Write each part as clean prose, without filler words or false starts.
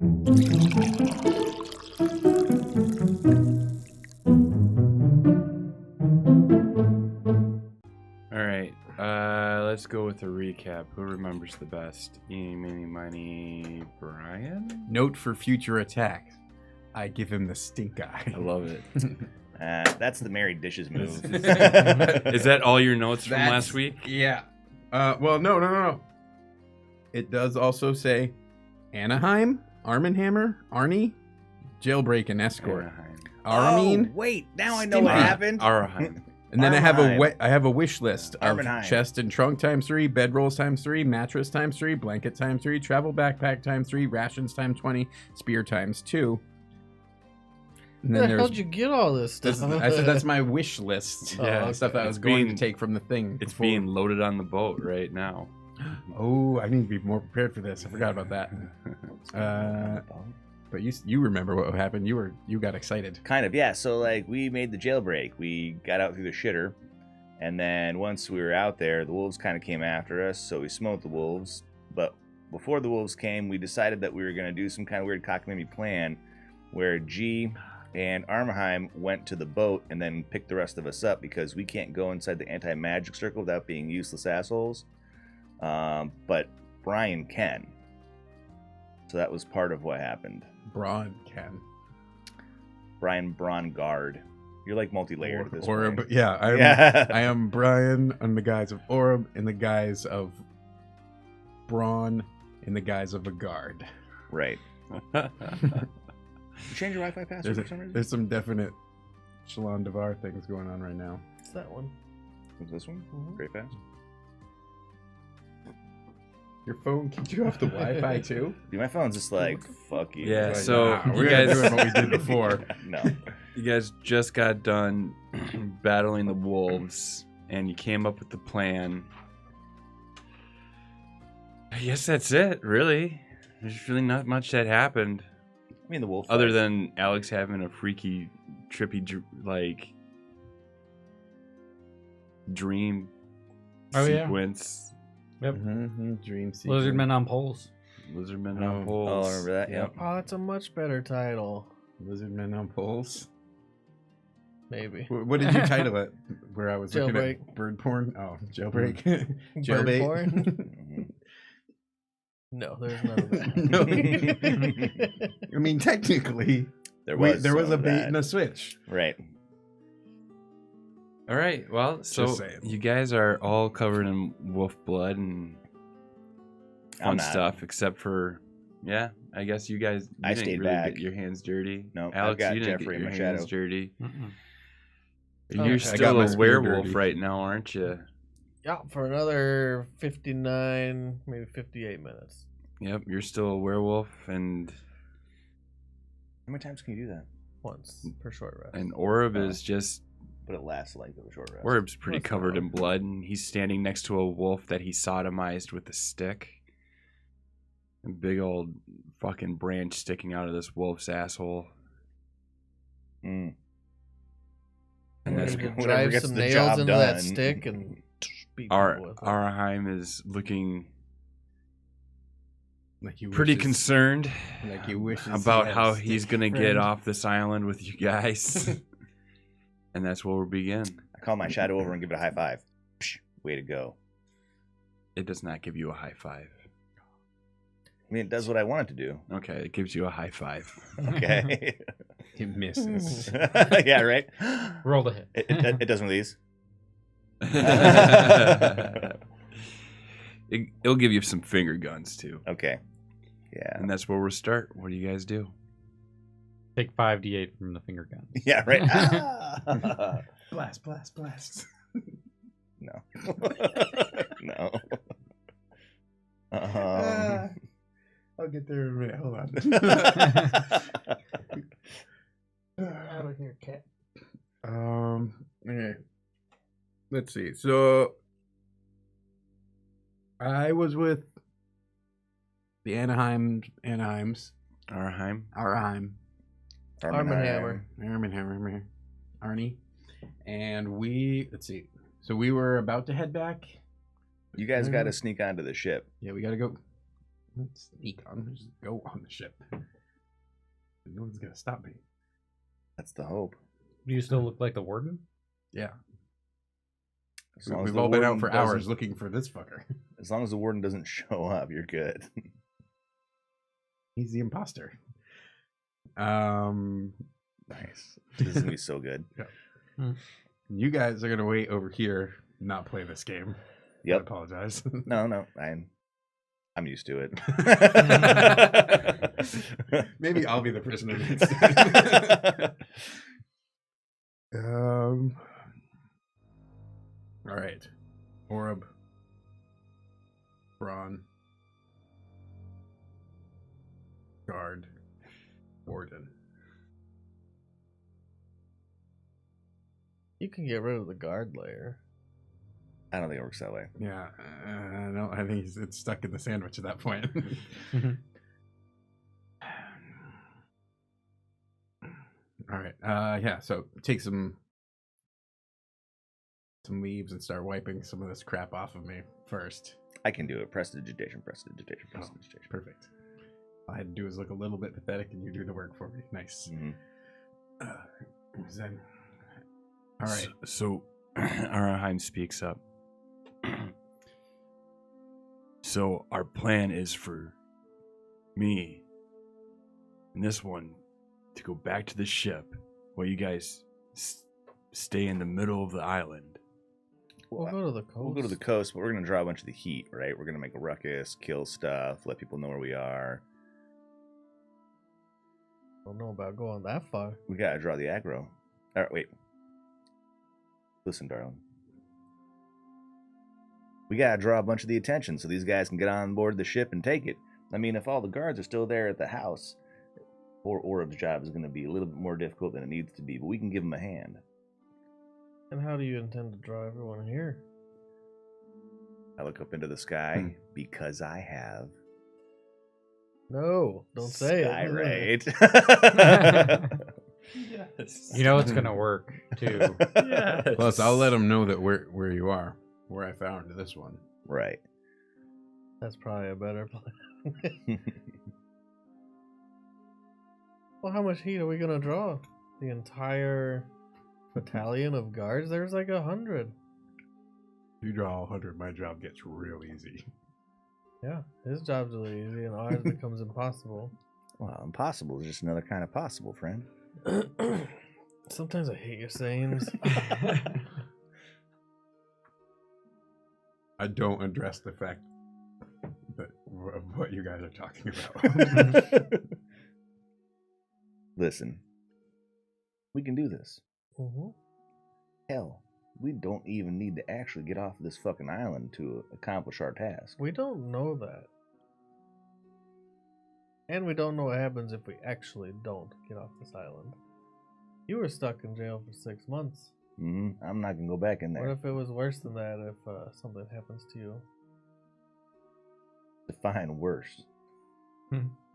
All right, let's go with a recap. Who remembers the best? Eeny, meeny, miny, Brian? Note for future attacks. I give him the stink eye. I love it. That's the married dishes move. Is that all your notes from last week? Yeah. Well, no. It does also say Anaheim, Arm & Hammer, Arnie, Jailbreak, and Escort. Oh, wait. Now I know what happened. Arheim. And then I have a wish list of Armenheim. chest and trunk *3, bedrolls *3, mattress *3, blanket *3, travel backpack *3, rations *20, spear *2. And Where the hell did you get all this stuff? I said that's my wish list. Yeah, stuff that I was going to take from the thing. It's before. being loaded on the boat right now. Oh, I need to be more prepared for this. I forgot about that. But you remember what happened? You got excited. Kind of, yeah. So like we made the jailbreak. We got out through the shitter, and then once we were out there, the wolves kind of came after us. So we smote the wolves. But before the wolves came, we decided that we were going to do some kind of weird cockamamie plan, where G and Armheim went to the boat and then picked the rest of us up because we can't go inside the anti-magic circle without being useless assholes. But Brian can. So that was part of what happened. Braun can. Brian Braungard. You're like multi-layered at this Orb, point. yeah, I am Brian in the guise of Orb, in the guise of Braun, in the guise of a guard. Right. You change your Wi-Fi password for some reason? There's some definite Shalon Devar things going on right now. It's that one. What's this one? Great fast. Your phone keeps you off the Wi-Fi too? Dude, my phone's just like, fuck you. Yeah, Like, so nah, you we're guys doing what we did before. No. You guys just got done battling the wolves, and you came up with the plan. I guess that's it, really. There's really not much that happened. I mean, the wolf. Other fight. than Alex having a freaky, trippy, dream sequence. Yep. Dream sequence. Lizardmen on poles. Lizardmen Oh. on Oh, poles. remember that? Yep. Oh, that's a much better title. Lizardmen on poles. Maybe. What did you title it? Where I was looking Jailbreak. at bird porn? Oh, jailbreak. Bird Jailbait. porn? No, there's none of that. No. I mean, technically, There was a some bait of and that. a switch. Right. All right, well, so Just saying. you guys are all covered in wolf blood and I'm fun not. stuff, except for, yeah, I guess you guys I didn't stayed really back. get your hands dirty. No, I've Alex, got you didn't Jeffrey get in your my hands shadow. dirty. Mm-mm. You're Okay. I still got my a spear werewolf dirty. right now, aren't you? Yeah, for another 59, maybe 58 minutes. Yep, you're still a werewolf, and How many times can you do that? Once per short rest. an orb is just But it lasts the length of a short rest. Orb's pretty That's covered wrong. in blood, and he's standing next to a wolf that he sodomized with a stick. A big old fucking branch sticking out of this wolf's asshole. Mm. And that's Whatever drive gets some the nails job into that done. stick and beat Ar- people with it. Arheim is looking Like you pretty wishes- concerned Like he wishes about he had how a he's stick gonna get friend. off this island with you guys. And that's where we'll begin. I call my shadow over and give it a high five. Psh, way to go. It does not give you a high five. I mean, it does what I want it to do. Okay, it gives you a high five. Okay. It misses. Yeah, right? Roll the hit. It does one of these. It'll give you some finger guns too. Okay. Yeah. And that's where we'll start. What do you guys do? Take 5d8 from the finger gun. Yeah, right? Ah! Blast, blast, blast. No. No. I'll get there in a minute. Hold on. Out of here, cat. Okay. Let's see. So I was with the Arnheim, Arheim. Arm and Hammer. Arnie, and let's see. So we were about to head back. You guys got to sneak onto the ship. Yeah, we gotta go. Let's sneak on. Just go on the ship. No one's gonna stop me. That's the hope. Do you still look like the warden? Yeah. As long as We've the all been out warden for doesn't- hours looking for this fucker. As long as the warden doesn't show up, you're good. He's the imposter. Nice. This is gonna be so good. You guys are gonna wait over here, not play this game. I Yep. apologize. No, I'm used to it. Maybe I'll be the prisoner next time. All right. Orb. Braun. Guard. Warden. You can get rid of the guard layer. I don't think it works that way. Yeah. No, I think it's stuck in the sandwich at that point. All right. Yeah. So take some leaves and start wiping some of this crap off of me first. I can do it. Prestidigitation. Perfect. All I had to do is look a little bit pathetic, and you do the work for me. Nice. Mhm. Zen. All right. So Araheim speaks up. So our plan is for me and this one to go back to the ship while you guys stay in the middle of the island. We'll go to the coast. We'll go to the coast, but we're going to draw a bunch of the heat, right? We're going to make a ruckus, kill stuff, let people know where we are. I don't know about going that far. We got to draw the aggro. All right, wait. Listen, darling. We got to draw a bunch of the attention so these guys can get on board the ship and take it. I mean, if all the guards are still there at the house, poor Orib's job is going to be a little bit more difficult than it needs to be, but we can give him a hand. And how do you intend to draw everyone here? I look up into the sky because I have No, don't say it. Skyrate. Yes. You know it's gonna work too. Yes. Plus, I'll let them know that where you are, where I found this one. Right. That's probably a better plan. Well, how much heat are we gonna draw? The entire battalion of guards? There's like 100. If you draw 100, my job gets real easy. Yeah, his job's really easy, and ours becomes impossible. Well, impossible is just another kind of possible, friend. Sometimes I hate your sayings. I don't address the fact that of what you guys are talking about. Listen, we can do this. Mm-hmm. Hell, we don't even need to actually get off this fucking island to accomplish our task. We don't know that. And we don't know what happens if we actually don't get off this island. You were stuck in jail for 6 months. I'm not gonna go back in What there. if it was worse than that if something happens to you? Define worse.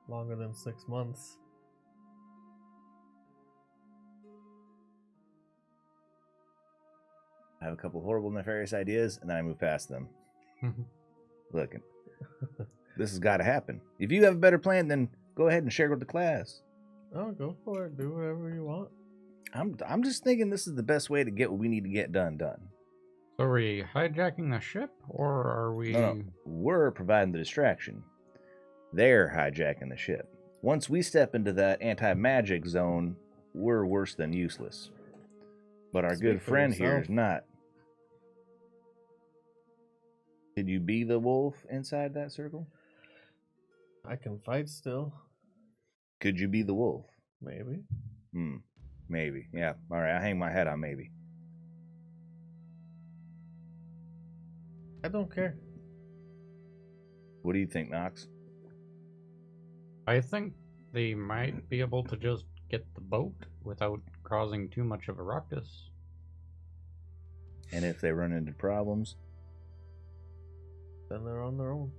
Longer than 6 months. I have a couple horrible, nefarious ideas, and then I move past them. Look, this has got to happen. If you have a better plan, then go ahead and share it with the class. Oh, go for it. Do whatever you want. I'm just thinking this is the best way to get what we need to get done. So are we hijacking the ship, or are we? No, we're providing the distraction. They're hijacking the ship. Once we step into that anti-magic zone, we're worse than useless. But our Speak good for friend here yourself. is not. Could you be the wolf inside that circle? I can fight still. Could you be the wolf? Maybe. Maybe. Yeah. All right. I hang my head on maybe. I don't care. What do you think, Knox? I think they might be able to just get the boat without causing too much of a ruckus. And if they run into problems? Then they're on their own.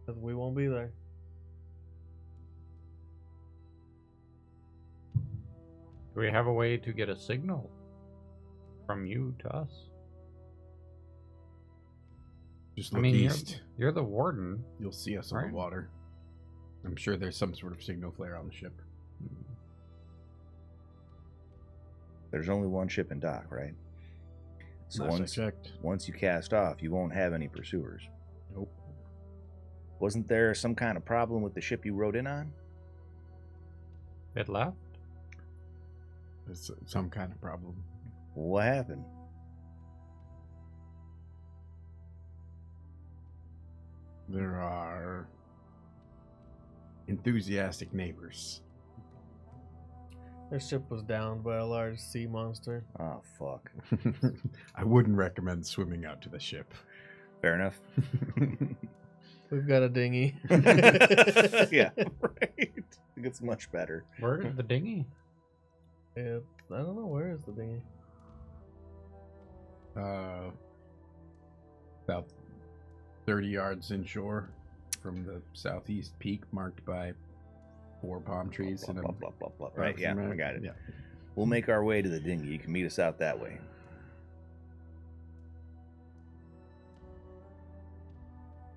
Because we won't be there. Do we have a way to get a signal from you to us? Just I look mean, east. you're the warden. You'll see us on Right. the water. I'm sure there's some sort of signal flare on the ship. There's only one ship in dock, right? So Last I checked. once you cast off, you won't have any pursuers. Nope. Wasn't there some kind of problem with the ship you rode in on? It left? There's some kind of problem. What happened? There are enthusiastic neighbors. Their ship was downed by a large sea monster. Oh, fuck. I wouldn't recommend swimming out to the ship. Fair enough. We've got a dinghy. Yeah, right. I think it's much better. Where is the dinghy? I don't know, where is the dinghy? About 30 yards inshore from the southeast peak, marked by 4 palm trees and a Blah, blah, blah, blah. Right, yeah, I got it. Yeah. We'll make our way to the dinghy. You can meet us out that way.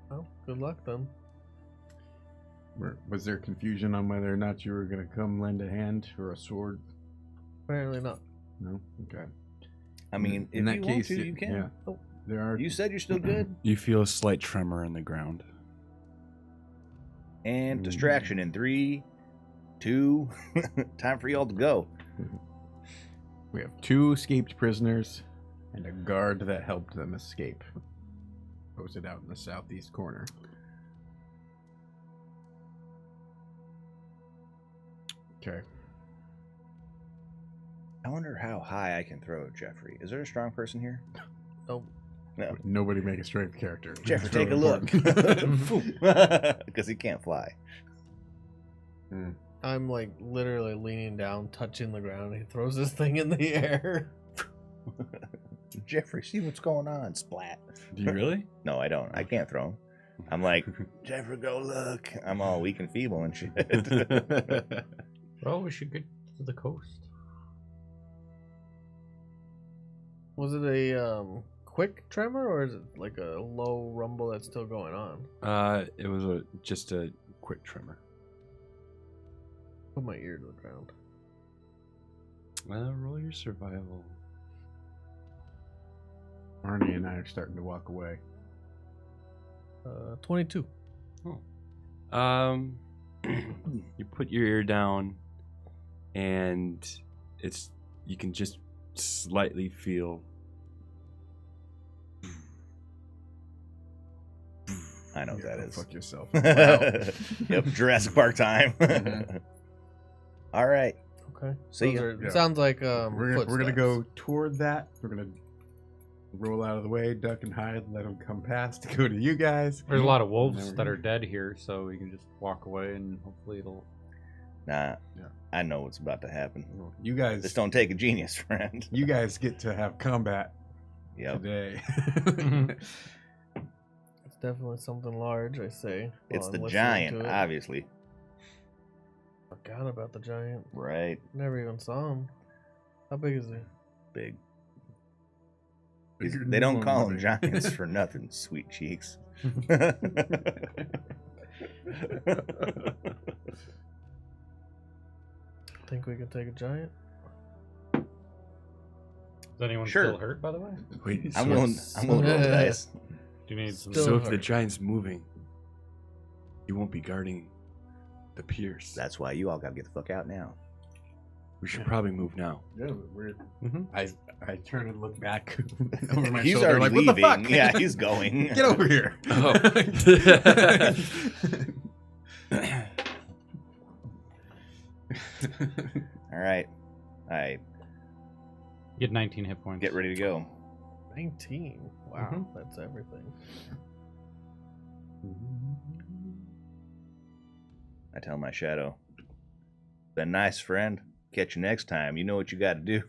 Well, good luck then. Was there confusion on whether or not you were going to come lend a hand or a sword? Apparently not. No? Okay. I mean, if In that you case, want to, you can. Yeah. Oh. There are. You said you're still good. You feel a slight tremor in the ground. And distraction in 3, 2. Time for y'all to go. We have 2 escaped prisoners and a guard that helped them escape. Posted out in the southeast corner. Okay. I wonder how high I can throw Jeffrey. Is there a strong person here? Oh, No. Nobody make a strength character. Jeffrey, It's really take a look. important. Because he can't fly. I'm like literally leaning down, touching the ground. He throws this thing in the air. Jeffrey, see what's going on. Splat. Do you really? No, I don't. I can't throw him. I'm like, Jeffrey, go look. I'm all weak and feeble and shit. Well, we should get to the coast. Was it a quick tremor or is it like a low rumble that's still going on? It was just a quick tremor. Put my ear to the ground. Roll your survival. Arnie and I are starting to walk away. 22. You put your ear down, and you can just slightly feel. I know what that is. Fuck yourself. Yep, Jurassic Park time. All right. Okay. See Those ya. are- Yeah. Sounds like We're gonna footsteps. go toward that. We're gonna roll out of the way, duck and hide, let them come past to go to you guys. There's a lot of wolves Never that knew. are dead here, so we can just walk away and hopefully it'll. Nah, Yeah. I know what's about to happen. You guys, This don't take a genius, friend. you guys get to have combat Yep. today. It's definitely something large, I say. It's while the I'm listening giant, to it. obviously. Forgot about the giant. Right. Never even saw him. How big is he? Big. Bigger than They don't you call want them to be. giants for nothing, sweet cheeks. Think we can take a giant? Is anyone Sure. still hurt, by the way? Wait, I'm willing to roll the dice. Do you need some? Still So if the hurt. giant's moving, you won't be guarding the piers. That's why you all gotta get the fuck out now. We should probably move now. Yeah, we're, Mhm. I turn and look back over my He's shoulder, already like, what the leaving. fuck? Yeah, he's going. Get over here. Oh. All right. You get 19 hit points. Get ready to go. 19. Wow, Mhm. that's everything. I tell my shadow, been nice, friend. Catch you next time. You know what you got to do.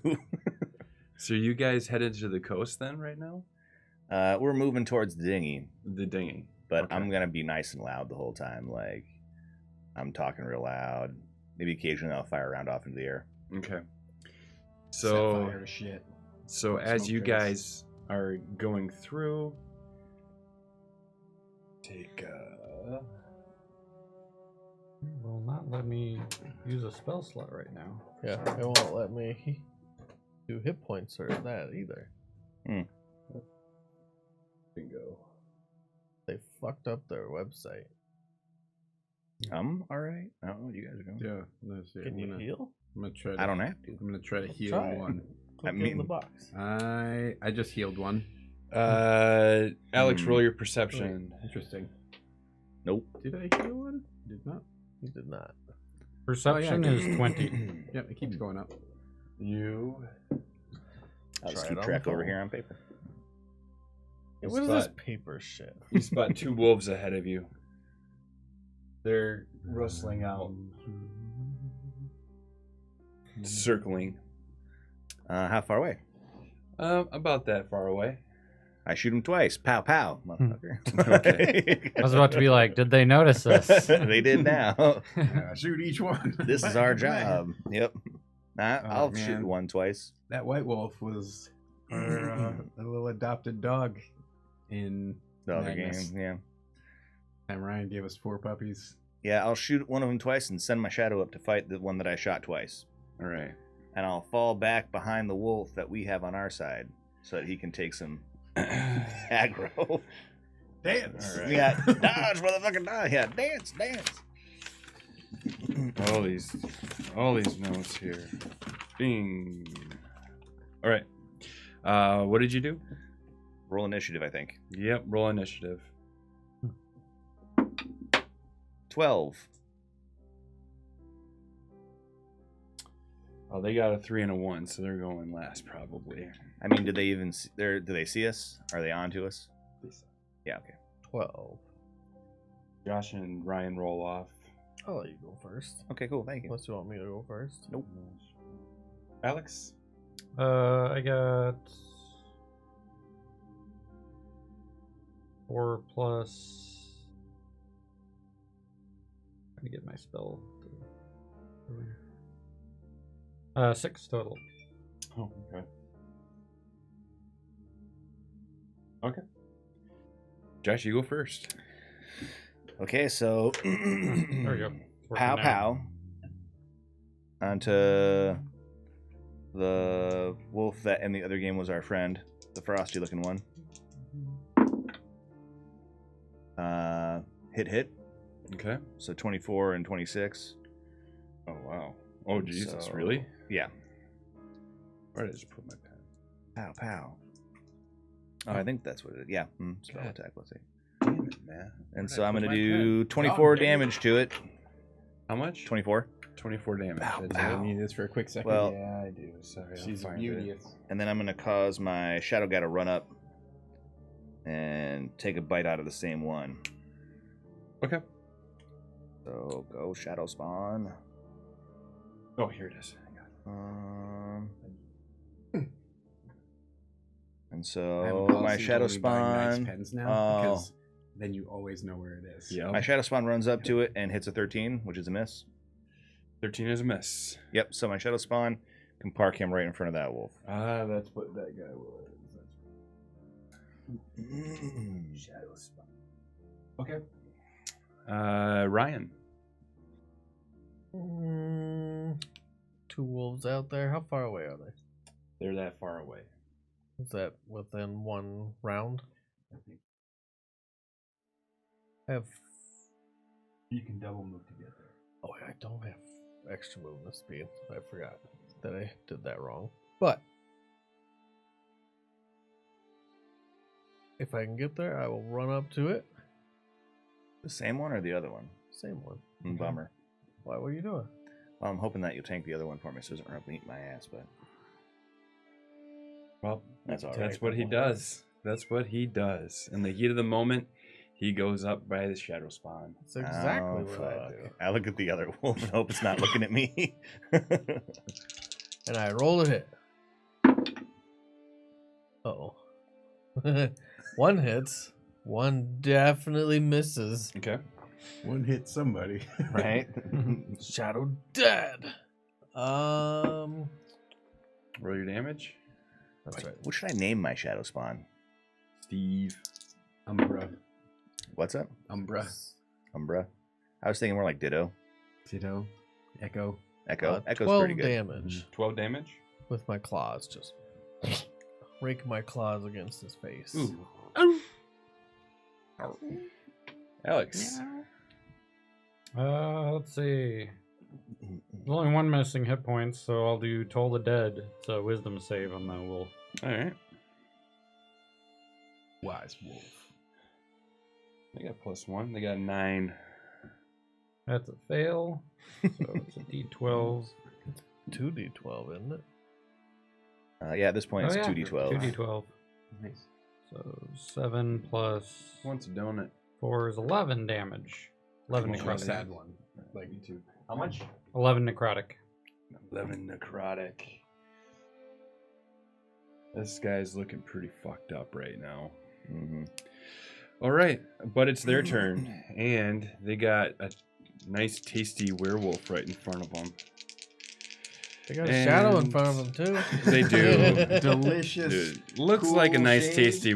So you guys headed to the coast then, right now? We're moving towards the dinghy, The dinghy. but Okay. I'm gonna be nice and loud the whole time. Like I'm talking real loud. Maybe occasionally I'll fire a round off into the air. Okay. Set So, fire to shit. so as Smoke you trails. guys are going through, take Will not let me use a spell slot right now. Yeah, it won't let me do hit points or that either. Bingo. They fucked up their website. All right. I don't know what you guys are going. Yeah, let's see. Can you heal? I'm gonna try. To, I don't have to. I'm gonna try to heal Try. one. Click in mean- the box. I just healed one. Alex, roll your perception. Interesting. Nope. Did I heal one? Did not. You did not. Perception good. is 20. Yep, it keeps going up. You. I'll just Try keep it on track the over phone. here on paper. Hey, what is this paper shit? You spot 2 wolves ahead of you. They're rustling out, circling. How far away? About that far away. I shoot him twice. Pow, pow, motherfucker. Okay. I was about to be like, did they notice this? They did now. Shoot each one. This is our job. Yep. I'll man. shoot one twice. That white wolf was our a little adopted dog in The other game. Madness. Yeah. And Ryan gave us 4 puppies. Yeah, I'll shoot one of them twice and send my shadow up to fight the one that I shot twice. All right. And I'll fall back behind the wolf that we have on our side so that he can take some aggro. Dance. All right. Yeah, dodge, motherfucker, dodge. Yeah, dance, dance. all these notes here. Bing. All right. What did you do? Roll initiative, I think. Yep. Roll initiative. 12. Oh, they got a 3 and a 1, so they're going last probably. I mean, did they even see, do they see us? Are they on to us? Yeah, okay. 12. Josh and Ryan roll off. I'll let you go first. Okay, cool. Thank you. Unless you want me to go first. Nope. Alex. I got 4 plus. Trying to get my spell. 6 total. Oh, okay. Okay. Josh, you go first. Okay, so There we go. Working pow now. pow onto the wolf that in the other game was our friend, the frosty looking one. Hit. Okay. So 24 and 26. Oh, wow. Oh, Jesus, So- really? Yeah. Where did I just put my pen? Pow pow. Oh, I think that's what it is. Yeah. Spell God. attack. Let's see. Damn it, man. And Where'd so I I'm put gonna my do pen? 24 Oh, damn damage to it. How much? 24. 24 damage. Pow, Did pow. I need this for a quick second? Well, Yeah, I do. Sorry. I'll she's find beauteous. And then I'm gonna cause my shadow guy to run up and take a bite out of the same one. it. Okay. So go shadow spawn. Oh, here it is. I got it. And I have a so policy my of shadow only buying nice spawn. pens now Oh. because then you always know where it is. Yeah. My shadow spawn runs up to it and hits a 13, which is a miss. 13 is a miss. Yep. So my shadow spawn can park him right in front of that wolf. Ah, that's what that guy was. Shadow spot. Okay. Ryan. 2 wolves out there. How far away are they? They're that far away. Is that within 1 round? I have. You can double move to get there. Oh, I don't have extra movement speed. I forgot that I did that wrong. But if I can get there, I will run up to it. The same one or the other one? Same one. Bummer. Why? What are you doing? Well, I'm hoping that you'll tank the other one for me so it doesn't run up and eat my ass, but Well, That's all That's right. what he does. That's what he does. In the heat of the moment, he goes up by the shadow spawn. That's exactly Oh, what I fuck. do. I look at the other wolf and hope it's not looking at me. And I roll a hit. Uh-oh. 1 hits. 1 definitely misses. Okay. One hit somebody. Right? Shadow dead. Roll your damage. That's right. What should I name my shadow spawn? Steve. Umbra. What's up? Umbra. Umbra? I was thinking more like Ditto. Ditto. Echo. Echo's 12 pretty good. damage 12 damage. with my claws. Just rake my claws against his face. Ooh. Alex. Let's see. There's only one missing hit points, so I'll do Toll the Dead. It's a wisdom save on the wolf. All right. Wise wolf. They got +1. They got 9. That's a fail. So it's a D12. 2d12, isn't it? Yeah, at this point it's Oh, yeah. 2d12. 2d12. Nice. So 7 plus Wants a donut. 4 is 11 damage. 11 Come on, Crush necrotic. that one. Like you too. How much? 11 necrotic. 11 necrotic. This guy's looking pretty fucked up right now. Mm-hmm. All right, but it's their turn, and they got a nice, tasty werewolf right in front of them. They got a shadow in And front of them, too. They do. Delicious. Dude, looks like a cool nice, shade. tasty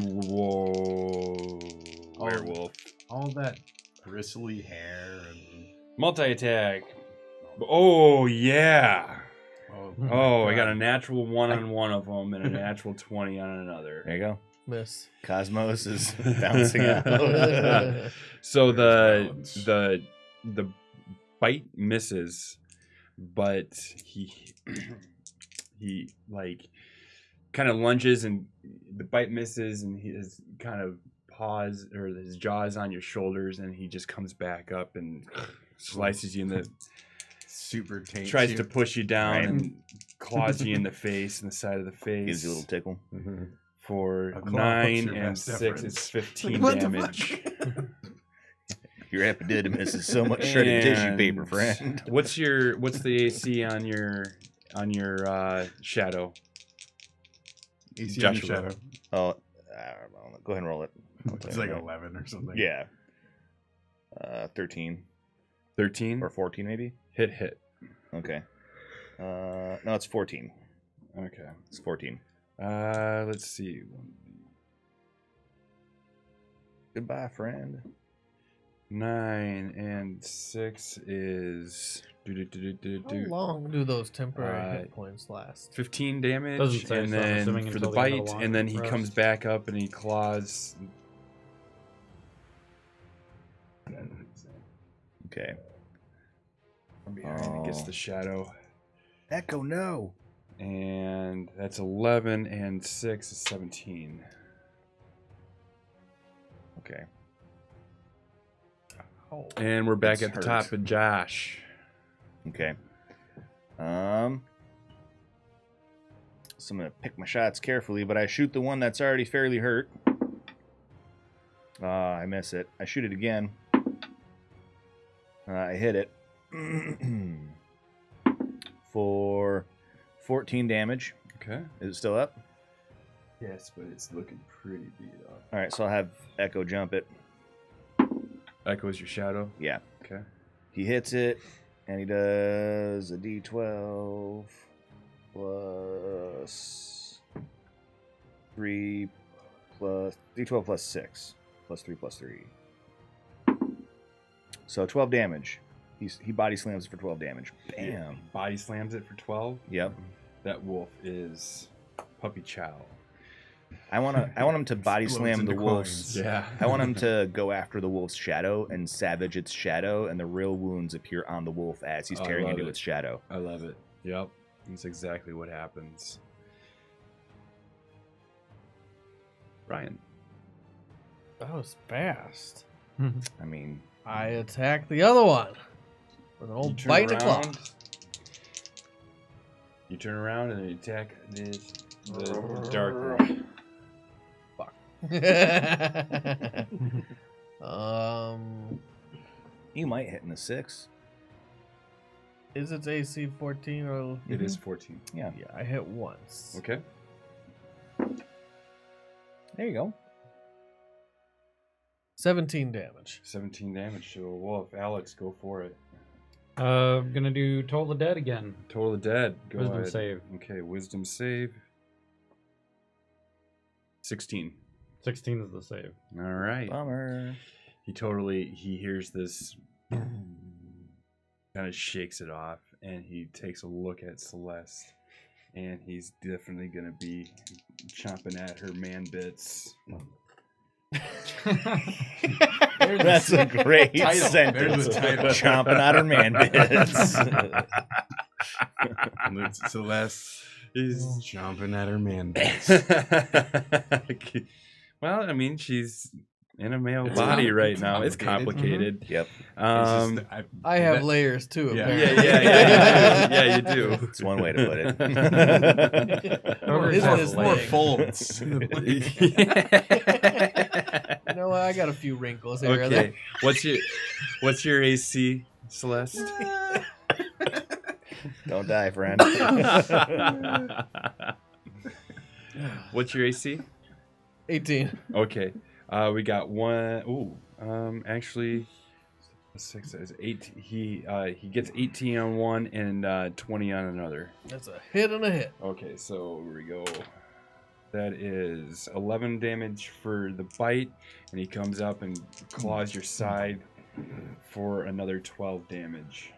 werewolf. All that bristly hair and. Multi-attack. Oh, yeah. Oh, I got God. a natural 1 on one of them and a natural 20 on another. There you go. Miss. Cosmos is bouncing out. So Balance. the bite misses, but he like kind of lunges and the bite misses, and his kind of paws or his jaws on your shoulders, and he just comes back up and slices you in the Super taints tries you. to push you down Right. and claws you in the face and the side of the face. Gives you a little tickle. For A claw 9 hooks your and best 6 efforts. is 15 What the damage. Your epididymis is so much shredded tissue paper, And friend. What's the AC on your shadow? AC on your Joshua. shadow. Oh, I don't know. Go ahead and roll it. I'll tell It's you like that. 11 or something. Yeah. 13 13. or 14 maybe. Hit. Okay. No, it's 14. Okay. It's 14. Let's see. Goodbye, friend. 9 and 6 is How long do those temporary hit Uh, points last? 15 damage, Doesn't say, and so I'm then assuming for the until the end of bite, the and long then he rest. comes back up and he claws. Okay. From behind it gets Oh. the shadow, Echo, no. and that's 11 and 6 is 17. Okay. Oh, And we're back It's at the hurt. top of Josh. Okay. So I'm gonna pick my shots carefully, but I shoot the one that's already fairly hurt. I miss it. I shoot it again. I hit it for 14 damage. Okay. Is it still up? Yes, but it's looking pretty beat up. All right, so I'll have Echo jump it. Echoes your shadow. Yeah. Okay. He hits it, and he does a D12 plus 3 plus D12 plus 6 plus 3 plus 3. So 12 damage. He body slams it for 12 damage. Bam. Body slams it for 12. Yep. That wolf is puppy chow. I want him to body Explodes slam the into wolf's. coins. Yeah. I want him to go after the wolf's shadow and savage its shadow, and the real wounds appear on the wolf as he's I tearing love into it. its shadow. I love it. Yep. That's exactly what happens. Ryan. that was fast. I mean, I attacked the other one with an You old turn bite and a claw. around. You turn around and you attack the dark one. you might hit in the 6. Is its AC 14 or? It is 14. Yeah. Yeah, I hit once. Okay. There you go. 17 damage. 17 damage to a wolf. Alex, go for it. Gonna do Toll the Dead again. Total of dead. Go Wisdom ahead. save. Okay, wisdom save. 16. 16 is the save. All right. Bummer. He hears this kind kind of shakes it off, and he takes a look at Celeste, and he's definitely gonna be chomping at her man bits. That's a great title. sentence. There's a title. Chomping at her man bits. Celeste is Jumping at her man. well, I mean, she's in a male It's body com- right it's now. It's complicated. complicated. Yep. I have layers too. Yeah. Apparently. Yeah, you do. That's one way to put it. Is this more thing? folds. You know what? I got a few wrinkles here. and Okay. What's your AC, Celeste? Don't die, friend. What's your AC? 18. Okay. We got one. Ooh. Actually, 6 is 8. He gets 18 on one and 20 on another. That's a hit and a hit. Okay, so here we go. That is 11 damage for the bite, and he comes up and claws your side for another 12 damage.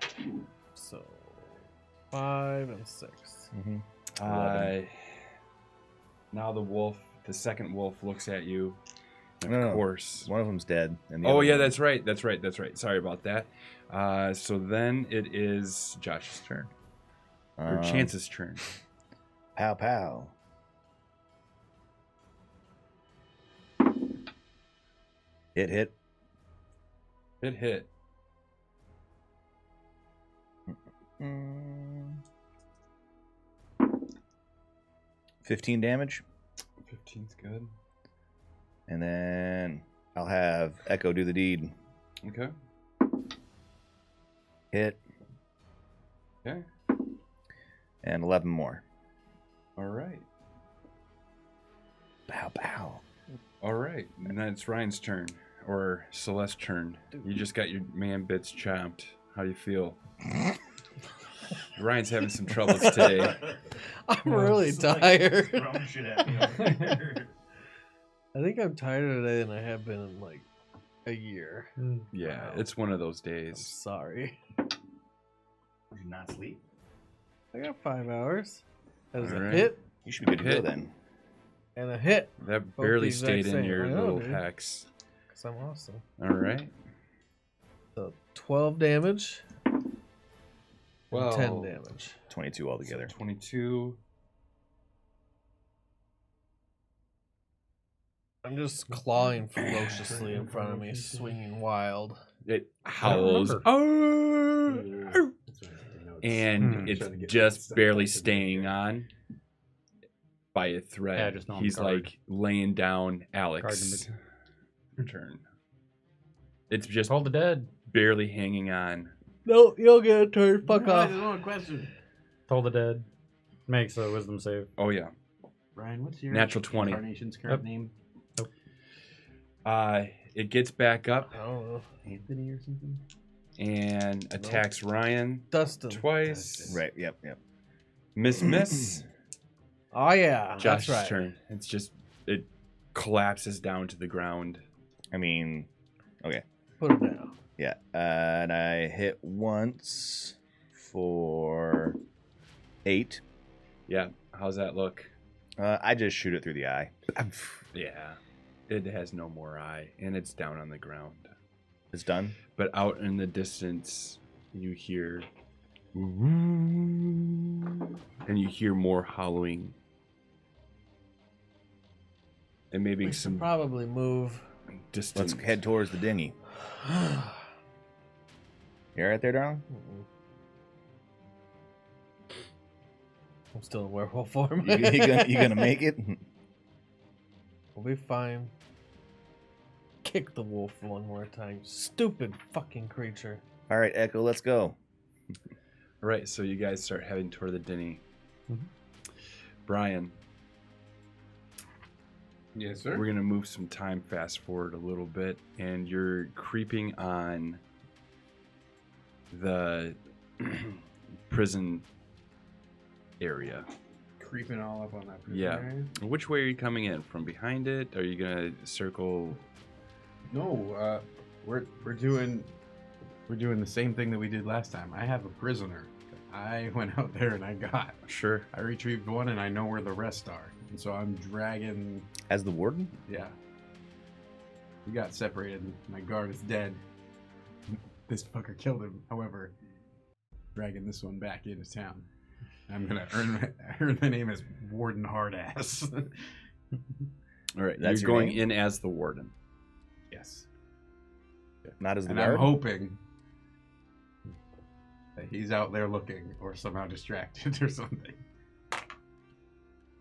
So 5 and 6. Mhm. 11. Now the second wolf looks at you. And No, of no. course. One of them's dead. And the Oh other yeah, one- that's right. Sorry about that. So then it is Josh's turn. Or Chance's turn. Pow pow. Hit. Hit. 15 damage. 15's good. And then I'll have Echo do the deed. Okay. Hit. Okay. And 11 more. All right. Pow pow. All right. And then it's Ryan's turn. Or Celeste's turn. You just got your man bits chomped. How do you feel? Ryan's having some troubles today. I'm really tired. I think I'm tighter today than I have been in like a year. Yeah, it's one of those I'm days. sorry. Did you not sleep? I got 5 hours. That is a Alright. hit You should be good to go Hit. then. and a hit. That Both barely the exact stayed in same. your I know, little dude. hex. Because I'm awesome. All right. So 12 damage. Well, 10 damage. 22 altogether. 22. I'm just clawing ferociously in front of me, swinging wild. It howls. remember. "Arr!" And it's just barely staying on by a thread. Yeah, just know I'm He's guard. like laying down Guard Alex. Turn. It's just Hold the dead. barely hanging on. No, you don't get a turn. Fuck off. Told the dead. Makes a wisdom save. Oh yeah. Brian, what's your Natural 20. Incarnation's current Yep. name? It gets back up I don't know. Anthony or something? and attacks Ryan Dustin. twice. Right, yep. Miss. Oh, yeah. Josh's that's right. turn. It's just it collapses down to the ground. I mean, Put it down. yeah. And I hit once for 8. Yeah. How's that look? I just shoot it through the eye. Yeah. It has no more eye, and it's down on the ground. It's done. But out in the distance, you hear, and you hear more hollowing, and maybe We should some probably move. distant. Let's head towards the dinghy. You all right there, darling? I'm still in werewolf form. You gonna make it? We'll be fine. Kick the wolf one more time. Stupid fucking creature. All right, Echo, let's go. Right, so you guys start heading toward the dinghy. Mhm. Brian, Yes, sir. we're gonna move some time fast forward a little bit, and you're creeping on the prison area. Creeping all up on that prison Yeah. area. Which way are you coming in? From behind it? Are you gonna circle? No, we're doing We're doing the same thing that we did last time. I have a prisoner. I went out there and I got. Sure. I retrieved one and I know where the rest are. And so I'm dragging. As the warden? Yeah. We got separated. My guard is dead. This fucker killed him. However, dragging this one back into town. I'm gonna earn my name as Warden Hardass. All right. That's You're your going name? in as the warden. Yes. Not as the And guard? I'm hoping that he's out there looking or somehow distracted or something.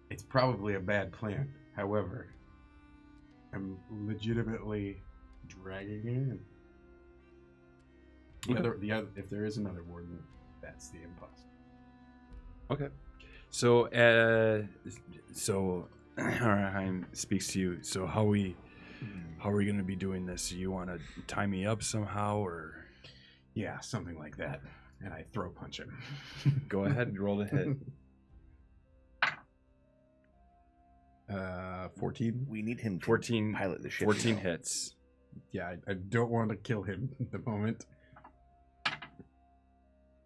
It's probably a bad plan. However, I'm legitimately dragging him in. If there is another warden, that's the imposter. Okay. So, Arheim speaks to you. So, how are we going to be doing this? You want to tie me up somehow, or Yeah, something like that. And I throw punch him. go ahead and roll the hit? 14. We need him to 14. pilot the ship. 14 you know. hits. Yeah, I don't want to kill him at the moment.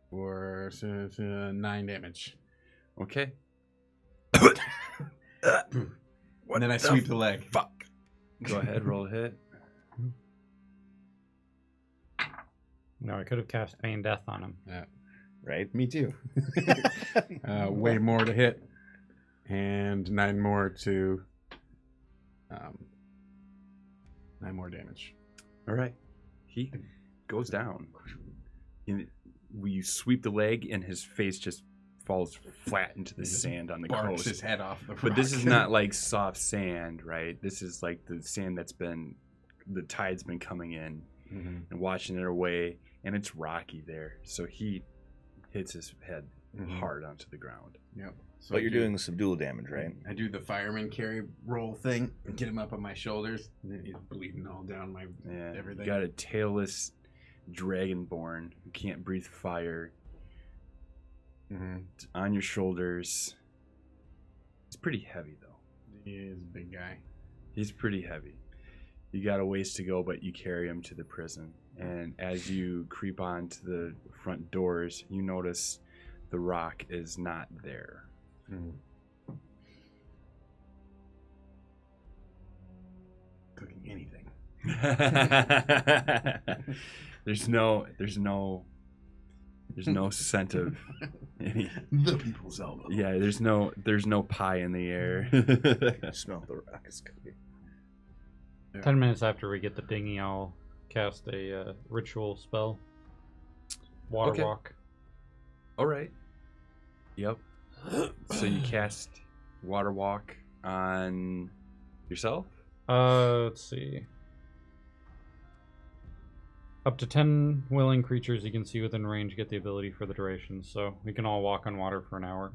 For 9 damage. Okay. And then I sweep the leg. Fuck. Go ahead, roll a hit. No, I could have cast Feign Death on him. Right? Me too. Way more to hit. And 9 more to... 9 more damage. All right. He goes down. You sweep the leg, and his face just falls flat into the sand on the Barks coast. his head off the rock. But this is not like soft sand, right? This is like the sand the tide's been coming in Mhm. and washing it away, and it's rocky there. So he hits his head Mhm. hard onto the ground. Yep. So But I you're do- doing subdual damage, right? I do the fireman carry roll thing and get him up on my shoulders. And then he's bleeding all down my Yeah, everything. you got a tailless dragonborn who can't breathe fire. Mm-hmm. It's on your shoulders. It's pretty heavy, though. He is a big guy. He's pretty heavy. You got a ways to go, but you carry him to the prison. And as you creep onto the front doors, you notice the rock is not there. Cooking anything. there's no scent of any. The people's elbow. Yeah, there's no pie in the air. Smell the rock is cooking. 10 minutes after we get the dinghy, I'll cast a ritual spell. Water Okay. walk. All right. Yep. So you cast water walk on yourself? Let's see. Up to 10 willing creatures you can see within range get the ability for the duration, so we can all walk on water for an hour.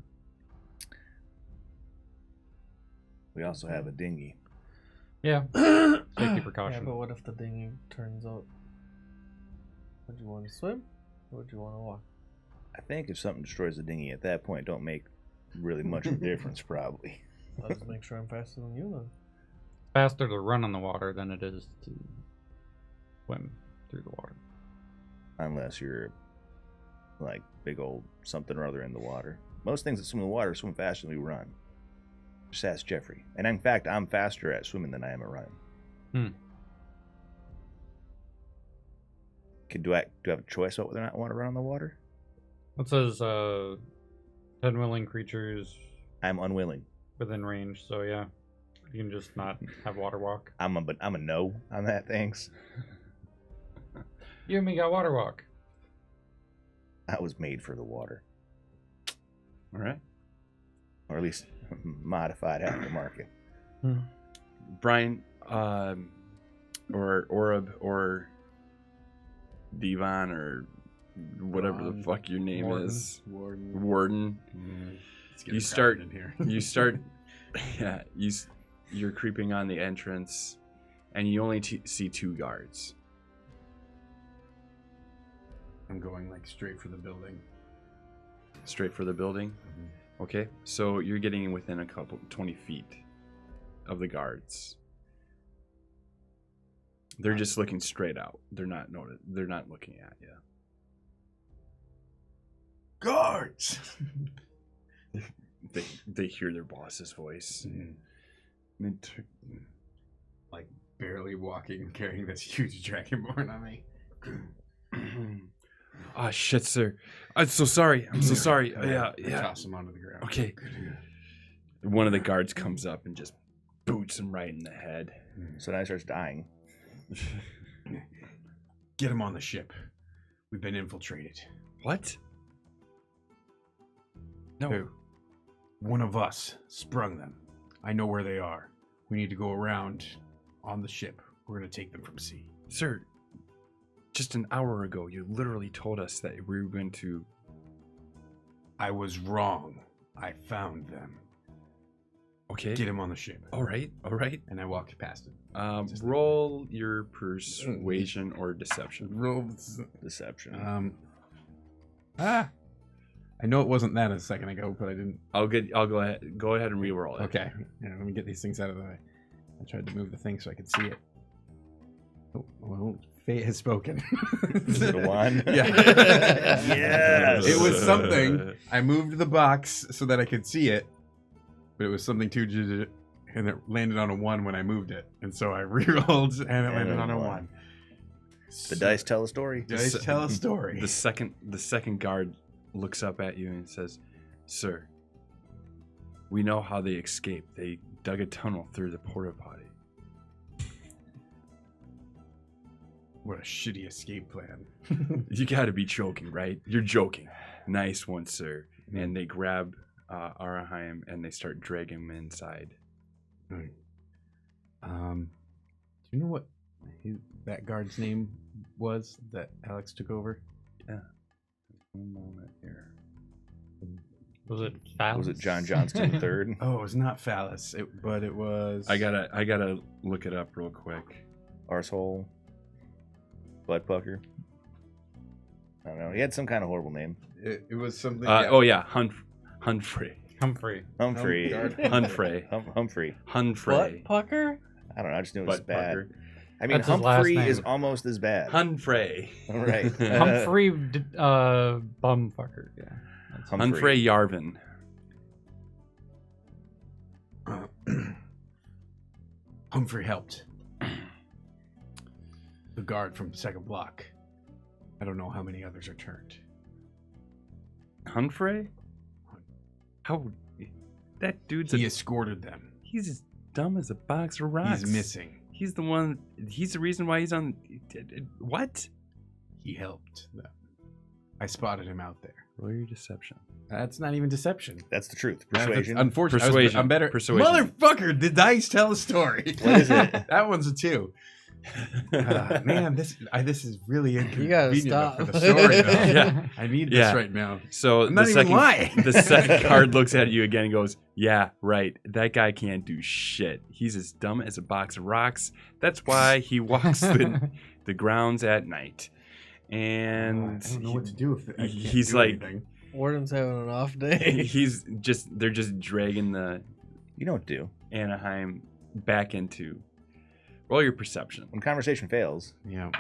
We also have a dinghy. Yeah. Safety Yeah, precaution. but what if the dinghy turns out? Would you want to swim? Or would you want to walk? I think if something destroys the dinghy at that point, don't make really much of a difference, probably. I'll just make sure I'm faster than you then. Faster to run on the water than it is to swim through the water. Unless you're like big old something or other in the water. Most things that swim in the water swim faster than we run. Just ask Jeffrey. And in fact, I'm faster at swimming than I am at running. Do I have a choice about whether or not I want to run on the water? It says 10 willing creatures I'm unwilling. within range, so yeah. You can just not have water walk. I'm a no on that. Thanks. You and me got water walk. I was made for the water, All right. or at least modified aftermarket. Brian, or Oreb, or Devon, or whatever the fuck your name Warden. is. Warden. Warden. Let's get You a start- crowd in here. You start, yeah, you're creeping on the entrance, and you only see 2 guards. I'm going like straight for the building. Straight for the building. Okay, so you're getting within 20 feet of the guards. They're just looking straight out. They're not looking at you. Guards! They hear their boss's voice. Mhm. And Like barely walking, carrying this huge dragonborn on me. oh shit, sir! I'm so sorry. I'm so sorry. I Yeah. toss him onto the ground. Okay. One of the guards comes up and just boots him right in the head. So now he starts dying. Get him on the ship. We've been infiltrated. What? No. Who? One of us sprung them. I know where they are. We need to go around on the ship. We're going to take them from sea. Sir, just an hour ago, you literally told us that we were going to... I was wrong. I found them. Okay. Get him on the ship. All right. And I walked past him. Roll your persuasion or deception. Roll. Deception. I know it wasn't that a second ago, but I didn't. I'll go ahead. Go ahead and re-roll it. Okay. Yeah, let me get these things out of the way. I tried to move the thing so I could see it. Oh, well, fate has spoken. Is it a one? Yeah. Yes. It was something. I moved the box so that I could see it, but it was something two-digit, and it landed on a 1 when I moved it. And so I re-rolled, and it landed on a 1. The dice tell a story. Dice tell a story. The second guard looks up at you and says, "Sir, we know how they escaped. They dug a tunnel through the porta potty." What a shitty escape plan. You gotta be joking, right? You're joking. Nice one, sir. And they grab Araheim and they start dragging him inside. Right. Do you know what that guard's name was that Alex took over? Yeah. One moment here. Was it Phallus? Was it John Johnston III? Oh, it was not Phallus, but it was. I gotta look it up real quick. Arsehole? Blood pucker? I don't know. He had some kind of horrible name. It was something. Oh yeah, Humphrey. Humphrey. Humphrey. Humphrey. Humphrey. Humphrey. Butt pucker? I don't know. I just knew it was Butt bad. pucker. I mean, That's his last Humphrey name. is almost as bad. Humphrey. Right. Humphrey bumfucker. Yeah. That's Humphrey Yarvin. Humphrey helped. The guard from second block. I don't know how many others are turned. Humphrey? How? That dude's He escorted them. he's as dumb as a box of rocks. He's missing. He's the one. He's the reason why he's on. What? He helped them. I spotted him out there. Roll your deception. That's not even deception. That's the truth. That's Persuasion. unfortunately, Persuasion. I'm better. Persuasion. Motherfucker, the dice tell a story. What is it? That one's a 2. Man, this is really inconvenient stop. for the story. Though. Yeah. I need Yeah. this right now. So I'm not even lying. the second card looks at you again and goes, "Yeah, right. That guy can't do shit. He's as dumb as a box of rocks. That's why he walks the grounds at night." And I don't know what to do if I can't he's do like, anything. Warden's having an off day. they're just dragging the You know what to do. Anaheim back into. Roll your perception. When conversation fails, Yeah.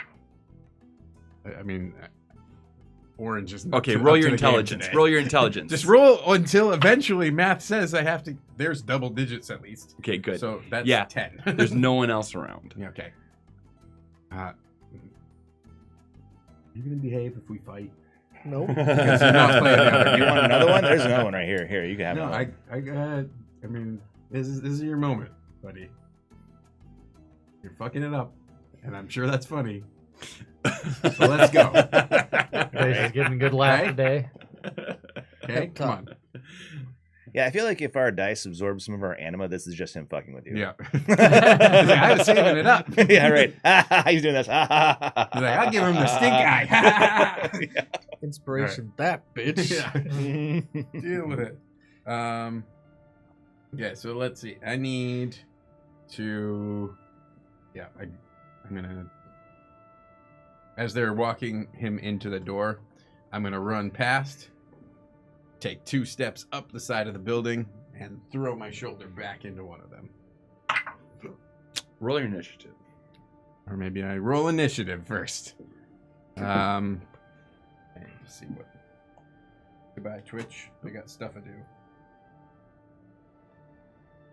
I mean, Orange is Okay, up roll to your the game intelligence. today. Roll your intelligence. Just roll until eventually math says I have to. There's double digits at least. Okay, good. So that's Yeah. 10. There's no one else around. Yeah, okay. You gonna behave if we fight? Nope. Because you're not playing the other you game. want another one? There's another one right here. Here, you can have No, one. I mean, this is your moment, buddy. You're fucking it up, and I'm sure that's funny. So let's go. She's getting a good laugh Okay. today. Okay, Up come top. on. Yeah, I feel like if our dice absorb some of our anima, this is just him fucking with you. Yeah. I was saving it up. Yeah, right. He's doing this. He's like, I'll give him the stink eye. Inspiration, that bitch. Yeah. Deal with it. Yeah, so let's see. I need to. Yeah, I'm gonna. As they're walking him into the door, I'm gonna run past, take 2 steps up the side of the building, and throw my shoulder back into one of them. Roll your initiative. Or maybe I roll initiative first. Let's see what. Goodbye, Twitch. I got stuff to do.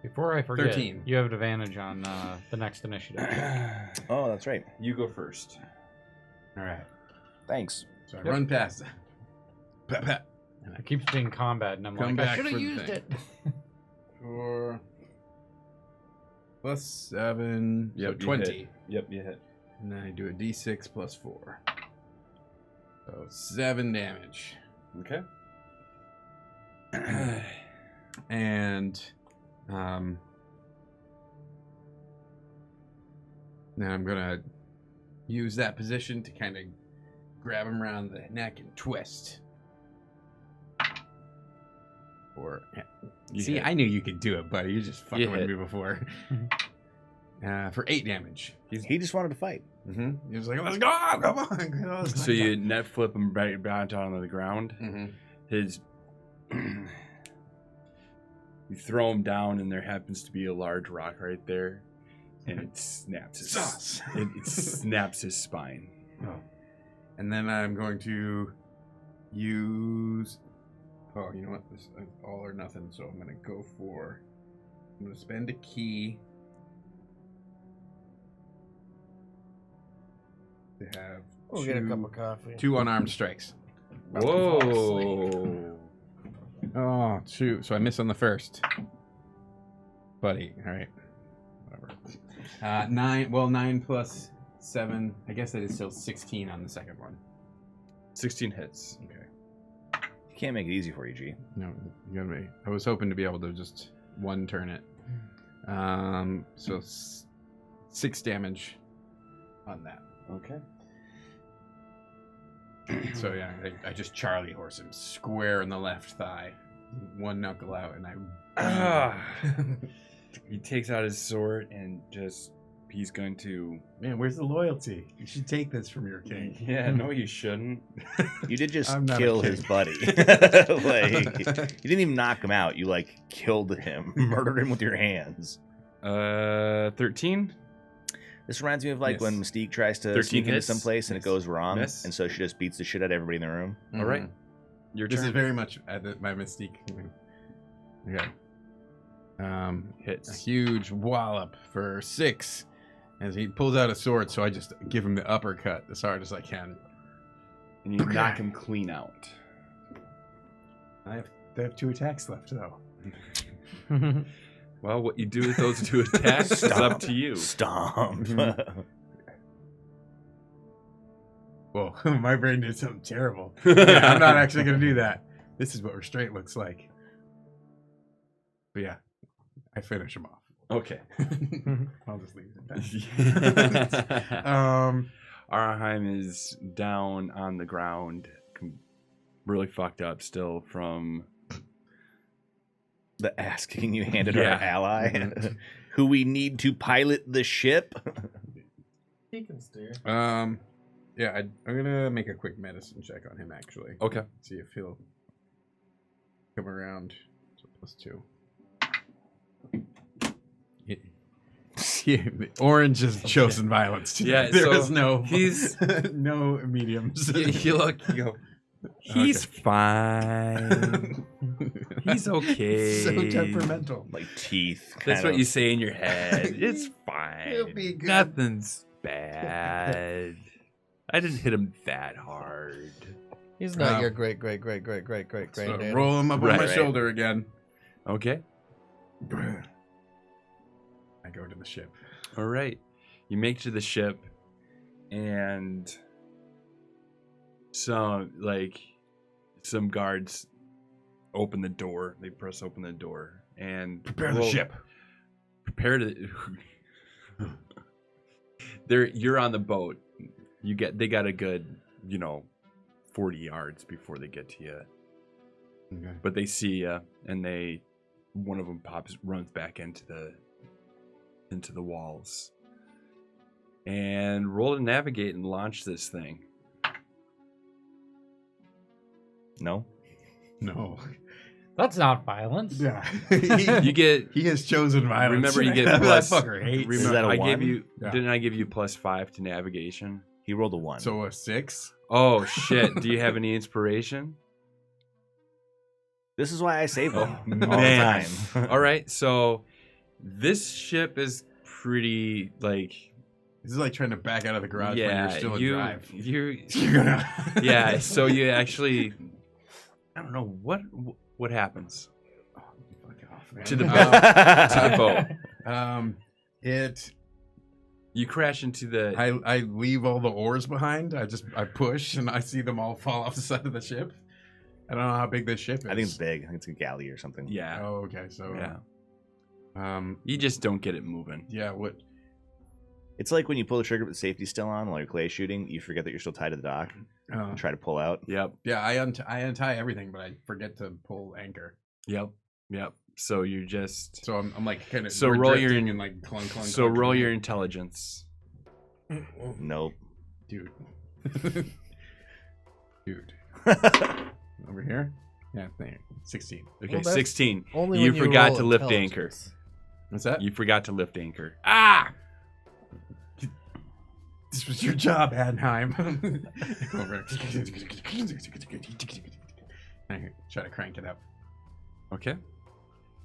Before I forget, 13. you have advantage on the next initiative. Oh, that's right. You go first. All right. Thanks. So I run past it. Pat, pat. It keeps being combat, and I'm Come like, I back should have for the used thing. it. 4 plus 7, so Yep, you 20. hit. Yep, you hit. And then I do a d6 plus 4. So 7 damage. Okay. And then I'm gonna use that position to kind of grab him around the neck and twist. Or see, hit. I knew you could do it, buddy. You just fucking You with hit. me before. For 8 damage. He just wanted to fight. Mm-hmm. He was like, "Let's go! Come on!" So you net flip him right back onto the ground. Mm-hmm. His you throw him down, and there happens to be a large rock right there, and it snaps his Sauce. it snaps his spine. And then I'm going to use. Oh, you know what? This is all or nothing. So I'm going to go for. I'm going to spend a key to have. We'll get a cup of coffee. 2 unarmed strikes. About to fall asleep. Whoa! Oh, 2. So I miss on the first. Buddy, all right. Whatever. 9. Well, 9 plus 7. I guess that is still 16 on the second one. 16 hits. Okay. He can't make it easy for you, G. No, you gotta be. I was hoping to be able to just one turn it. So 6 damage on that. Okay. So yeah, I just Charlie horse him square in the left thigh, 1 knuckle out, and I. He takes out his sword and he's going to. Man, where's the loyalty? You should take this from your king. Yeah, no, you shouldn't. You did just I'm not a kill king. his buddy. Like, you didn't even knock him out. You like killed him, murdered him with your hands. 13. This reminds me of like Miss. when Mystique tries to 13 sneak into hits. someplace and it goes wrong, Miss. and so she just beats the shit out of everybody in the room. All right. Your This turn. is very much my mystique. Okay. A Hits. huge wallop for 6 as he pulls out a sword, so I just give him the uppercut as hard as I can. And you knock him clean out. I have 2 attacks left, though. Well, what you do with those 2 attacks is up to you. Stomp. Whoa, my brain did something terrible. Yeah, I'm not actually going to do that. This is what restraint looks like. But yeah, I finish him off. Okay. I'll just leave it at that. Arheim is down on the ground, really fucked up still from. The ass kicking you handed Yeah. our ally, who we need to pilot the ship. He can steer. Yeah, I'm gonna make a quick medicine check on him actually. Okay. See if he'll come around. So +2. Yeah, orange has chosen violence today. Yeah, There so is no he's- no mediums. You look, you go. He's fine. He's okay. So temperamental. Like teeth. That's kind what of. you say in your head. It's fine. He'll be good. Nothing's bad. I didn't hit him that hard. He's not Um, your great So granddaddy. roll him up on Right, my right. shoulder again. Okay. I go to the ship. All right. You make it to the ship, and some guards open the door. They press open the door and Prepare the ship. Prepare to. You're on the boat. They got a good 40 yards before they get to you. Okay. But they see you, and one of them runs back into the walls, and roll to navigate and launch this thing. No. No. That's not violence. Yeah. You get. He has chosen violence. Remember, you get that plus. fucker hates. Is that a I one? gave you. Yeah. Didn't I give you +5 to navigation? He rolled a 1. So a 6. Oh shit! Do you have any inspiration? This is why I save them all the Man. time. All right, so this ship is pretty like. This is like trying to back out of the garage when you're still in drive. You're You're gonna. yeah. So you actually, I don't know what happens Oh, fuck off, man. to the boat. To the boat. It. You crash into the. I leave all the oars behind. I push and I see them all fall off the side of the ship. I don't know how big this ship is. I think it's big. I think it's a galley or something. Yeah. Oh, okay. So Yeah. You just don't get it moving. yeah. What? It's like when you pull the trigger but the safety's still on while you're clay shooting, you forget that you're still tied to the dock and try to pull out. Yep. Yeah. I untie everything, but I forget to pull anchor. Yep. Yep. So you're just. So I'm like kind of. So roll your and like clunk. So roll your intelligence. Nope. dude. Dude. Over here. Yeah. There. 16. Okay, Well, that's 16. Only You when forgot roll to lift anchor. intelligence. What's that? You forgot to lift anchor. Ah! This was your job, Adheim. Go over. Try to crank it up. Okay.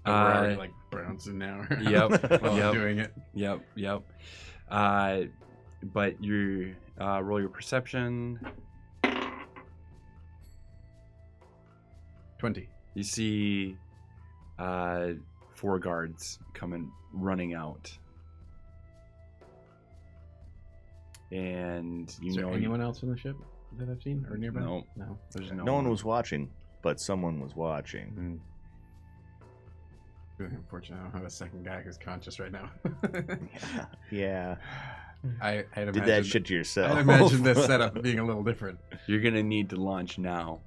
We're already like bouncing now. Yep. While Yep. I'm doing it. Yep. But you roll your perception. 20. You see 4 guards coming running out. And Is there anyone else on the ship that I've seen or nearby? No. No. There's No one was watching, but someone was watching. Really unfortunate. I don't have a second guy who's conscious right now. Yeah. I'd Did imagine, that shit to yourself. I'd imagine this setup being a little different. You're gonna need to launch now,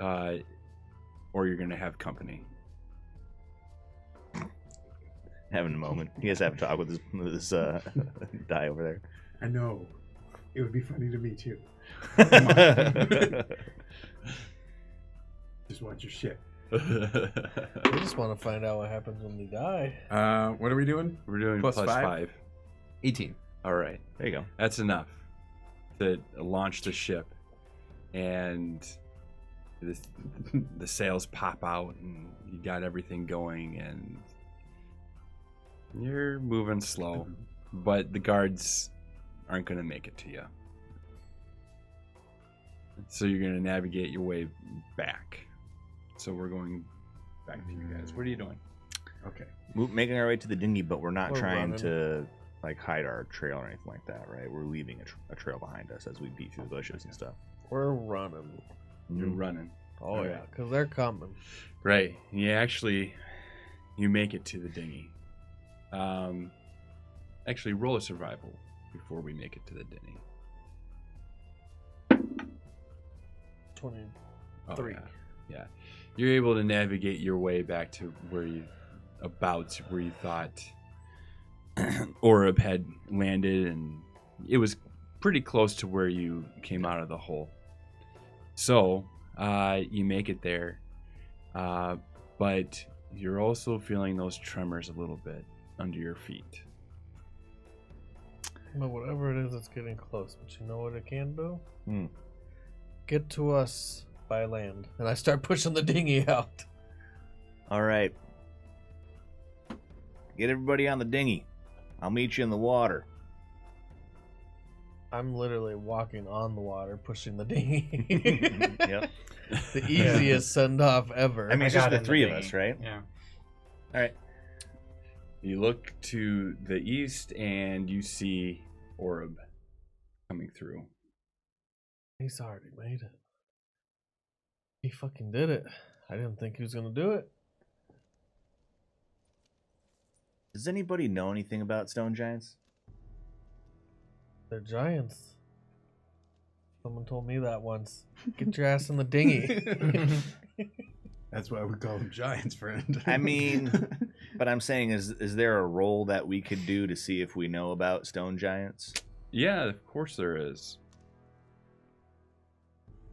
or you're gonna have company. Having a moment. He has to have a talk with his die over there. I know. It would be funny to me too. Just watch your shit. We just want to find out what happens when we die. What are we doing? We're doing Plus plus five? 5. 18. All right, There you go. that's enough to launch the ship, and the sails pop out, and you got everything going, and you're moving slow, but the guards aren't going to make it to you. So you're going to navigate your way back. So we're going back to you guys. What are you doing? Okay. Making our way to the dinghy, but we're not We're trying running. to like hide our trail or anything like that, right? We're leaving a trail behind us as we beat through the bushes and stuff. We're running. You're running. Oh, All yeah, right. because they're coming. Right. You make it to the dinghy. Actually, roll a survival before we make it to the dinghy. 23. Oh, yeah. You're able to navigate your way back to where you thought Oreb had landed, and it was pretty close to where you came out of the hole. So you make it there, but you're also feeling those tremors a little bit under your feet. But whatever it is, it's getting close. But you know what it can do? Hmm. Get to us by land. And I start pushing the dinghy out. All right. Get everybody on the dinghy. I'll meet you in the water. I'm literally walking on the water, pushing the dinghy. Yep. The easiest send off ever. I mean, it's I just got the in the 3 of dinghy. us, right? Yeah. All right. You look to the east and you see Oreb coming through. He's already made it. He fucking did it. I didn't think he was gonna do it. Does anybody know anything about stone giants? They're giants. Someone told me that once. Get your ass in the dinghy. That's why we call them giants, friend. I mean, but I'm saying, is there a roll that we could do to see if we know about stone giants? Yeah, of course there is.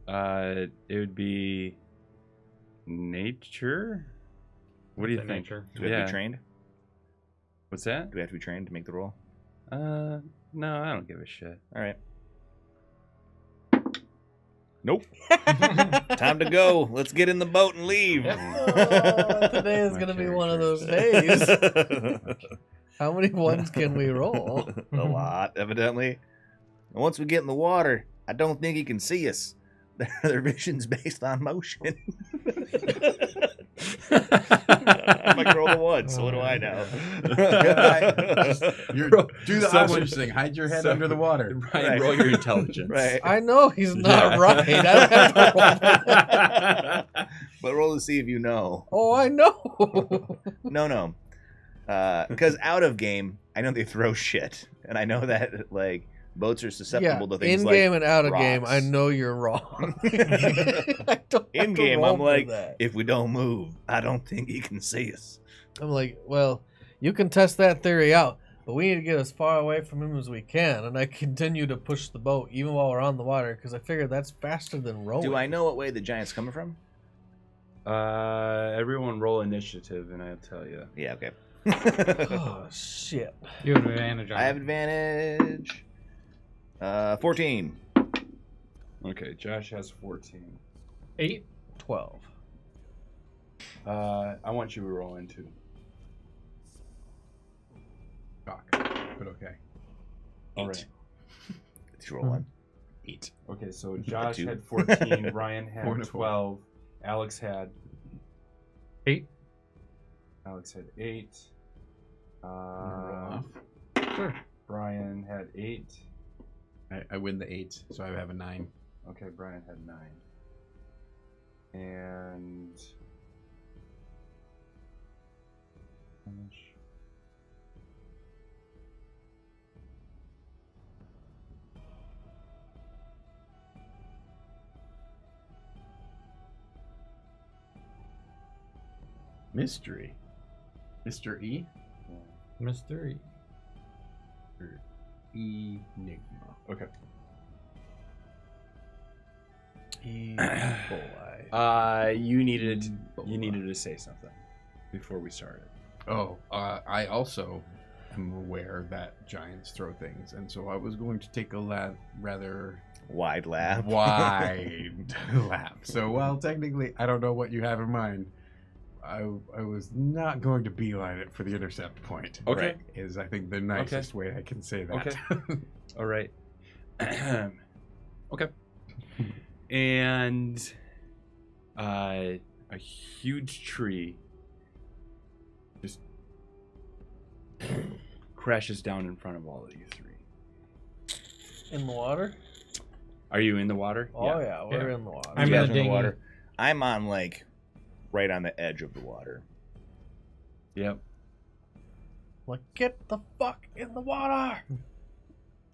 It would be nature? What do you It's a think? nature. Do we have to be trained? What's that? Do we have to be trained to make the roll? No, I don't give a shit. All right. Nope. Time to go. Let's get in the boat and leave. Oh, today is My going to be one of those characters. days. How many ones can we roll? A lot, evidently. And once we get in the water, I don't think he can see us. Their vision's based on motion. I'm like roll the one, so what do I know? Do the Someone- ostrich thing. Hide your head under the water. Ryan, Right. roll your intelligence. Right. I know he's not right. I don't have to roll for that. But roll to see if you know. Oh, I know. No. Because out of game, I know they throw shit. And I know that, like, boats are susceptible to things in like game and out of game, rocks. I know you're wrong. I don't have In to game, roll I'm for like, that. if we don't move, I don't think he can see us. I'm like, well, you can test that theory out, but we need to get as far away from him as we can. And I continue to push the boat even while we're on the water because I figure that's faster than rowing. Do I know what way the giant's coming from? Everyone roll initiative, and I'll tell you. Yeah, okay. Oh shit! You have advantage on I have it. advantage. 14. Okay, Josh has 14. 8. 12. I want you to roll into. Shock, but okay. All right. Did you roll one? 8. Okay, so Josh Two. had 14, Ryan had 4 to 4. 12, Alex had 8. 8. Roll off. Sure. Brian had 8. I win the 8, so I have a 9. Okay, Brian had 9. And how much? Mystery. Mr. E? Mystery. Enigma. Okay. Ebola. You needed to say something before we started. Oh, I also am aware that giants throw things, and so I was going to take a rather Wide laugh. wide lap. So while technically I don't know what you have in mind, I was not going to beeline it for the intercept point. Okay. Right, is I think the nicest way I can say that. Okay. All right. Okay. And a huge tree just crashes down in front of all of you three. In the water? Are you in the water? Oh yeah, we're in the water. I'm You in guys the are in dinghy. water. I'm on, like, right on the edge of the water. Yep. Like, get the fuck in the water!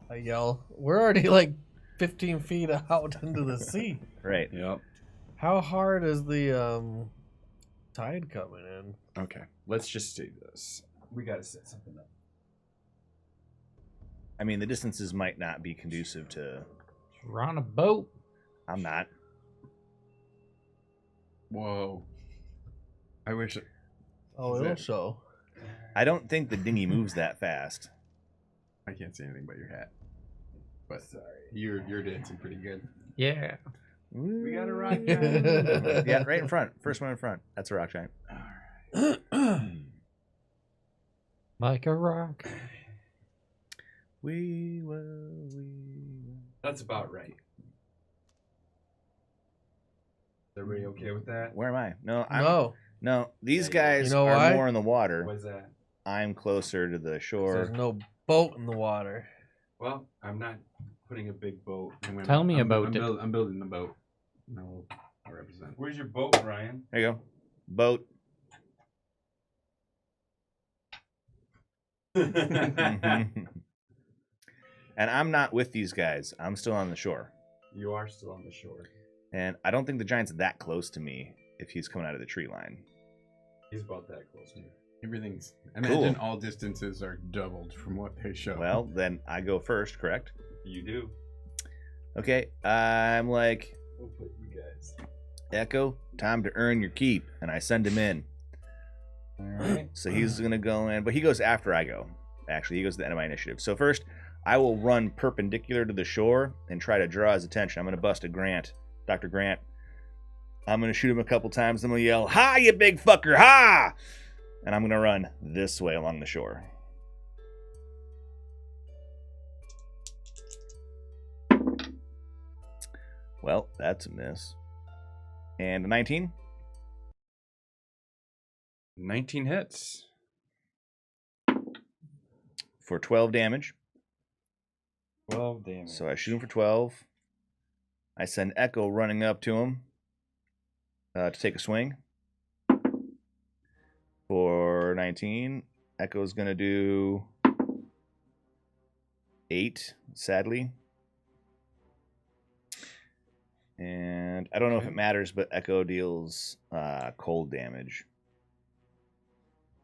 I yell. We're already like 15 feet out into the sea. Right. Yep. How hard is the tide coming in? Okay. Let's just do this. We gotta set something up. I mean, the distances might not be conducive to... We're on a boat. I'm not. Whoa. I wish it. Oh, Is it'll it- show. I don't think the dinghy moves that fast. I can't see anything but your hat. But you're dancing pretty good. Yeah. We got a rock Yeah, right in front. First one in front. That's a rock giant. Like a rock. We will. That's about right. Is everybody okay with that? Where am I? No, No, No, these Yeah, guys you know are why? more in the water. What's that? I'm closer to the 'cause shore. there's no boat in the water. Well, I'm not putting a big boat. Tell me about it. I'm building the boat. No, I represent. Where's your boat, Ryan? There you go. Boat. And I'm not with these guys. I'm still on the shore. You are still on the shore. And I don't think the giant's that close to me if he's coming out of the tree line. He's about that close to you. Everything's. Imagine Cool. all distances are doubled from what they show. Well, then I go first, correct? You do. Okay, I'm like We'll put you guys. Echo, time to earn your keep. And I send him in. All right. So he's going to go in, but he goes after I go. Actually, he goes to the end of my initiative. So first, I will run perpendicular to the shore and try to draw his attention. I'm going to bust a Grant. Dr. Grant. I'm going to shoot him a couple times. I'm going to yell, "Ha, you big fucker, ha!" And I'm going to run this way along the shore. Well, that's a miss. And a 19? 19 hits. For 12 damage. 12 damage. So I shoot him for 12. I send Echo running up to him to take a swing. For 19, Echo's going to do 8, sadly. And I don't know if it matters, but Echo deals cold damage.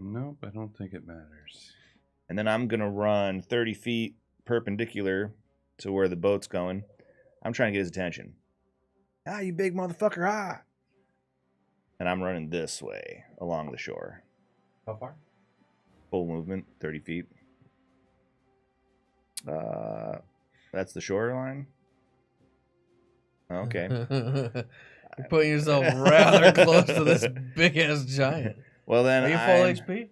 Nope, I don't think it matters. And then I'm going to run 30 feet perpendicular to where the boat's going. I'm trying to get his attention. "Ah, you big motherfucker, ah!" And I'm running this way along the shore. How far? Full movement, 30 feet. That's the shoreline. Okay. You're putting yourself rather close to this big ass giant. Well, then Are you full HP?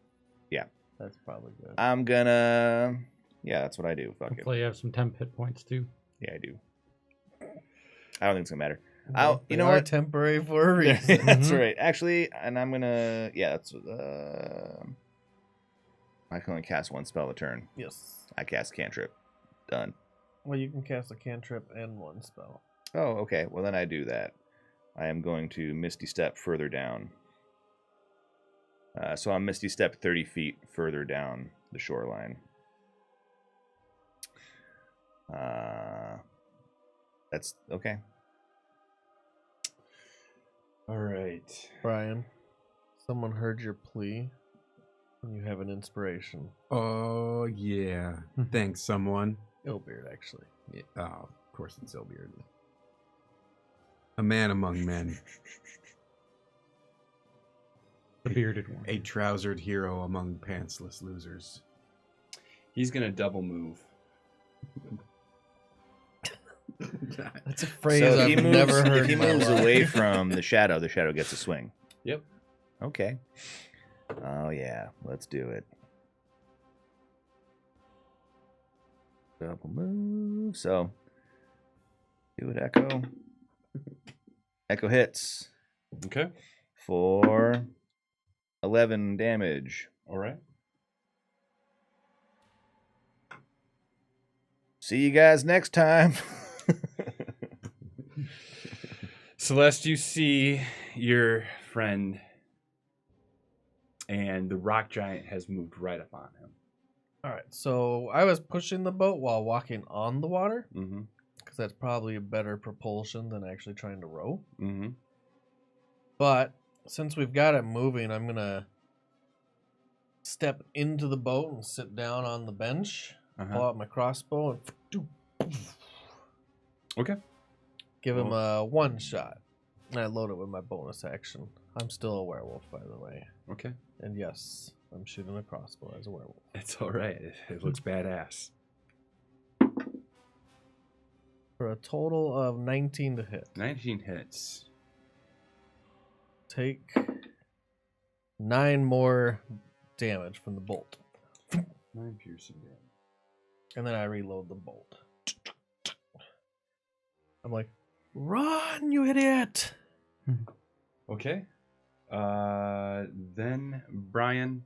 Yeah. That's probably good. I'm gonna... Yeah, that's what I do. Fuck it. Hopefully you have some temp hit points too. Yeah, I do. I don't think it's gonna matter. They You know are what? temporary for a reason. That's right. Actually, and I'm gonna... Yeah, that's... I can only cast one spell a turn. Yes. I cast cantrip. Done. Well, you can cast a cantrip and one spell. Oh, okay. Well, then I do that. I am going to Misty Step further down. So I'm Misty Step 30 feet further down the shoreline. That's okay. All right. Brian, someone heard your plea. And you have an inspiration. Oh, yeah. Thanks, someone. Illbeard, actually. Yeah. Oh, of course it's Ilbeard. A man among men. The bearded one. A trousered hero among pantsless losers. He's going to double move. That's a phrase So I've never heard. if he in my moves life. away from the shadow gets a swing. Yep. Okay. Oh, yeah. Let's do it. Double move. So, do it, Echo. Echo hits Okay. for 11 damage. All right. See you guys next time. Celeste, you see your friend, and the rock giant has moved right up on him. All right, so I was pushing the boat while walking on the water Mm-hmm. because that's probably a better propulsion than actually trying to row. Mm-hmm. But since we've got it moving, I'm gonna step into the boat and sit down on the bench, pull out my crossbow, and Okay. give him a one shot. And I load it with my bonus action. I'm still a werewolf, by the way. Okay. And yes, I'm shooting a crossbow as a werewolf. It's all right. It looks badass. For a total of 19 to hit. 19 hits. Take 9 more damage from the bolt. 9 piercing damage. And then I reload the bolt. I'm like, run, you idiot! Okay. Then Brian,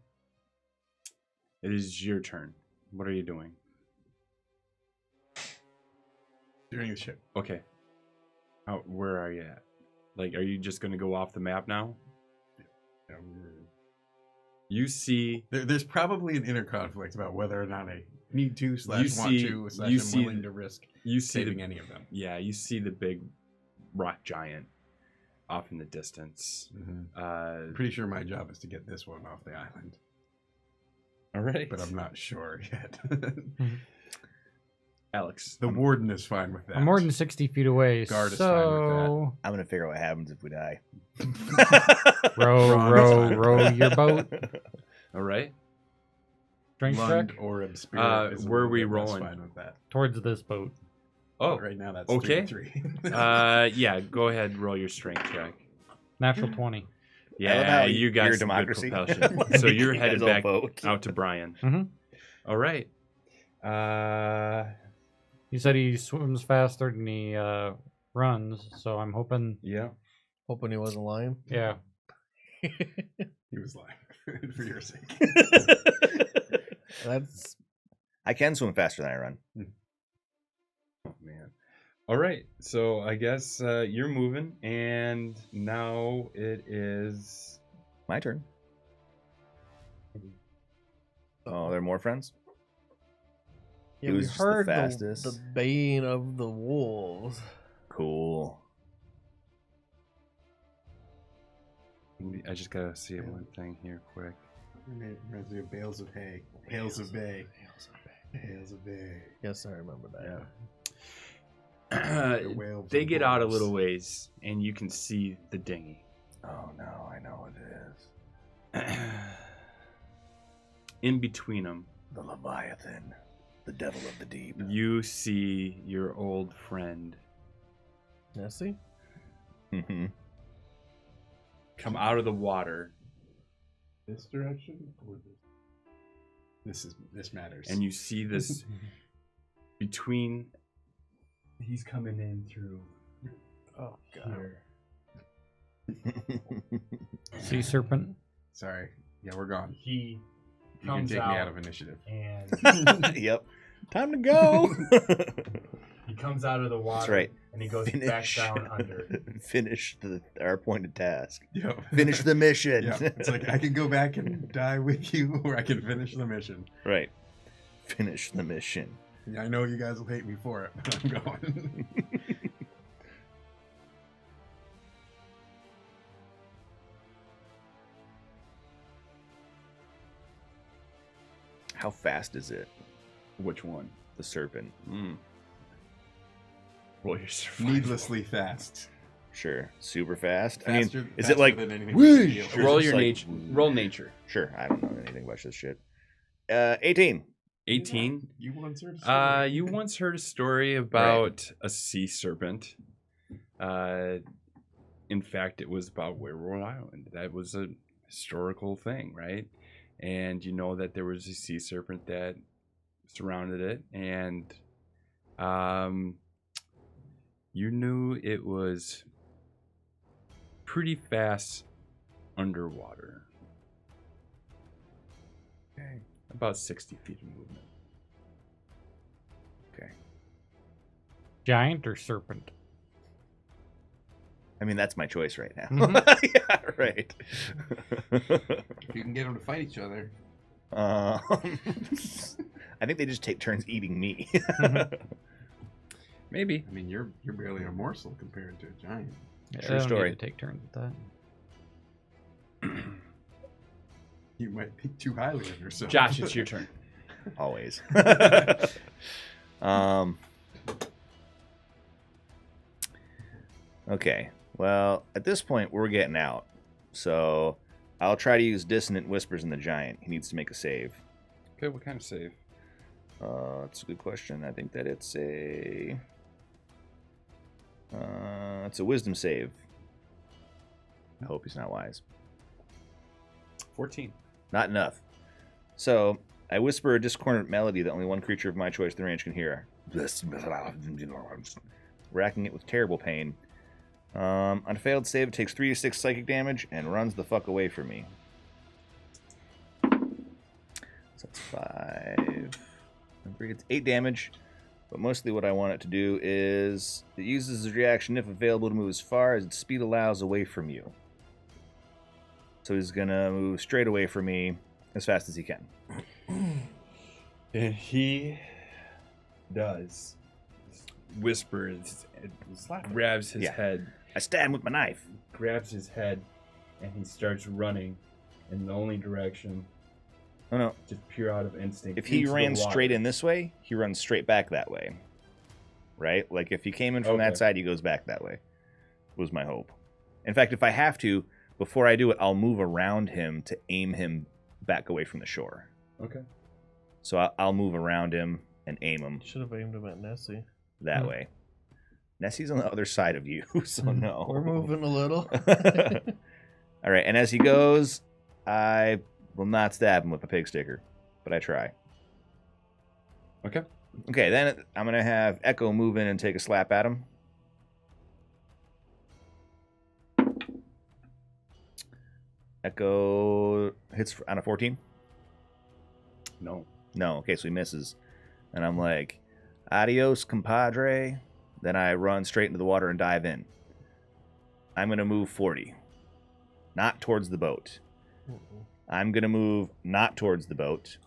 it is your turn. What are you doing? Steering the ship. Okay. Where are you at? Like, are you just gonna go off the map now? You see. There's probably an inner conflict about whether or not I need to / You want see- to / you am see- willing to risk You see saving any of them. Yeah, you see the big rock giant off in the distance. I'm pretty sure my job is to get this one off the island, All right. but I'm not sure yet. Alex. The warden is fine with that. I'm more than 60 feet away, Guard is fine with so I'm gonna figure out what happens if we die. row your boat. All right. Strength Lund check or Spirit. is a where are little we bit less rolling? Fine with that. towards this boat. Oh, Right now that's okay. 3 yeah. Go ahead, and roll your strength check. Natural 20. I love how Yeah, you got you're a some good democracy. propulsion. So you're You headed guys all back vote. out to Brian. Mhm. All right. He said he swims faster than he runs, so I'm hoping. Yeah. Hoping he wasn't lying. Yeah. He was lying for your sake. That's I can swim faster than I run. Oh man. All right. So I guess you're moving, and now it is. My turn. Oh, there are more friends? yeah. Who's We just the heard fastest? the baying of the wolves. Cool. I just gotta see one thing here quick. Reminds me of bales of hay. Bales of bay. Bales of bay. Yes, I remember that. The whales They and get out a wolves. little ways, and you can see the dinghy. Oh no, I know what it is. In between them, The Leviathan, the devil of the deep. you see your old friend Nessie? Mhm. come out of the water, This direction or this? This matters. and you see this between. He's coming in through Oh god. here. Sea serpent. Sorry. Yeah, we're gone. He You can comes take out, me out of initiative. and Yep. Time to go. he comes out of the water. That's right. And he goes back down under. Finish our appointed task. Yep. Finish the mission. Yeah. It's like I can go back and die with you, or I can finish the mission. Right. Finish the mission. Yeah, I know you guys will hate me for it, but I'm going. How fast is it? Which one? The serpent. Roll your survival. Needlessly fast. Sure. Super fast. Faster, I mean, is faster it like than anything we can whoosh? feel. Or Roll is it your just like- nature. Roll nature. Sure. I don't know anything about this shit. 18. 18. You once heard a story. You once heard a story about a sea serpent. In fact, it was about Werewolf Island. That was a historical thing, right? And you know that there was a sea serpent that surrounded it, and you knew it was pretty fast underwater. Okay. About 60 feet of movement. Okay. Giant or serpent? I mean, that's my choice right now. Mhm. Yeah, right. If you can get them to fight each other. I think they just take turns eating me. Maybe. I mean, you're barely a morsel compared to a giant. Yeah, True they don't story. Need to take turns with that. You might think too highly of yourself. Josh, it's your turn. Always. Okay. Well, at this point, we're getting out. So I'll try to use Dissonant Whispers in the Giant. He needs to make a save. Okay, what kind of save? That's a good question. I think that it's a wisdom save. I hope he's not wise. 14. Not enough. So I whisper a discordant melody that only one creature of my choice in the range can hear, racking it with terrible pain. On a failed save, it takes 3 to 6 psychic damage and runs the fuck away from me. So that's 5. It's 8 damage. But mostly what I want it to do is it uses its reaction, if available, to move as far as its speed allows away from you. So he's going to move straight away from me as fast as he can. And he does. Whispers, grabs his Yeah. head, I stab him with my knife. and he starts running in the only direction, Oh no. just pure out of instinct. If he into the ran water. straight in this way, he runs straight back that way. right? Like if he came in from Okay. that side, he goes back that way. Was my hope. In fact, if I have to, before I do it, I'll move around him to aim him back away from the shore. Okay. So I'll move around him and aim him Should have aimed him at Nessie. that way. Nessie's on the other side of you, so no. We're moving a little. All right, and as he goes, I will not stab him with a pig sticker, but I try. Okay. Okay, then I'm going to have Echo move in and take a slap at him. Echo hits on a 14. No. No, okay, so he misses. And I'm like, adios, compadre. Then I run straight into the water and dive in. I'm going to move 40. Not towards the boat. I'm going to move not towards the boat.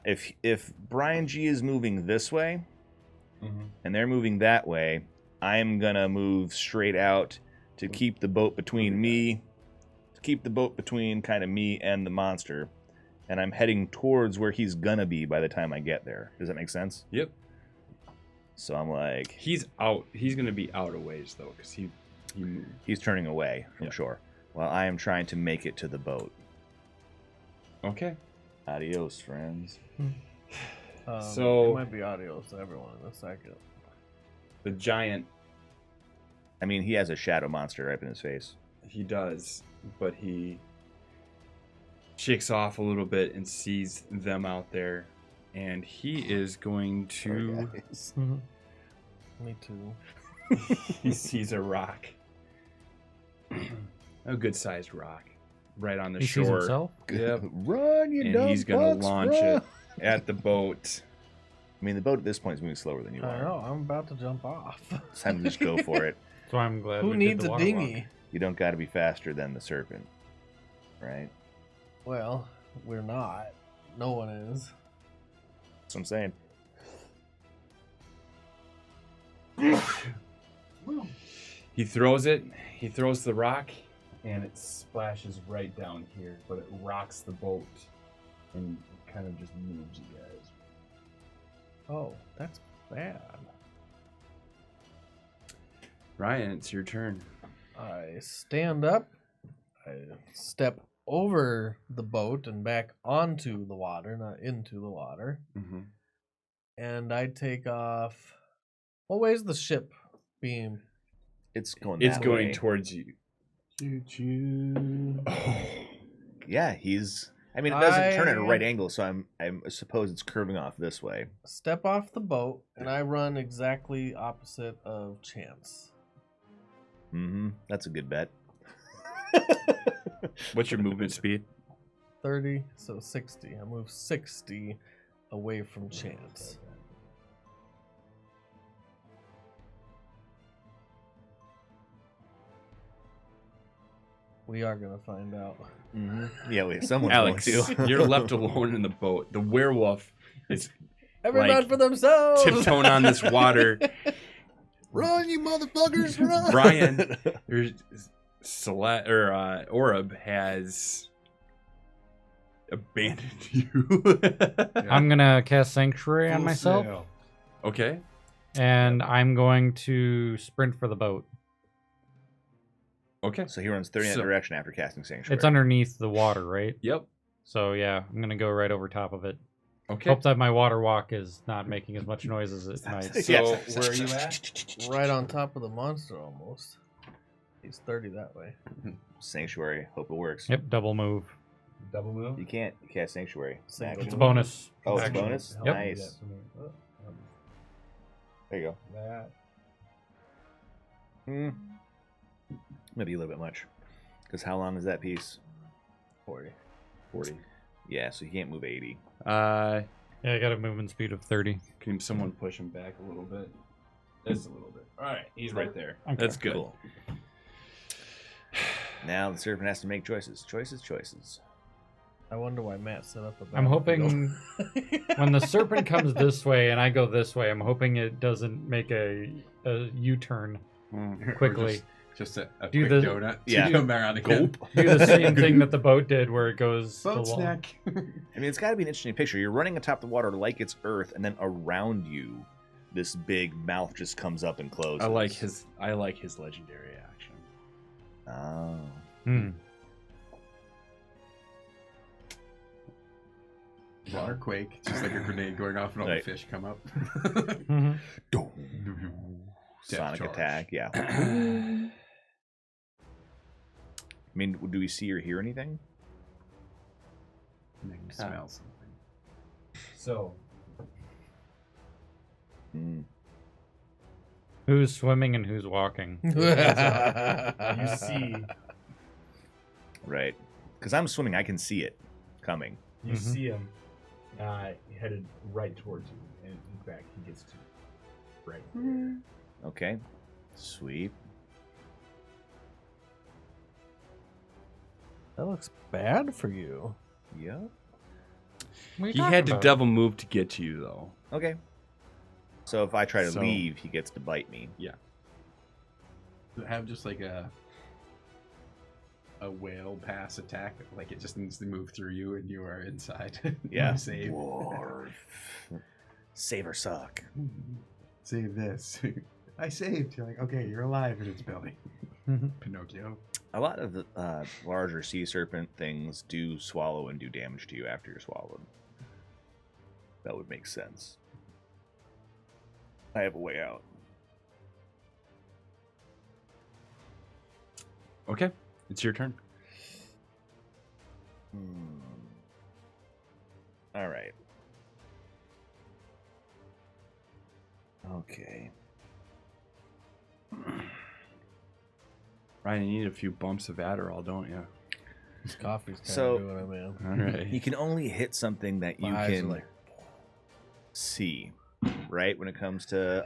If Brian G is moving this way, and they're moving that way, I'm going to move straight out to keep the boat between me, to keep the boat between kind of me and the monster. And I'm heading towards where he's going to be by the time I get there. Does that make sense? Yep. So I'm like... He's out. He's going to be out a ways, though, because he moved. He's turning away from Yeah. shore while I am trying to make it to the boat. Okay. Adios, friends. So- it might be adios to everyone in a second. The giant, I mean, he has a shadow monster right in his face. he does, but he shakes off a little bit and sees them out there. And he is going to... Me too. He sees a rock. A good-sized rock. Right on the He sees shore. himself. Yep. Run, you And dumb he's going to fucks, launch run. it at the boat. I mean, the boat at this point is moving slower than you I are. know. I'm about to jump off. It's time to just go for it. So I'm glad. Who we needs did the a water dinghy? walk. You don't got to be faster than the serpent, right? Well, we're not. No one is. That's what I'm saying. He throws it. He throws the rock, and it splashes right down here. But it rocks the boat and kind of just moves you guys. Oh, that's bad. Ryan, it's your turn. I stand up. I step over the boat and back onto the water, not into the water. Mm-hmm. And I take off. What way's the ship being? It's going. It's that going way. towards you. Choo-choo. Yeah, he's. I mean, it doesn't turn at a I- right angle, so I suppose it's curving off this way. Step off the boat, and I run exactly opposite of Chance. Mm-hmm. That's a good bet. What's your movement speed? 30, so 60. I move 60 away from Chance. We are going to find out. Mm-hmm. Yeah, wait, someone's Alex, going to. you're left alone in the boat. The werewolf is Every Like, man for themselves! tiptoeing on this water. Run, you motherfuckers, run! Brian, your Orb has abandoned you. I'm gonna cast Sanctuary on Full myself, sail. Okay. and I'm going to sprint for the boat. Okay. So he runs 30 in that So- direction after casting Sanctuary. It's underneath the water, right? Yep. So yeah, I'm gonna go right over top of it. Okay. Hope that my water walk is not making as much noise as it might. So Yes. where are you at? Right on top of the monster almost. He's 30 that way. Sanctuary. Hope it works. Yep, double move. Double move. You can't cast Sanctuary. Single It's a move. bonus. Oh, it's a action. bonus? Yep. Nice. There you go. That. Maybe a little bit much. Because how long is that piece? 40. 40. Yeah, so you can't move 80. Yeah, I got a movement speed of 30. Can someone push him back a little bit? Just a little bit. All right. He's right there. Okay. That's good. Cool. Now the serpent has to make choices. Choices. I wonder why Matt set up a I'm battlefield. hoping when the serpent comes this way and I go this way, I'm hoping it doesn't make a U-turn Hmm. quickly. Just a Do quick the- donut. Yeah. Come around again. Do the same thing that the boat did where it goes Boat along. snack. I mean, it's got to be an interesting picture. You're running atop the water like it's Earth, and then around you this big mouth just comes up and closes. I like his legendary action. Oh. Waterquake, just like a grenade going off and all Right. the fish come up. Sonic charge. attack, yeah. I mean, do we see or hear anything? And then you smell something. So, Mm. Who's swimming and who's walking? you see, Right. Because I'm swimming, I can see it coming. you see him headed right towards you, and in fact, he gets to right there. Okay. Sweet. That looks bad for you. Yep. He had to double move to get to you, though. Okay. So if I try to So- leave, he gets to bite me. Does it have just like a whale pass attack? Like it just needs to move through you and you are inside. Yeah. You save. Save or suck. Save this. I saved. You're like, okay, you're alive in its belly. Pinocchio. A lot of the larger sea serpent things do swallow and do damage to you after you're swallowed. That would make sense. I have a way out. Okay, it's your turn. All right. Okay. Ryan, you need a few bumps of Adderall, don't you? This coffee's kind So- of doing it, man. All right. You can only hit something that you My eyes are can like, see, right? When it comes to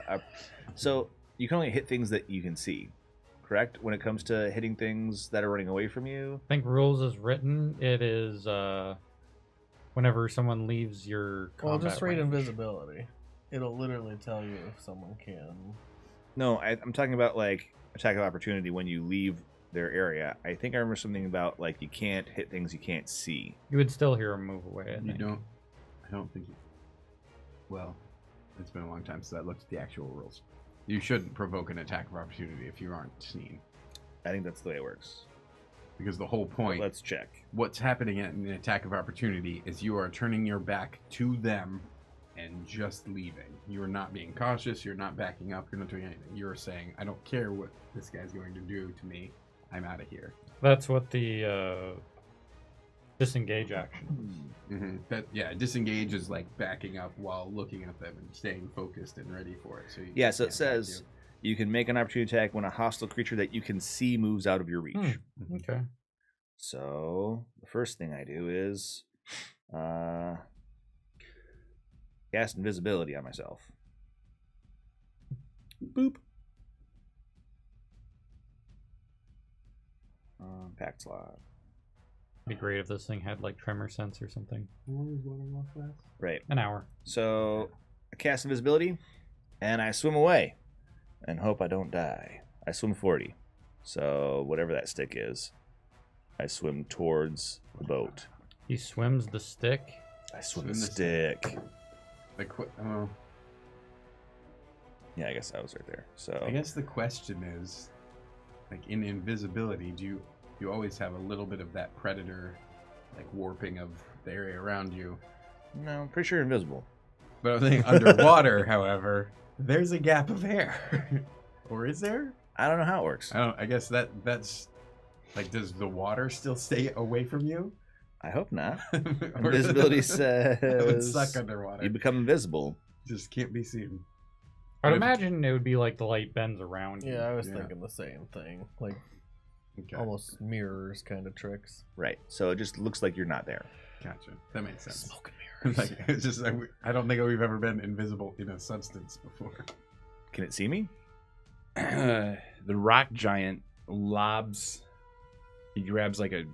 so you can only hit things that you can see, correct? When it comes to hitting things that are running away from you. I think rules is written. It is whenever someone leaves your well, combat just read range. invisibility. It'll literally tell you if someone can. No, I'm talking about like attack of opportunity when you leave their area. I think I remember something about like you can't hit things you can't see. You would still hear him move away. I You think. don't. I don't think you. Well, it's been a long time since I looked at the actual rules. You shouldn't provoke an attack of opportunity if you aren't seen. I think that's the way it works. Because the whole point, Let's check. what's happening in an attack of opportunity is you are turning your back to them and just leaving. You are not being cautious. You're not backing up. You're not doing anything. You're saying, I don't care what this guy's going to do to me. I'm out of here. That's what the disengage action. Disengage is like backing up while looking at them and staying focused and ready for it. So Yeah, so it can't says you can make an opportunity attack when a hostile creature that you can see moves out of your reach. Okay. So the first thing I do is cast invisibility on myself. Boop. Pact slot. Be great if this thing had like tremor sense or something. how long does water walk last? Right. An hour. So I cast invisibility and I swim away and hope I don't die. I swim 40. So whatever that stick is, I swim towards the boat. He swims the stick. I swim Swim the the stick. Yeah, I guess I was right there. So I guess the question is, like in invisibility, do you always have a little bit of that predator, like warping of the area around you? no, I'm pretty sure invisible. But I think underwater, however, there's a gap of air, or is there? I don't know how it works. I guess that's like, does the water still stay away from you? I hope not. Or- Invisibility That would says suck underwater. you become invisible. Just can't be seen. I'd If- imagine it would be like the light bends around you. Yeah, I was Yeah. thinking the same thing. Like Okay. almost mirrors kind of tricks. Right. So it just looks like you're not there. Gotcha. That makes sense. Smoke and mirrors. Like, it's just I don't think we've ever been invisible in a substance before. Can it see me? The rock giant lobs. He grabs like a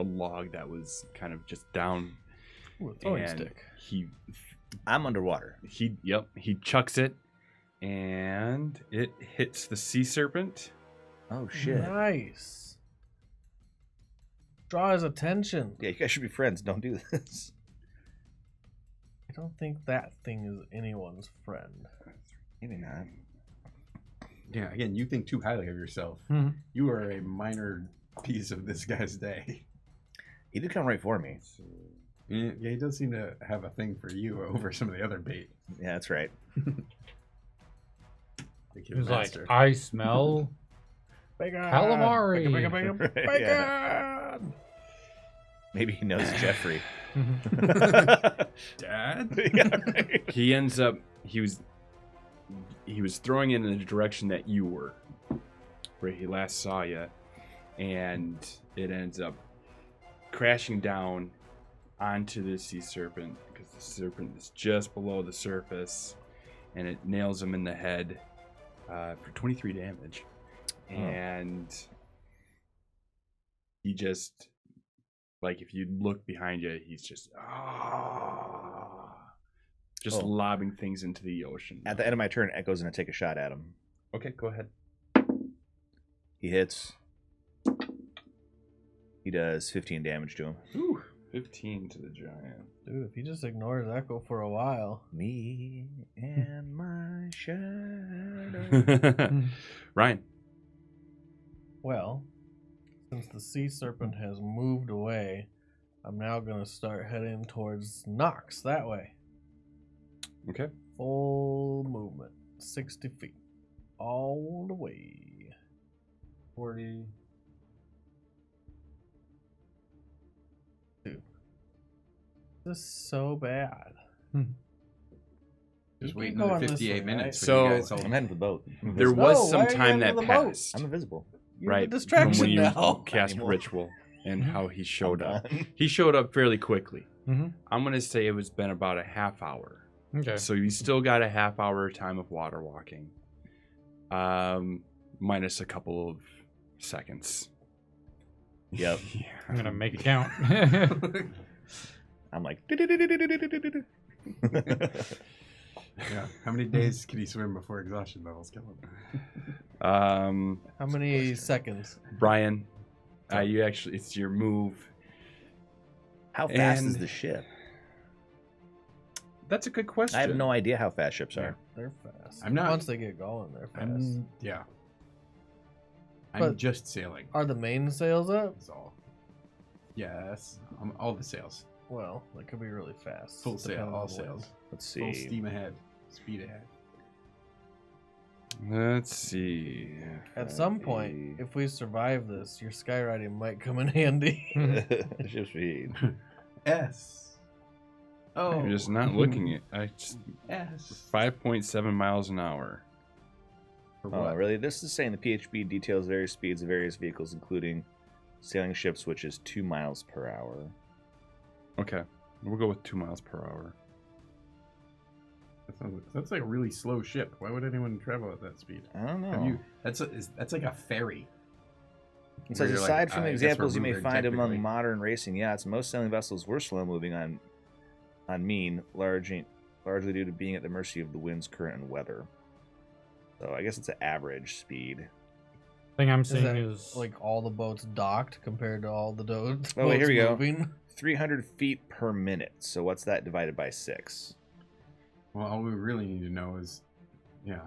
log that was kind of just down. Ooh, a throwing and stick. I'm underwater. He chucks it, and it hits the sea serpent. Oh shit. Nice. Draw his attention. Yeah, you guys should be friends. Don't do this. don't think that thing is anyone's friend. Maybe not. Yeah, again, you think too highly of yourself. Mhm. You are a minor piece of this guy's day. He did come right for me. Yeah, he does seem to have a thing for you over some of the other bait. Yeah, that's right. He was like, I smell Bacon! calamari. Bacon, bacon, bacon, bacon! Yeah. Maybe he knows Jeffrey. Dad? Yeah, right. He ends up. He was throwing it in the direction that you were, where he last saw you, and it ends up crashing down onto the sea serpent because the serpent is just below the surface, and it nails him in the head for 23 damage. Oh. And he just, like, if you look behind you, he's just lobbing things into the ocean. At the end of my turn, Echo's going to take a shot at him. Okay, go ahead. He hits. He does 15 damage to him. Ooh, 15 to the giant. Dude, if he just ignores Echo for a while. Me and my shadow. Ryan. Well, since the sea serpent has moved away, I'm now going to start heading towards Nox that way. Okay. Full movement. 60 feet. All the way. 40. Dude. This is so bad. Just You wait keep going another this 58 way, minutes. right? for you So- guys all- I'm heading for the boat. There No, was why some are you time heading that to the boat? passed. I'm invisible. You're right. a distraction from when you now. cast Animal. ritual and how he showed I'm up. done. He showed up fairly quickly. Mm-hmm. I'm going to say it was been about a half hour. Okay. So you still got a half hour time of water walking. Minus a couple of seconds. Yep. Yeah. I'm going to make it count. I'm like. Yeah. How many days can he swim before exhaustion levels kill him? How many seconds? Brian, you actually, it's your move. How fast is And- the ship? That's a good question. I have no idea how fast ships are. They're fast. I'm not- Once they get going, they're fast. I'm But- just sailing. Are the mainsails up? That's all. Yes. All the sails. Well, they could be really fast. Full sail. depending All on the wind. sails. Let's Full see. steam ahead. Speed ahead. Let's see. At some point, if we survive this, your skywriting might come in handy. Ship speed. S. Oh. I'm just not looking at. I just S. 5.7 miles an hour. For Oh, what? really? This is saying the PHB details various speeds of various vehicles, including sailing ships, which is 2 miles per hour. Okay, we'll go with 2 miles per hour. That's like a really slow ship. Why would anyone travel at that speed? I don't know. Have you? That's like a ferry. It says, Where you're like, aside from I the guess we're examples you may moving find among technically. modern racing yachts, most sailing vessels were slow moving on mean, largely due to being at the mercy of the winds, current, and weather. So I guess it's an average speed. Thing I'm Is seeing that is like all the boats docked compared to all the boats Oh, wait, here we go. moving? 300 feet per minute. So what's that divided by 6? Well, all we really need to know is, yeah.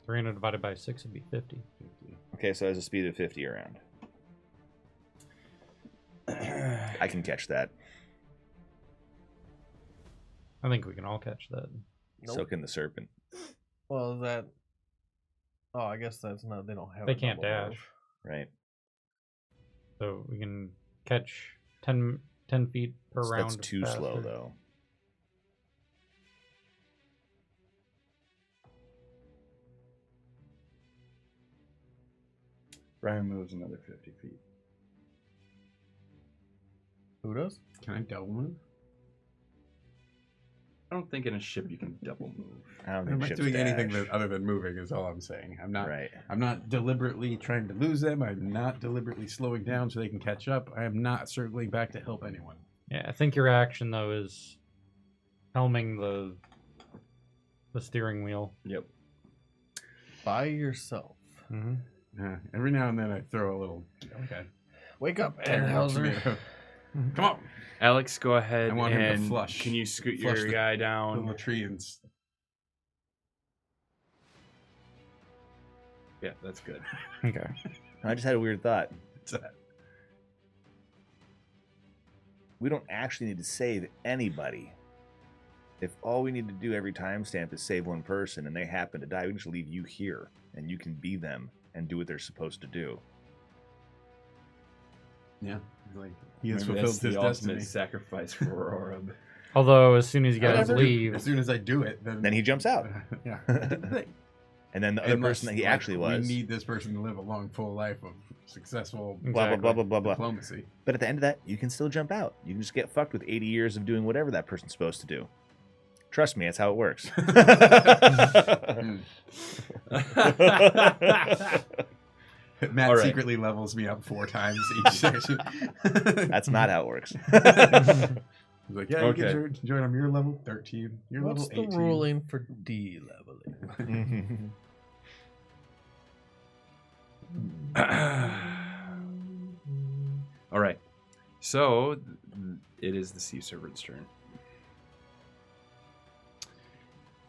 300 divided by 6 would be 50. Okay, so it has a speed of 50 around. I can catch that. I think we can all catch that. Nope. So can the serpent. Well, that. Oh, I guess that's not. They don't have. They a can't double dash. Right. So we can catch 10 feet per So round. that's too slow, faster. though. Brian moves another 50 feet. Who does? Can I double move? I don't think in a ship you can double move. I don't I'm think not ships doing anything dash. other than moving. Is all I'm saying. I'm not. Right. I'm not deliberately trying to lose them. I'm not deliberately slowing down so they can catch up. I am not circling back to help anyone. Yeah, I think your action though is helming the steering wheel. Yep. By yourself. Mm-hmm. Every now and then I throw a little. Okay. Wake up, Tomato, Anhauser. tomato. Come on. Alex, go ahead I want him to and flush. can you scoot Flush your the guy The down? latrines. Yeah, that's good. Okay. I just had a weird thought. What's that? We don't actually need to save anybody. If all we need to do every timestamp is save one person and they happen to die, we can just leave you here and you can be them and do what they're supposed to do. Yeah. Like, he has Maybe that's fulfilled his the ultimate destiny. sacrifice for Aurora. Although, as soon as you guys Whatever. leave, As soon as I do it, Then he jumps out. yeah. I did the thing. And then the other Unless, person that he like, actually was. We need this person to live a long, full life of successful blah, blah, blah, blah, blah, blah. diplomacy. But at the end of that, you can still jump out. You can just get fucked with 80 years of doing whatever that person's supposed to do. Trust me, that's how it works. Matt All right. secretly levels me up 4 times each session. That's not how it works. He's like, yeah, you Okay. can join on your level 13. Your What's level the 18. ruling for D-leveling? All right. So it is the sea serpent's turn.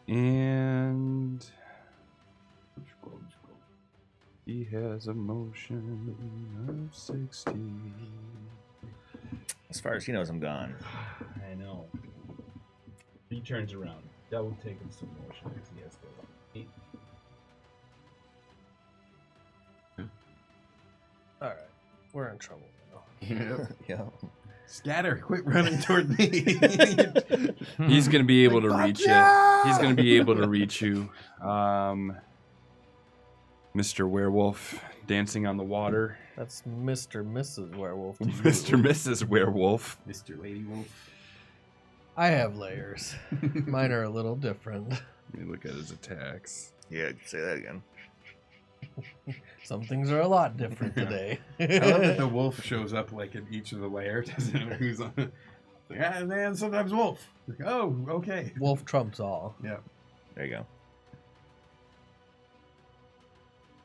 And he has a motion of 60. As far as he knows, I'm gone. I know. He turns around. That will take him some motion because he has to go 8. All right, we're in trouble now. Yep. Yeah. Scatter, quit running toward me. He's going to be able Like, to fuck reach yeah! it. He's going to be able to reach you. Mr. Werewolf dancing on the water. That's Mr. Mrs. Werewolf. to you. Mr. Mrs. Werewolf. Mr. Lady Wolf. I have layers. Mine are a little different. Let me look at his attacks. Yeah, say that again. Some things are a lot different today. I love that the wolf shows up like in each of the layers. Who's on? Like, ah, man, sometimes wolf. Like, oh, okay. Wolf trumps all. Yeah. There you go.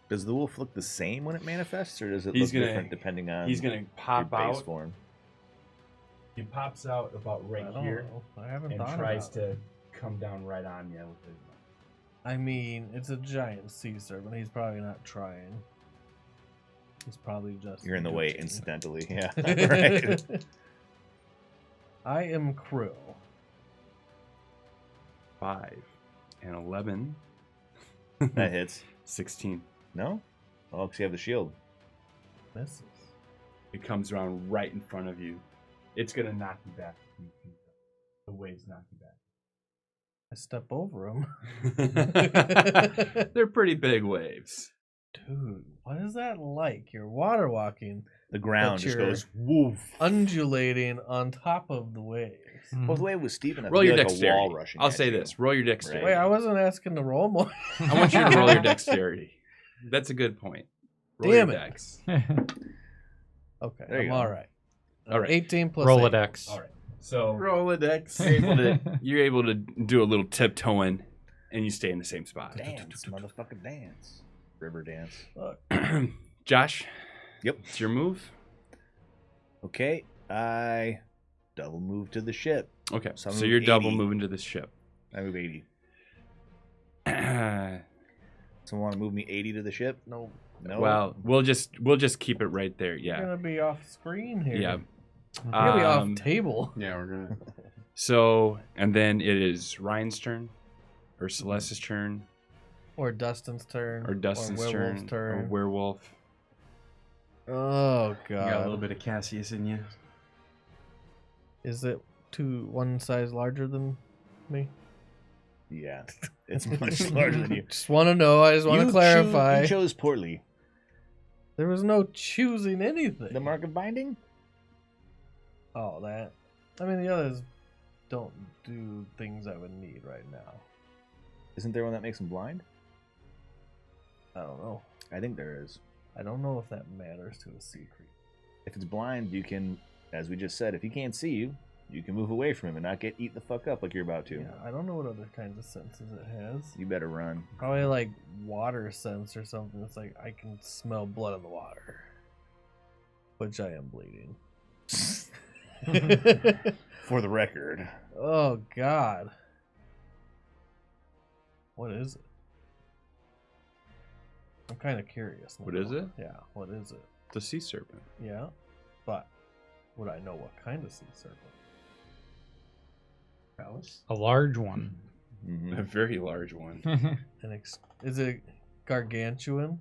Does the wolf look the same when it manifests, or does it He's look gonna- different depending on He's going to your pop base out. form? He pops out about right I don't here know. I haven't and thought tries about it. to come down right on you with his. I mean, it's a giant sea serpent. He's probably not trying. He's probably just. You're in the way goofing. incidentally. Yeah, right. I am Krill. 5 and 11. That hits. 16. No? Oh, because you have the shield. Misses. It comes around right in front of you. It's gonna knock you back. The waves knock you back. I step over him. They're pretty big waves. Dude, what is that like? You're water walking, The ground But just you're- goes woof. undulating on top of the waves. Well, the wave was steep enough Roll to be your like dexterity. a wall rushing. I'll at say you. this. Roll your dexterity. Wait, I wasn't asking to roll more. I want you to roll your dexterity. That's a good point. Roll Damn your it. dex. Okay, There you I'm go. all right. All right. 18 plus Roll a 8. dex. All right. So Roll a dex. You're able to do a little tiptoeing, and you stay in the same spot. Dance, motherfucking dance. River dance. Fuck. Josh? Yep. It's your move? Okay, I double move to the ship. Okay, So I so move you're double 80. moving to the ship. I move 80. Well, Someone want to move me 80 to the ship? No, No. we'll just keep it right there. you're Yeah. gonna be off screen here. Yeah. You're gonna be Um, off table. Yeah, we're gonna. So, and then it is Ryan's turn, or Celeste's turn, Or Dustin's turn. or Dustin's Werewolf's turn, or Werewolf. Oh You got a little god. bit of Cassius in you. Is it one size larger than me? Yeah, it's much larger than you. Just want to know. I just want to You clarify. you chose poorly. There was no choosing anything. The mark of binding? Oh, that. I mean, the others don't do things I would need right now. Isn't there one that makes them blind? I don't know. I think there is. I don't know if that matters to a sea creature. If it's blind, you can, as we just said, if he can't see you, you can move away from him and not get eat the fuck up like you're about to. Yeah, I don't know what other kinds of senses it has. You better run. Probably like water sense or something. It's like I can smell blood in the water, which I am bleeding. For the record. Oh God. What is it? I'm kind of curious now. What is it? Yeah, what is it? The sea serpent. Yeah, but would I know what kind of sea serpent? Palace? A large one. A very large one. Is it gargantuan?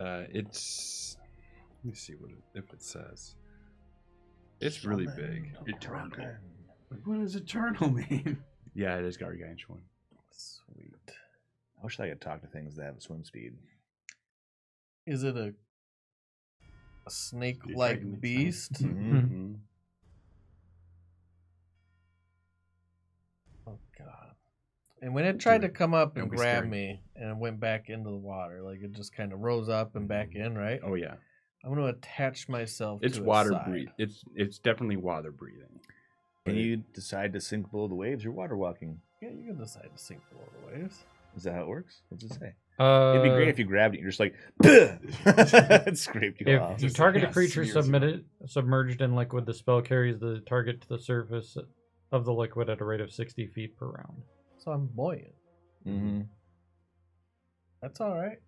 It's. Let me see if it says. It's really big. Eternal. What does eternal mean? Yeah, it is gargantuan. Sweet. I wish I could talk to things that have swim speed. Is it a It's snake-like like an beast? Mm-hmm. Oh God. And when it tried Do to it. come up Don't and be grab scared. me and went back into the water, like it just kind of rose up and back in, right? Oh yeah, I'm going to attach myself it's to its water side. breathing. It's definitely water breathing. Can you decide to sink below the waves or water walking? Yeah, you can decide to sink below the waves. Is that how it works? What's it say? It'd It'd be great if you grabbed it and you're just like, it scraped you off. If you Just target a yeah, creature smears you. submerged in liquid, the spell carries the target to the surface of the liquid at a rate of 60 feet per round. So I'm buoyant. Mm-hmm. That's all right.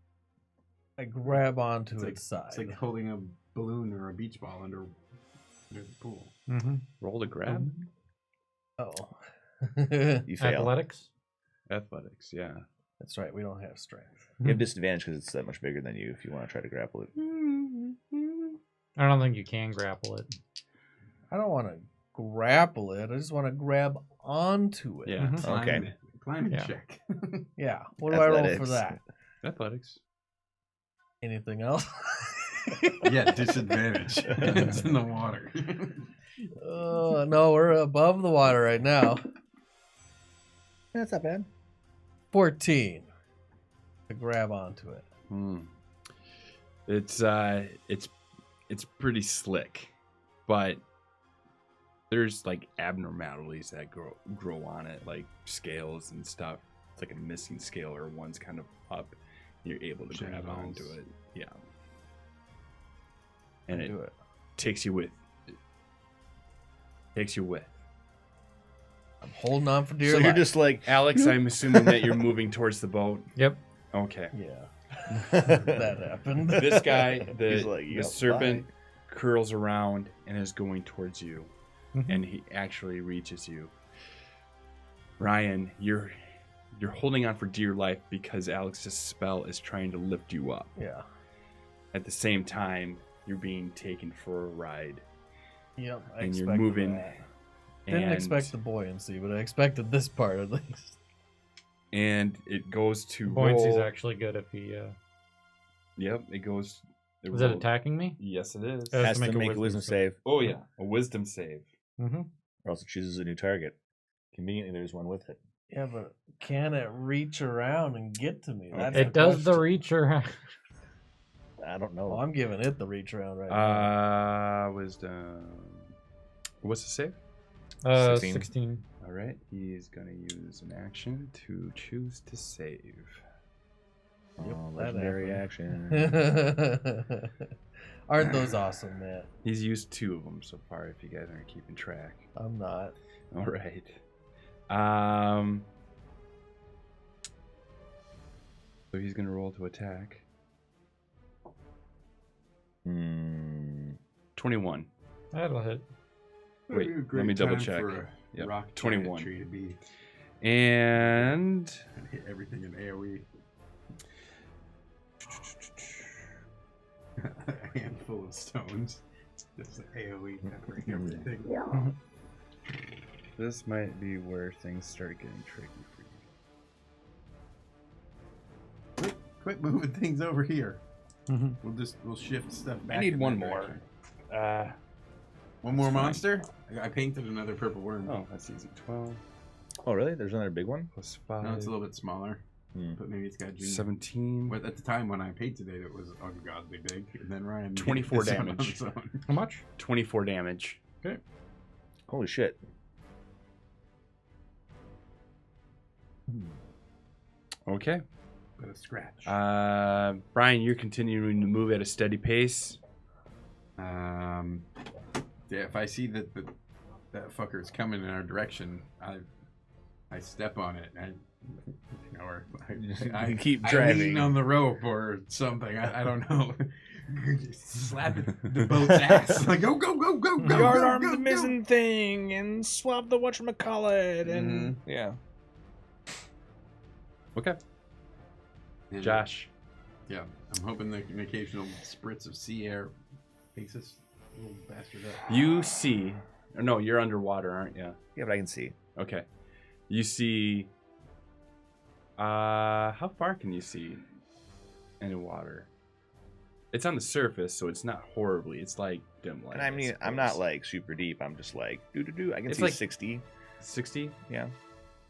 I grab onto It's its side. It's like holding a balloon or a beach ball under the pool. Mm-hmm. Roll to grab. Oh. You fail. Athletics? Athletics. Yeah. That's right. We don't have strength. You have disadvantage because it's that much bigger than you if you want to try to grapple it. I don't think you can grapple it. I don't want to grapple it. I just want to grab onto it. Yeah. Mhm. Okay. Climbing Yeah. check. Yeah. What do I roll for Athletics. that? Athletics. Anything else? Yeah, disadvantage. It's in the water. Oh, no, we're above the water right now. That's not bad. 14 to grab onto it. It's pretty slick, but there's like abnormalities that grow on it, like scales and stuff. It's like a missing scale or one's kind of up. You're able to grab onto it. Yeah. And it Do it. takes you with. I'm holding on for dear So life. you're just like, Alex, I'm assuming that you're moving towards the boat. Yep. Okay. Yeah, that happened. This guy, He's the, like, the "Yep, serpent, curls around and is going towards you, Mhm. and he actually reaches you. Ryan, you're holding on for dear life because Alex's spell is trying to lift you up. Yeah. At the same time, you're being taken for a ride, Yep. I and you're expected moving. that. Didn't and- expect the buoyancy, but I expected this part at least. And it goes to Buoyancy's roll. actually good if he. Yep, it goes. Is it attacking me? Yes, it is. Has has to make a wisdom save, Oh yeah, a wisdom save. Mm-hmm. or else it chooses a new target. Conveniently, there's one with it. Yeah, but can it reach around and get to me? That's It does the question. reach around. I don't know. Oh, I'm giving it the reach around right now. Wisdom. What's the save? 16. 16. All right, he's gonna use an action to choose to save. Oh, that legendary happened. action. Aren't those awesome, man? He's used 2 of them so far. If you guys aren't keeping track. I'm not. All right. So he's gonna roll to attack. 21. That'll hit. Wait, Would be a let great me double time check. for a Yep, rock 21. tree to be And and hit everything in AoE. A handful of stones. Just AoE covering everything. this might be where things start getting tricky for you. Quit moving things over here. Mhm. We'll shift stuff back. I need in one that more. direction. One more That's fine. monster? I painted another purple worm. Oh, that's easy. 12 Oh, really? There's another big one? plus 5. No, it's a little bit smaller, Hmm. but maybe it's got junior. 17. But at the time when I painted it, it was ungodly big. And then Ryan made 24 this one on damage. its own. How much? 24 damage. Holy shit. Okay. But a scratch. Brian, you're continuing to move at a steady pace. Yeah, if I see that that fucker's coming in our direction, I step on it. Or I keep I driving. lean on the rope or something. I don't know. Slap the boat's ass. Like go. Yard go, arm go, the go. mizzen thing and swap the whatchamacallit and yeah. Okay. And, Josh. Yeah, I'm hoping an occasional spritz of sea air takes this little bastard up. You see. No, you're underwater, aren't you? Yeah, but I can see. Okay. You see. How far can you see in water? It's on the surface, so it's not horribly. It's like dim light. And I mean, I'm not like super deep. I'm just like do. I can It's see like 60. 60. Yeah,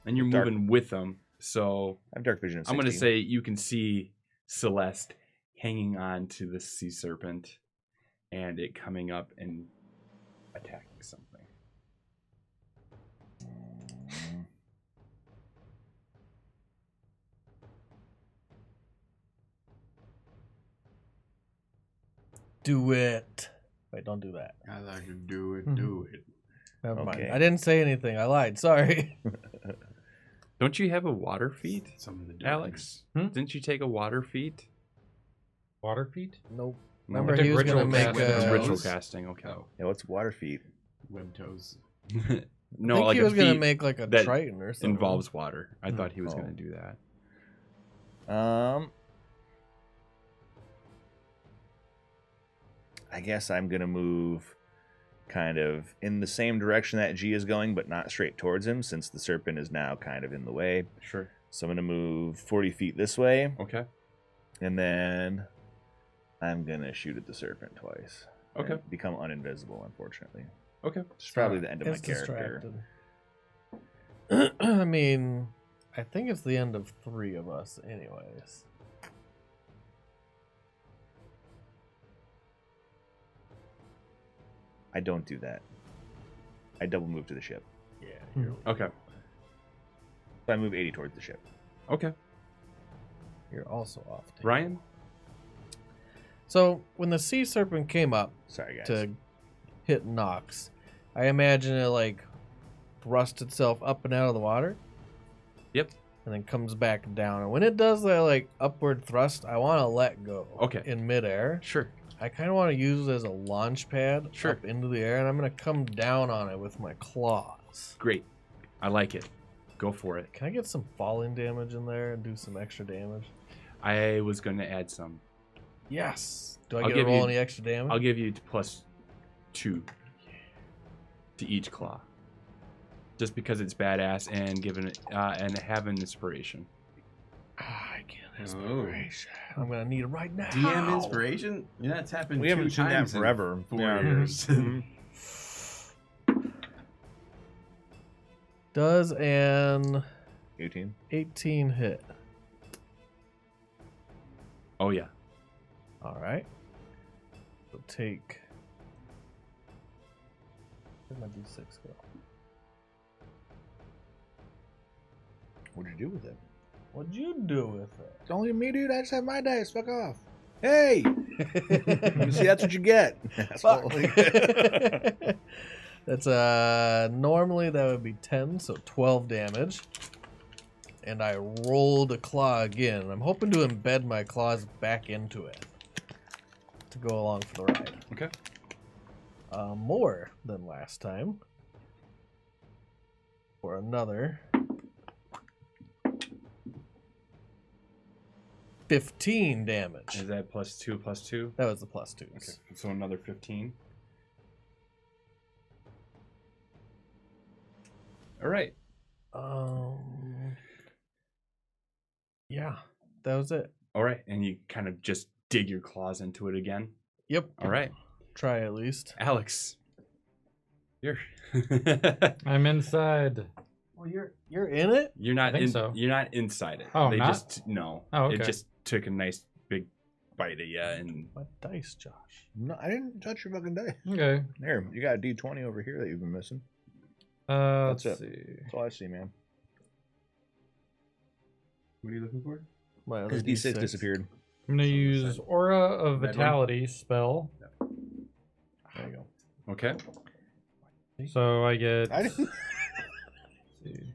And you're Dark. moving with them, so I have dark vision. Of 60. I'm gonna say you can see Celeste hanging on to the sea serpent, and it coming up and attacking something. Do it. Wait, don't do that. I like to do it. Never Okay. mind. I didn't say anything. I lied. Sorry. Don't you have a water feat, Some of the Alex? Hmm? Didn't you take a water feat? Water feet? Nope. No. Remember I he took was gonna ritual make casting. It's Nose? ritual casting. Okay. Oh, Yeah, what's water feet? web toes. No, I think like he a was gonna feat make like a that Triton or something. involves water. I thought he was Oh. gonna do that. I guess I'm gonna move kind of in the same direction that G is going, but not straight towards him, since the serpent is now kind of in the way. Sure. So I'm gonna move 40 feet this way, Okay. and then I'm gonna shoot at the serpent twice. Okay. And become uninvisible, unfortunately. Okay. It's probably the end of my It's character. distracted. I mean, I think it's the end of 3 of us, anyways. I don't do that. I double move to the ship. Yeah. Okay. So I move 80 towards the ship. Okay. You're also off. Too. Ryan. So when the sea serpent came up Sorry, guys. to hit Nox, I imagine it like thrust itself up and out of the water. Yep. And then comes back down. And when it does that like upward thrust, I want to let go. Okay. In midair. Sure. I kind of want to use it as a launch pad Sure. up into the air, and I'm gonna come down on it with my claws. Great. I like it. Go for it. Can I get some falling damage in there and do some extra damage? I was going to add some. Yes. Do I I'll get to give roll you- any extra damage? I'll give you +2 to each claw, just because it's badass and given it and having inspiration. I get inspiration. I'm gonna need it right now. DM inspiration? Yeah, that's happened We 2 haven't seen that times in forever. 4 Yeah. years. Does an 18. 18 hit? Oh yeah. All right. So take. Where'd my d6 go? What'd you do with it? What'd you do with it? It's only me, dude. I just have my dice. Fuck off. Hey! See, that's what you get. Fuck. That's normally that would be 10, so 12 damage. And I rolled a claw again. I'm hoping to embed my claws back into it to go along for the ride. Okay. More than last time. For another 15 damage. Is that +2 +2? That was the +2s. Okay. So another 15. All right. Yeah, that was it. All right. And you kind of just dig your claws into it again. Yep. All right. Try at least. Alex. You're I'm inside. Well, you're in it. You're not think in, so. You're not inside it. Oh, they not? just no. Oh, It okay. just took a nice big bite of you and My dice, Josh. No, I didn't touch your fucking dice. Okay. There, you got a D20 over here that you've been missing. Let's That's see. That's all I see, man. What are you looking for? My other His D6 disappeared. I'm gonna use Aura of Red one? Vitality spell. There you go. Okay. So I get. I didn't. Let's see,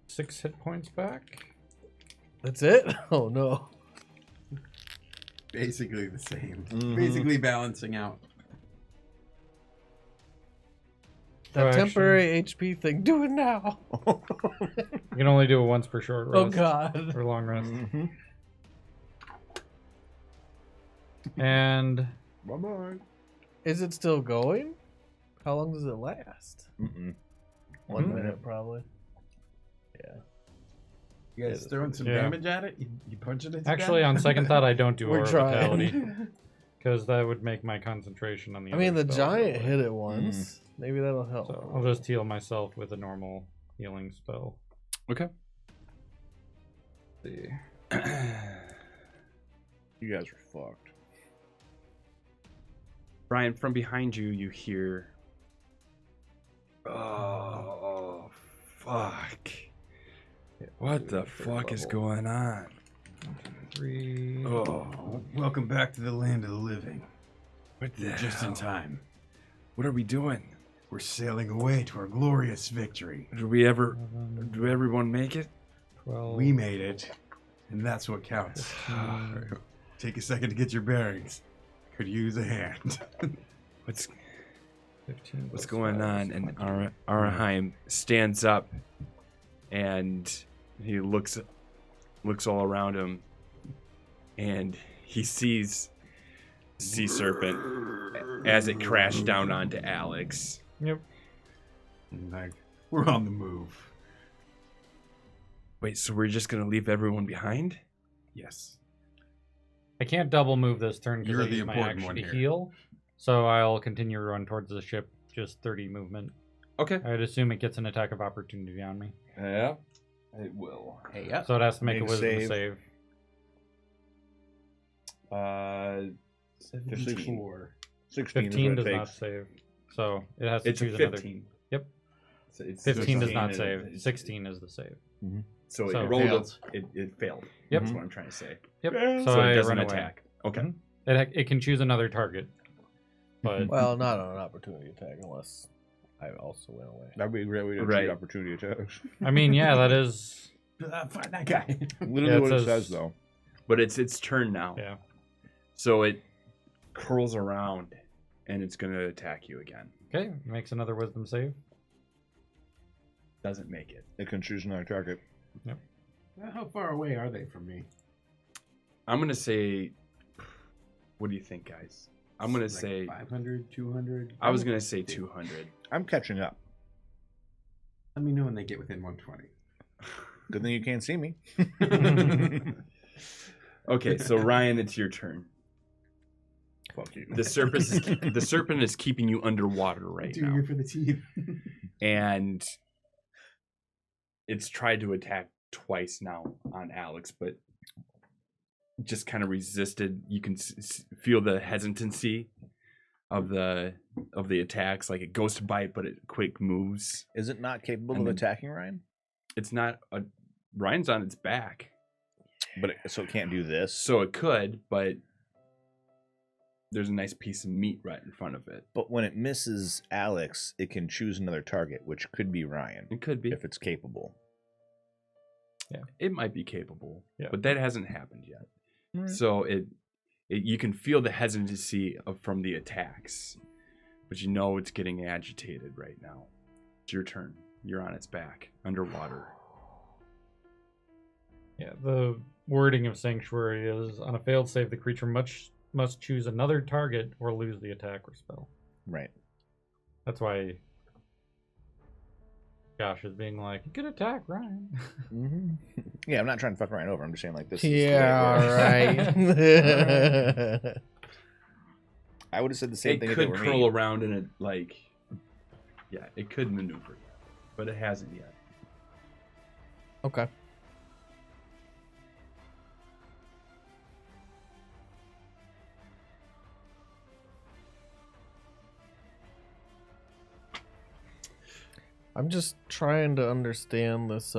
6 hit points back. That's it? Oh no. Basically the same. Mhm. Basically balancing out. That Oh, temporary HP thing, do it now. You can only do it once per short rest. Oh god. For long rest. Mhm. And Bye-bye. Is it still going? How long does it last? Mm-mm. 1 Mhm. minute, probably. Yeah. You guys throwing some Yeah. damage at it? You punching it? to actually, death? on second thought, I don't do We're Aura trying. Vitality. Because that would make my concentration on the I mean, other the spell go giant away. hit it once. Maybe that'll help. So I'll just heal myself with a normal healing spell. Okay. See. You guys are fucked. Brian, from behind you, you hear. Oh, fuck. What the fuck is going on? 3. Oh, Welcome back to the land of the living. what the You're just in hell? time. What are we doing? We're sailing away to our glorious victory. Did everyone make it? 12. We made it, and that's what counts. 15, Take a second to get your bearings. Could use a hand. What's 15 what's plus going 5 on? is And 22. Araheim stands up, and he looks all around him, and he sees sea serpent as it crashed down onto Alex. Yep. Like, we're on the move. Wait, so we're just gonna leave everyone behind? Yes. I can't double move this turn because You're I the use my important action one to here. heal. So I'll continue to run towards the ship, just 30 movement. Okay. I'd assume it gets an attack of opportunity on me. Yeah, it will. Hey, up. So it has to make a Make a wisdom save. save. 54. 16 15 is does what it not takes. save. So it has to It's a choose another. 15. Yep. So it's 15 does 16 not and save. it's- 16 is the save. So, So it it rolled. failed. It failed. Yep. That's what I'm trying to say. Yep. So, So I it doesn't run away. attack. Okay. Mhm. It can choose another target. But Well, not on an opportunity attack unless I also went away. That'd be a great way to Right. cheat opportunity attacks. I mean, yeah, that is. Find that guy. Literally Yeah, it what it says- says, though. But it's its turn now. Yeah. So it curls around and it's gonna attack you again. Okay. Makes another wisdom save. Doesn't make it. It can choose another target. How far away are they from me? I'm gonna say. What do you think, guys? I'm gonna Like say. 500, 200. I was gonna say 200. I'm catching up. Let me know when they get within 120. Good thing you can't see me. Okay, so Ryan, it's your turn. Fuck you. The serpent is keeping you underwater right Doing now, it for the team. and it's tried to attack twice now on Alex, but just kind of resisted. You can feel the hesitancy of the attacks. Like it goes to bite, but it quick moves. Is it not capable And of then- attacking Ryan? It's not a Ryan's on its back, But so it can't do this. so it could, but there's a nice piece of meat right in front of it. But when it misses Alex, it can choose another target, which could be Ryan It could be. if it's capable. It might be capable, Yeah. but that hasn't happened yet. Right. So you can feel the hesitancy from the attacks, but you know it's getting agitated right now. It's your turn. You're on its back, underwater. Yeah. The wording of Sanctuary is on a failed save, the creature must choose another target or lose the attack or spell. Right. That's why Josh is being like, you could attack Ryan. Mm-hmm. Yeah, I'm not trying to fuck Ryan over. I'm just saying like this. is Yeah, the way it works. right. I would have said the same It thing if it could were curl me. around in it, like, yeah, it could maneuver, but it hasn't yet. Okay. I'm just trying to understand this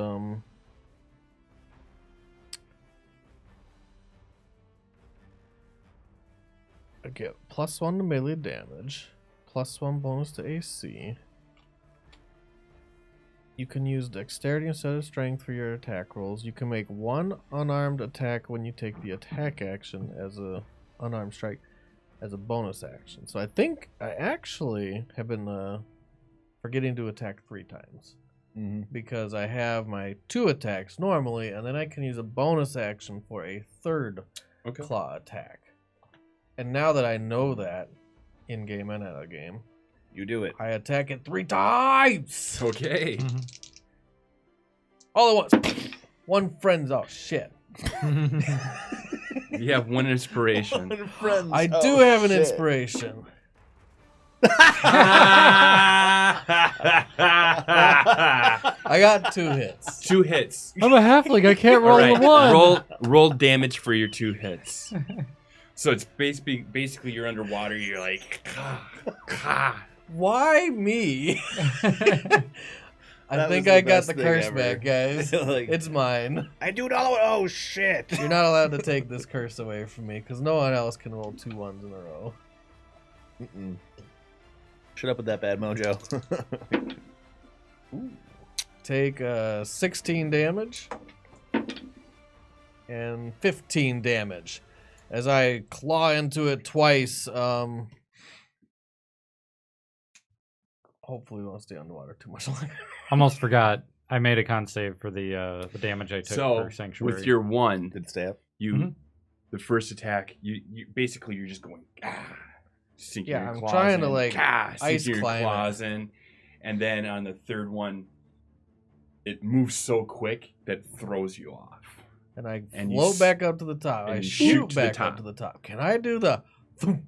I get +1 to melee damage, +1 bonus to AC. You can use dexterity instead of strength for your attack rolls. You can make 1 unarmed attack when you take the attack action as a unarmed strike as a bonus action. So I think I actually have been forgetting to attack 3 times. Because I have my 2 attacks normally, and then I can use a bonus action for a 3rd claw attack. And now that I know that, in game and out of game, You do it. I attack it 3 times. Okay. All at once. One friend's oh shit. You have 1 inspiration. I do have an inspiration. I got 2 hits. 2 hits. I'm a halfling. I can't roll All a one. Roll damage for your 2 hits. So it's basically you're underwater. You're like, Why me? I That think was the I got best the thing curse ever. back, guys. Like, It's mine. I do it all. Oh shit! You're not allowed to take this curse away from me because no one else can roll 2 1s in a row. Shut up with that bad mojo. Take 16 damage and 15 damage as I claw into it twice. Hopefully, we won't stay underwater too much longer. Almost forgot. I made a con save for the damage I took for Sanctuary. with your 1, Did it stay up? the first attack, you basically you're just going sinking Yeah, your I'm claws trying to, in, like, ice sinking your climb it. claws in, and then on the 3rd one, it moves so quick that throws you off. And I And you float s- back up to the top. and I you shoot shoot to the back top. up to the top. Can I do the... thump?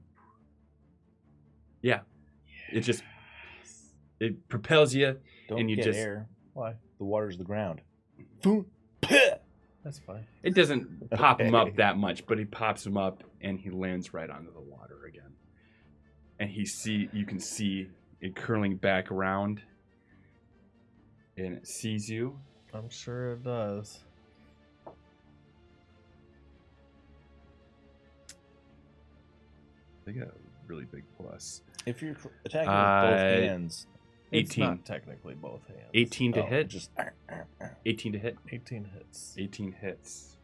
Yeah, it propels you. Don't And you get just- air. Why? The water's the ground. That's fine. It doesn't pop him Okay. up that much, but he pops him up and he lands right onto the water again. And you can see it curling back around, and it sees you. I'm sure it does. They got a really big plus. If you're attacking with both hands, It's 18. not technically both hands. 18 to oh, hit. just 18 to hit. 18 hits. 18 hits.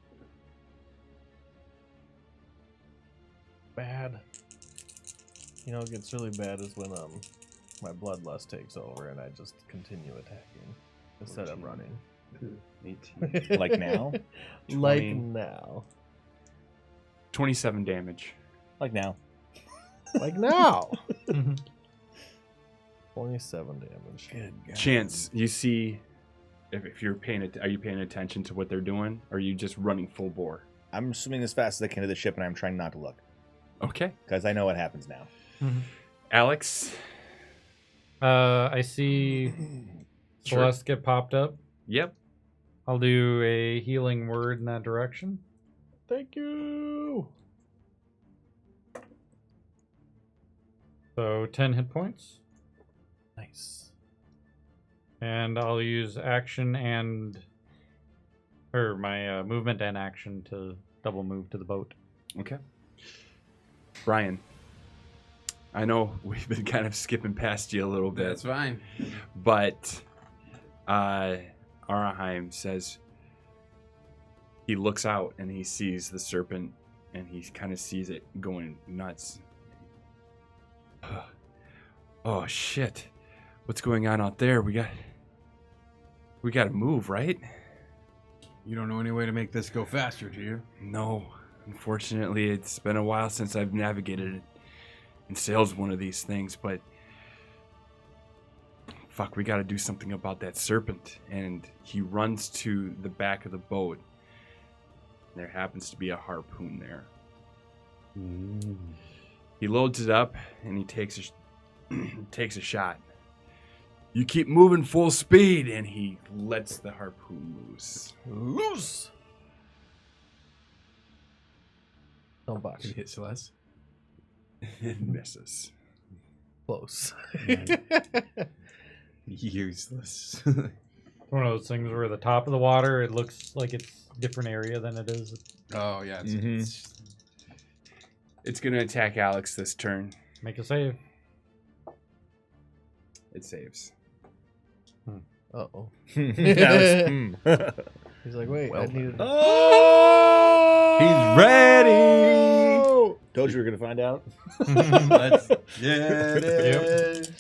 Bad. You know what gets really bad is when my bloodlust takes over and I just continue attacking instead of 14. running. 18. like now, Like 20. now. 27 damage. like now. Like now. 27 damage. Good God. Chance, you see, if you're are you paying attention to what they're doing? Or are you just running full bore? I'm swimming as fast as I can to the ship, and I'm trying not to look Okay. because I know what happens now. Alex. I see Sure. Celeste get popped up. Yep. I'll do a healing word in that direction. Thank you. So 10 hit points. Nice. And I'll use action or my movement and action to double move to the boat. Okay. Brian. I know we've been kind of skipping past you a little bit. That's fine. But Araheim says he looks out and he sees the serpent and he kind of sees it going nuts. Oh shit. What's going on out there? We got to move, right? You don't know any way to make this go faster, do you? No. Unfortunately, it's been a while since I've navigated and sailed one of these things, but fuck, we got to do something about that serpent. And he runs to the back of the boat. There happens to be a harpoon there. He loads it up and he takes a shot. You keep moving full speed, and he lets the harpoon loose. Loose. Don't Can botch. you hit Celeste? It misses. Close. Useless. One of those things where the top of the water, it looks like it's a different area than it is. Oh yeah, Mhm. It's gonna attack Alex this turn. Make a save. It saves. Uh-oh. Alex, He's like, wait, I need... Oh! He's ready. Told you we were gonna find out. Let's get it.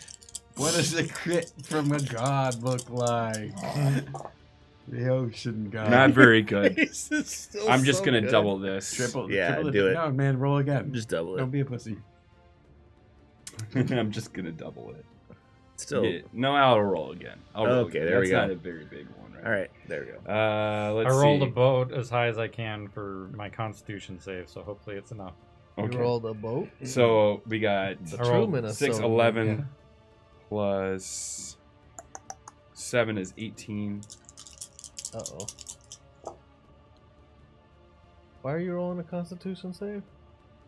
What does a crit from a god look like? The ocean god. Not very good. This is still I'm just so gonna good. double this. Triple. Yeah, triple do it. No, man, roll again. Just double it. Don't be a pussy. I'm just gonna double it. Still. Yeah, no, I'll roll again. I'll roll Okay, again. there we That's go. not a very big one, right? All right, there we go. Let's I rolled see. a boat as high as I can for my Constitution save, so hopefully it's enough. Okay. You rolled a boat? So we got The I rolled Truman is 6, so 11 Yeah. plus 7 is 18. Uh-oh. Why are you rolling a Constitution save?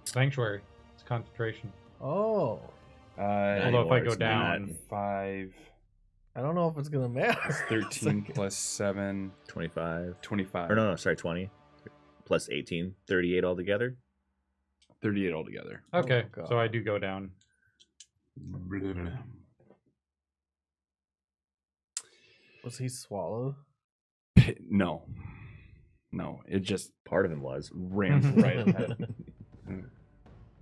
Sanctuary. It's concentration. Oh. Although if I go it's not. down, 5, I don't know if it's going to matter. 13 plus 7, 25. 25. Or no, sorry, 20. Plus 18. 38 altogether. 38 altogether. okay, God. so I do go down. Was he swallowed? No. No, it just Part of him was. ran right ahead.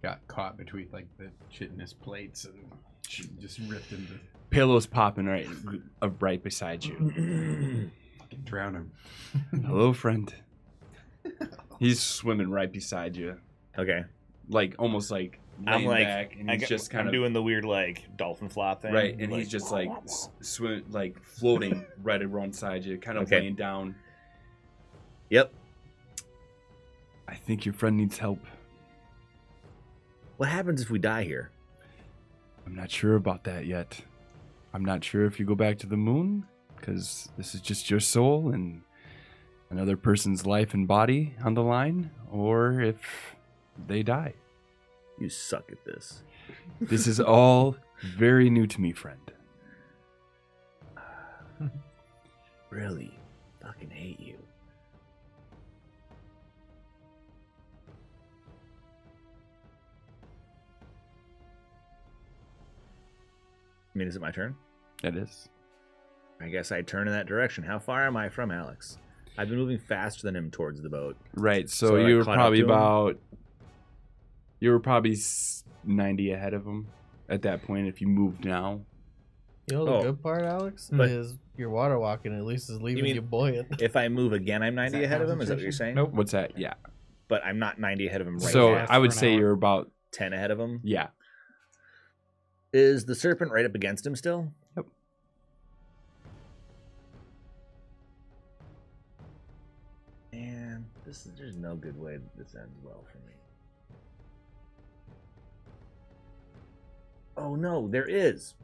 Got caught between like the chitinous plates and just ripped into. Pillow's popping right beside you. Fucking drown him. Hello, friend. He's swimming right beside you. Okay. Like, almost like I'm laying like, back, and he's just kind I'm of doing the weird like dolphin flop thing. right, and like, he's just like swim, like floating right alongside you, kind of Okay. laying down. Yep. I think your friend needs help. What happens if we die here? I'm not sure about that yet. I'm not sure if you go back to the moon, because this is just your soul and another person's life and body on the line, or if they die. You suck at this. This is all very new to me, friend. Really? Fucking hate you. I mean, is it my turn? It is. I guess I turn in that direction. How far am I from Alex? I've been moving faster than him towards the boat. Right, So so I you were caught up probably to him? about... You were probably 90 ahead of him at that point if you moved now. You know the Oh. good part, Alex, But- is your water walking at least is leaving mean- you buoyant. If I move again, I'm 90 that ahead of him? Is that what you're saying? Nope. What's that? Yeah. But I'm not 90 ahead of him right So now. I would for an say hour. you're about... 10 ahead of him. Yeah. Is the serpent right up against him still? Yep. Man, there's no good way that this ends well for me. Oh no, there is.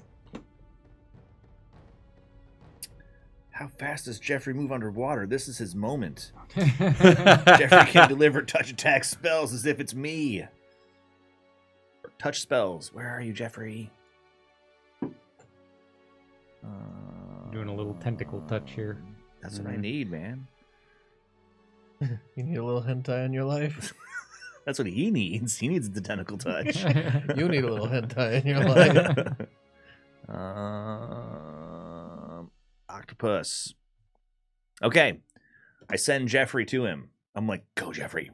How fast does Jeffrey move underwater? This is his moment. Jeffrey can deliver touch attack spells as if it's me. Or touch spells. Where are you, Jeffrey? Doing a little tentacle touch here. That's what I need, man. You need a little hentai in your life. That's what he needs. He needs the tentacle touch. You need a little hentai in your life. Octopus. Okay. I send Jeffrey to him. I'm like, go, Jeffrey.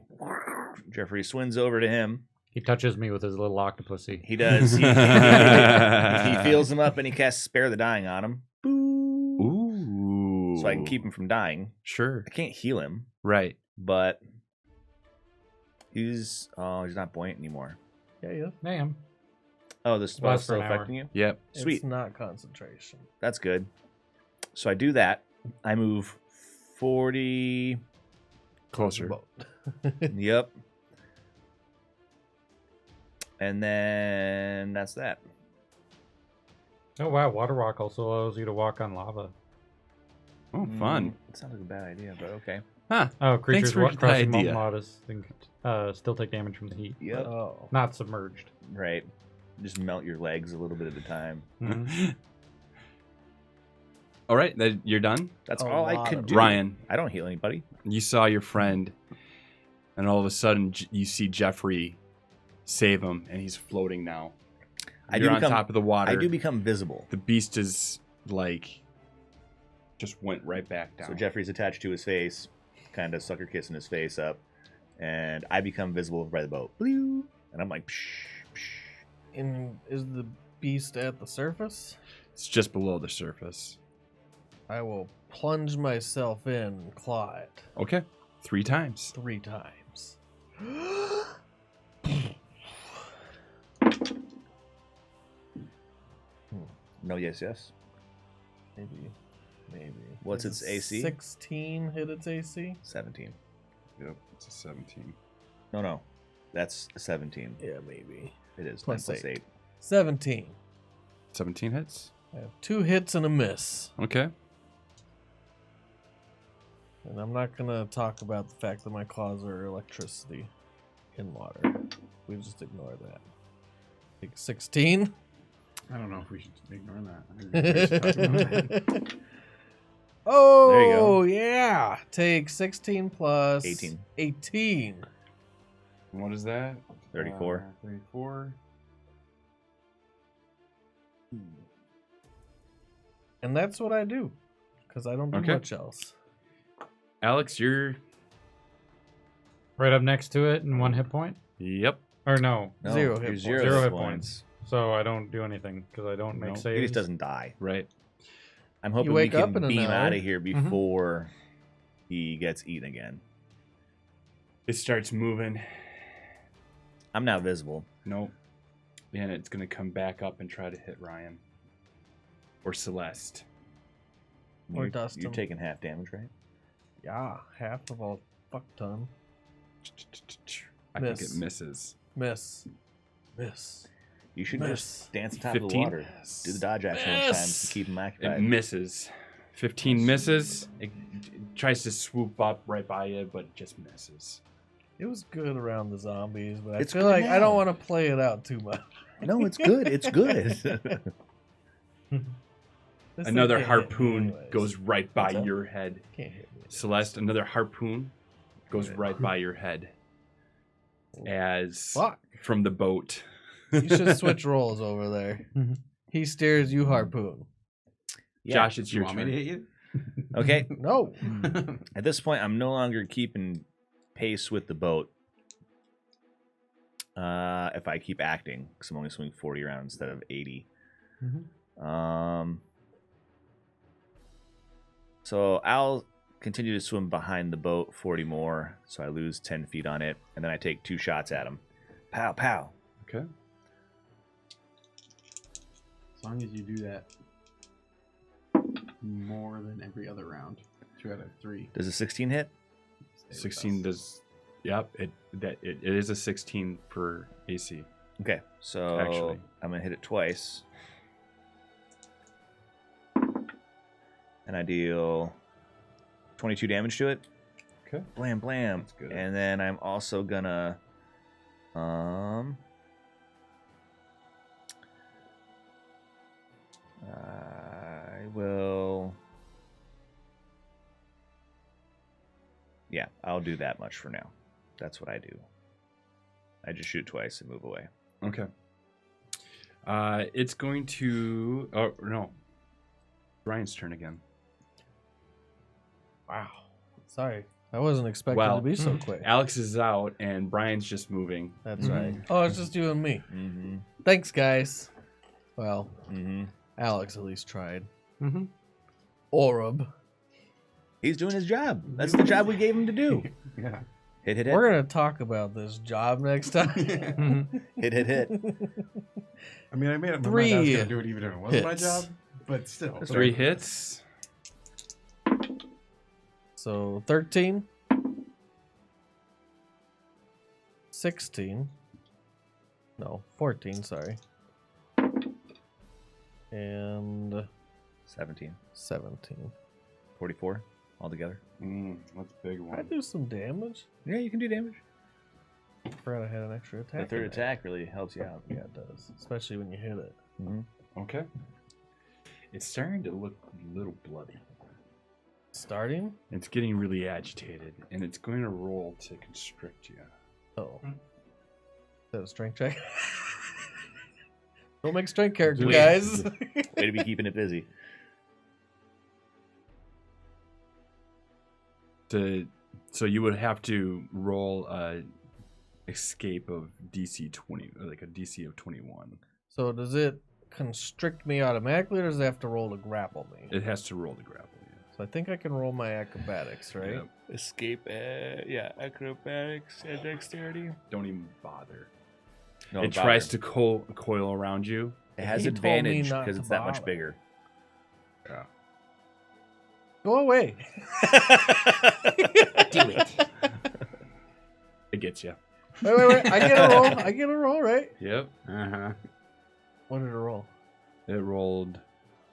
Jeffrey swims over to him. He touches me with his little octopusy. He does. He feels him up and he casts Spare the Dying on him. Ooh. So I can keep him from dying. Sure. I can't heal him, Right. but he's not buoyant anymore. Yeah. Damn. Oh, this spell's Lasts for still an hour. affecting you? Yep. Sweet. It's not concentration. That's good. So I do that. I move 40. Closer. Boat. Yep. And then that's that. Oh wow, water walk also allows you to walk on lava. Oh, fun. It sounds like a bad idea, but okay. Huh. Oh, creatures for the crossing idea. molten waters still take damage from the heat. Yep. Oh. Not submerged. Right. Just melt your legs a little bit at a time. Mhm. All right, you're done? That's A all I lot could of do. Ryan, I don't heal anybody. you saw your friend, and all of a sudden you see Jeffrey save him, and he's floating now. I do You're on become- top of the water. I do become visible. The beast is like just went right back down. So Jeffrey's attached to his face, kind of sucker kissing his face up, and I become visible by the boat. Blue. And I'm like, psh, psh. And is the beast at the surface? It's just below the surface. I will plunge myself in and claw it Okay, 3 times. 3 times. No, yes, yes. Maybe. What's Does its AC? 16 hit its AC? 17. Yep, it's a 17. No. That's a 17. Yeah, maybe. It is. Plus 9 plus 8. 8. 17. 17 hits. I have 2 hits and a miss. Okay. And I'm not gonna talk about the fact that my claws are electricity in water. We just ignore that. Take 16. I don't know if we should ignore that. I think we should talk about that. Oh, There you go. yeah. Take 16 plus 18. 18. What is that? 34. 34. And that's what I do. Because I don't do Okay. much else. Alex, you're. Right up next to it and 1 hit point? Yep. Or no. No, 0 you're hit points. 0 0 hit hit points. So I don't do anything because I don't make No, saves. He just doesn't die. Right. I'm hoping we wake can up in an beam hour. out of here before he gets eaten again. It starts moving. I'm now visible. Nope. And it's going to come back up and try to hit Ryan. Or Celeste. Or You're- dust You're him. taking half damage, right? Yeah, half of a fuck ton. I think Miss. it misses. Miss. You should Miss. just dance on top of the 15? water. Do the dodge action each time to keep him It occupied. misses. 15 misses. It tries to swoop up right by you, but it just misses. It was good around the zombies, but I It's feel good like I don't now. want to play it out too much. No, it's good. It's good. This thing Another can't hit me harpoon anyways. goes right by What's up? your head. Can't hit me. Celeste, another harpoon goes Okay. right by your head. As Fuck. from the boat. You should switch roles over there. Mhm. He steers, you harpoon. Yeah. Josh, it's You your want me to turn. hit you? Okay. No. At this point, I'm no longer keeping pace with the boat. If I keep acting, because I'm only swinging 40 around instead of 80. So I'll continue to swim behind the boat 40 more, so I lose 10 feet on it, and then I take 2 shots at him. Pow, pow. Okay. As long as you do that more than every other round. 2 out of 3. Does a 16 hit? Stay with 16 us. does. Yep. It is a 16 for AC. Okay, so Actually. I'm going to hit it twice. And I deal 22 damage to it. Okay. Blam, blam. That's good. And then I'm also going to... I will... Yeah, I'll do that much for now. That's what I do. I just shoot twice and move away. Okay. It's going to. Oh no. Ryan's turn again. Wow. Sorry. I wasn't expecting Well, to be so quick. Alex is out and Brian's just moving. That's right. Oh, it's just you and me. Mm-hmm. Thanks, guys. Well, Mm-hmm. Alex at least tried. Mm-hmm. Orb. He's doing his job. That's the job we gave him to do. Yeah. Hit, hit, hit. We're going to talk about this job next time. Hit, hit, hit. I mean, I made up my mind I was 3 going to do it even if it wasn't my hits. job, but still. 3 hits. So 13. 16. No, 14, sorry. And 17. 17. 44 altogether. That's a big I one. do some damage. Yeah, you can do damage. I forgot I had an extra attack. The third in there. attack really helps you out. Yeah, it does. Especially when you hit it. Mm-hmm. Okay. It's starting to look a little bloody. Starting? It's getting really agitated, and it's going to roll to constrict you. Oh. that a strength check? Don't make strength character, Wait. guys. Way to be keeping it busy. So you would have to roll a escape of DC 20, like a DC of 21. So does it constrict me automatically, or does it have to roll to grapple me? It has to roll to grapple you. So I think I can roll my acrobatics, right? Yep. Escape, acrobatics and dexterity. Don't even bother. No, It tries to coil around you. It has He told me advantage not because to it's that much bother. bigger. Yeah. Go away. Do it. It gets you. Wait. I get a roll. I get a roll, right? Yep. Uh-huh. What did it roll? It rolled.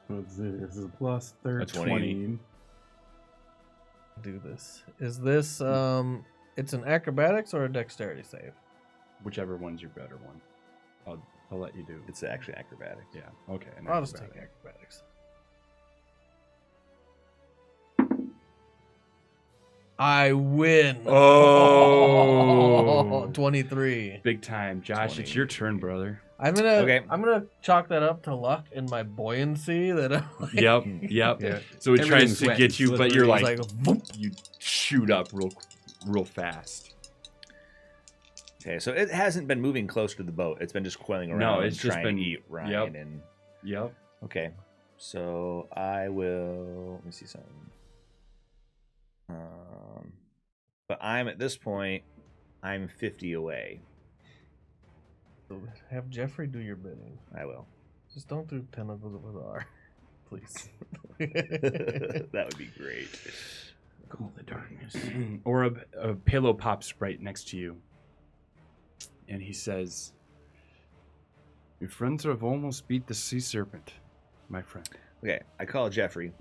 What's this? This is a plus 13. 20. Do this. Is this it's an acrobatics or a dexterity save? Whichever one's your better one. I'll let you do. It's actually acrobatics. Yeah. Okay. an I'll just take acrobatic. acrobatics. I win. Oh. 23. Big time, Josh. It's your turn, brother. I'm gonna Okay. I'm gonna chalk that up to luck and my buoyancy that I'm like, Yep. Yep. Yeah. So it tries Everything's to wet get and you, but you're slippery. like, it's like whoop. you shoot up real fast. Okay, so it hasn't been moving close to the boat. It's been just coiling around. No, it's and just trying been- to eat Ryan. yep. And Yep. okay, so I will. Let me see something. But I'm at this point. I'm 50 away. Have Jeffrey do your bidding. I will. Just don't do tentacles with R. Please. That would be great. Cool the darkness. Or a pillow pops right next to you. And he says, your friends have almost beat the sea serpent, my friend. Okay, I call Jeffrey.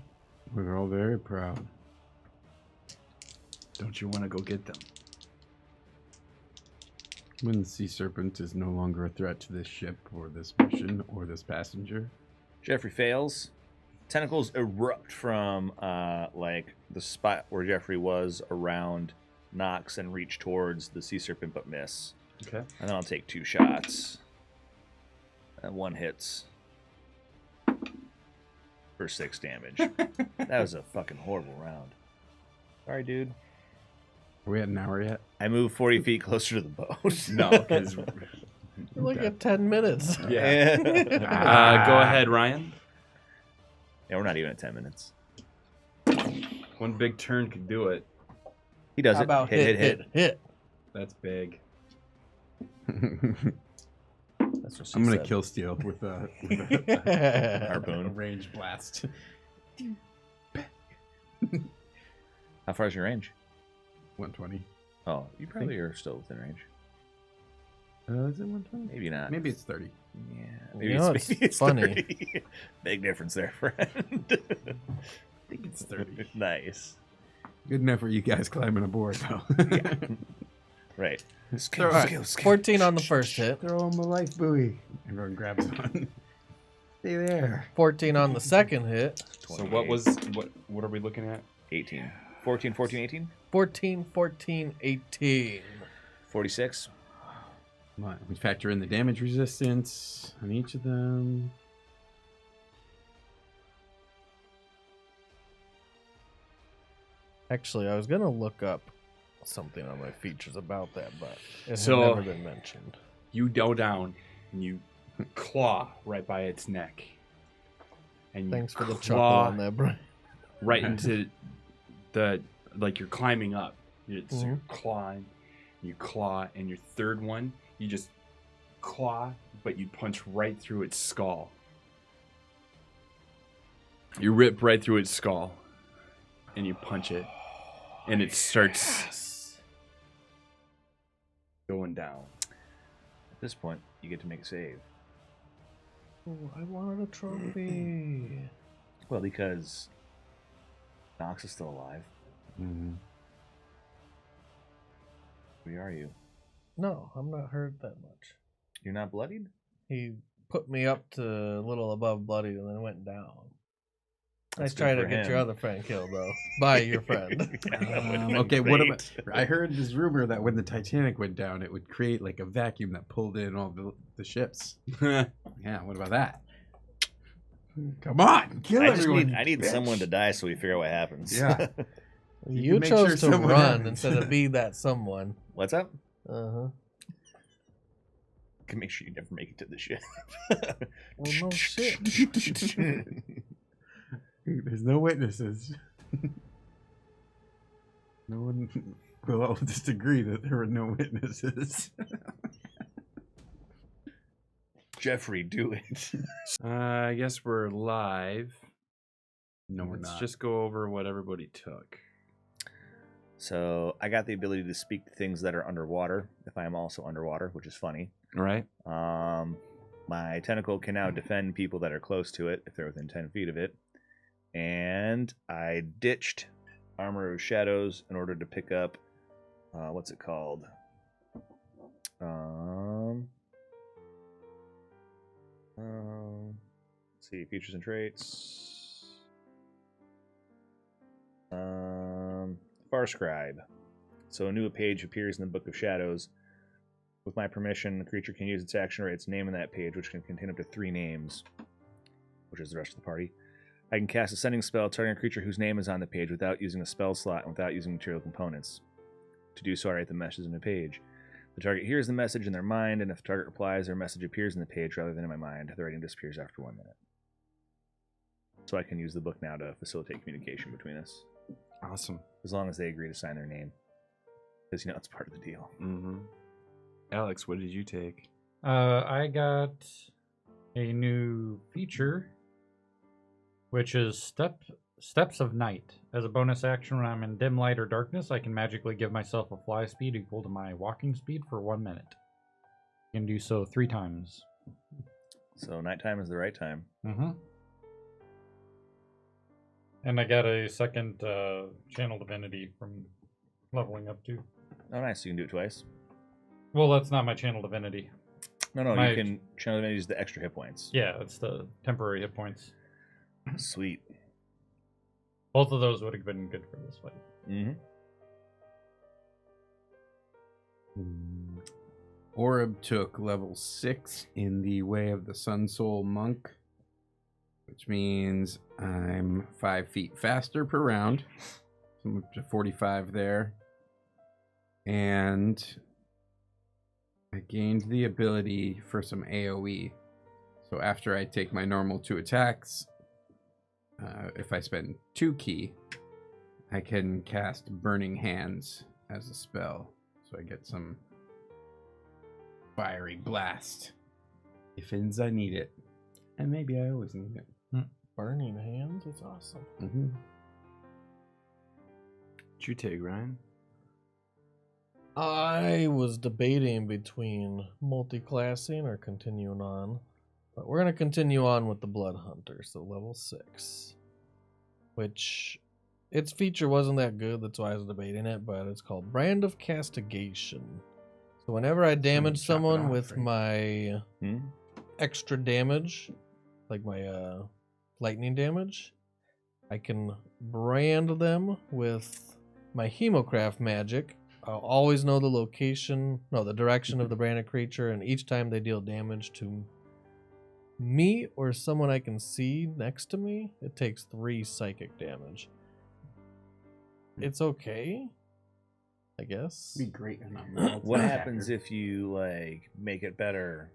We're all very proud. Don't you want to go get them? When the sea serpent is no longer a threat to this ship or this mission or this passenger. Jeffrey fails. Tentacles erupt from like the spot where Jeffrey was around Nox and reach towards the sea serpent but miss. Okay. And then I'll take 2 shots. And 1 hits. For 6 damage. That was a fucking horrible round. Sorry, dude. Are we at an hour yet? I moved 40 feet closer to the boat. No, because... You're like at 10 minutes. yeah. Yeah. Go ahead, Ryan. Yeah, we're not even at 10 minutes. One big turn could do it. He does How it. about hit. That's big. That's what she I'm gonna said. kill Steel with a Harpoon. range blast. How far is your range? 120. Oh, you probably are still within range. Is it 120? Maybe not. Maybe it's 30. Yeah. You Maybe know, it's, it's maybe it's funny. 30. Big difference there, friend. I think it's 30. Nice. Good enough for you guys climbing aboard, though. Right. Throw, All right, 14 on the first hit. throw him a life buoy. Everyone grabs one. Stay there. 14 on the second hit. So what are we looking at? 18. 14, 14, 18? 14, 14, 18. 46. Come on. We factor in the damage resistance on each of them. Actually, I was going to look up something on my features about that, but it So- had never been mentioned. You go down and you claw right by its neck. And you Thanks for the chuckle claw on that, Brian. right into the, like you're climbing up. It's Mhm. clawing. You claw, and your third one, you just claw, but you punch right through its skull. You rip right through its skull, and you punch it, and it starts going down. At this point, you get to make a save. Oh, I wanted a trophy. Well, because Nox is still alive. Mm-hmm. Where are you? No, I'm not hurt that much. You're not bloodied? He put me up to a little above bloody and then went down. Nice good try to for get your him. other friend killed, though, by your friend. That would've been Okay, what great. about? I heard this rumor that when the Titanic went down, it would create like a vacuum that pulled in all the ships. Yeah, what about that? Come on, kill everyone. I need bitch. someone to die so we figure out what happens. Yeah. You You can make chose sure to someone run happens. instead of be that someone. What's up? Uh-huh. Can make sure you never make it to the ship. Well, no shit. There's no witnesses. No one will all disagree that there were no witnesses. Jeffrey, do it. I guess we're live. No, we're Let's not. just go over what everybody took. So I got the ability to speak to things that are underwater if I am also underwater, which is funny. All right. My tentacle can now defend people that are close to it if they're within 10 feet of it. And I ditched Armor of Shadows in order to pick up, what's it called? Let's see, features and traits. Far Scribe. So a new page appears in the Book of Shadows. With my permission, the creature can use its action or its name in that page, which can contain up to 3 names, which is the rest of the party. I can cast a sending spell targeting a creature whose name is on the page without using a spell slot and without using material components. To do so, I write the message in the page. The target hears the message in their mind, and if the target replies, their message appears in the page rather than in my mind. The writing disappears after 1 minute. So I can use the book now to facilitate communication between us, Awesome. as long as they agree to sign their name. Because, you know, it's part of the deal. Mm-hmm. Alex, what did you take? I got a new feature, which is Steps of Night. As a bonus action, when I'm in dim light or darkness, I can magically give myself a fly speed equal to my walking speed for 1 minute. You can do so 3 times. So nighttime is the right time. Mm-hmm. And I got a second channel divinity from leveling up too. Oh, nice. So you can do it twice. Well, that's not my channel divinity. No, My- you can channel use the extra hit points. Yeah, it's the temporary hit points. Sweet. Both of those would have been good for this fight. Mm-hmm. Oreb took level 6 in the Way of the Sun Soul Monk, which means I'm 5 feet faster per round. So I'm up to 45 there. And I gained the ability for some AoE. So after I take my normal 2 attacks, if I spend 2 ki, I can cast Burning Hands as a spell. So I get some fiery blast. If I need it. And maybe I always need it. Burning hands? It's awesome. Mm-hmm. What'd you take, Ryan? I was debating between multi-classing or continuing on. But we're going to continue on with the Blood Hunter, so level 6. Which, its feature wasn't that good, that's why I was debating it, but it's called Brand of Castigation. So whenever I damage chop it someone off, with right? my Hmm? extra damage, like my lightning damage, I can brand them with my Hemocraft magic. I'll always know the direction of the branded creature, and each time they deal damage to me or someone I can see next to me, it takes 3 psychic damage. It's okay, I guess. Be great in a What happens if you make it better?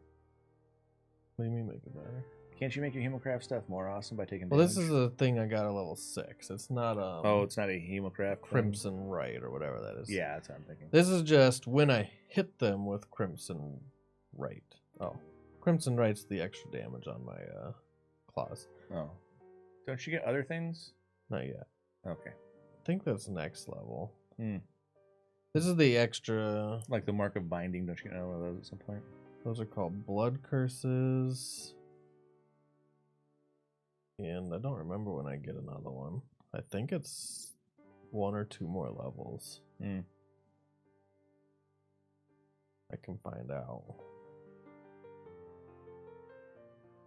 What do you mean make it better? Can't you make your Hemocraft stuff more awesome by taking Well, damage? this is a thing I got at level 6. It's not Oh, it's not a Hemocraft thing? Crimson Right or whatever that is. Yeah, that's what I'm thinking. This is just when I hit them with Crimson Right. Oh, Crimson Right's the extra damage on my claws. Oh. Don't you get other things? Not yet. Okay. I think that's next level. Hmm. This is the extra. Like the Mark of Binding, don't you get one of those at some point? Those are called Blood Curses. And I don't remember when I get another one. I think it's 1 or 2 more levels. Hmm. I can find out.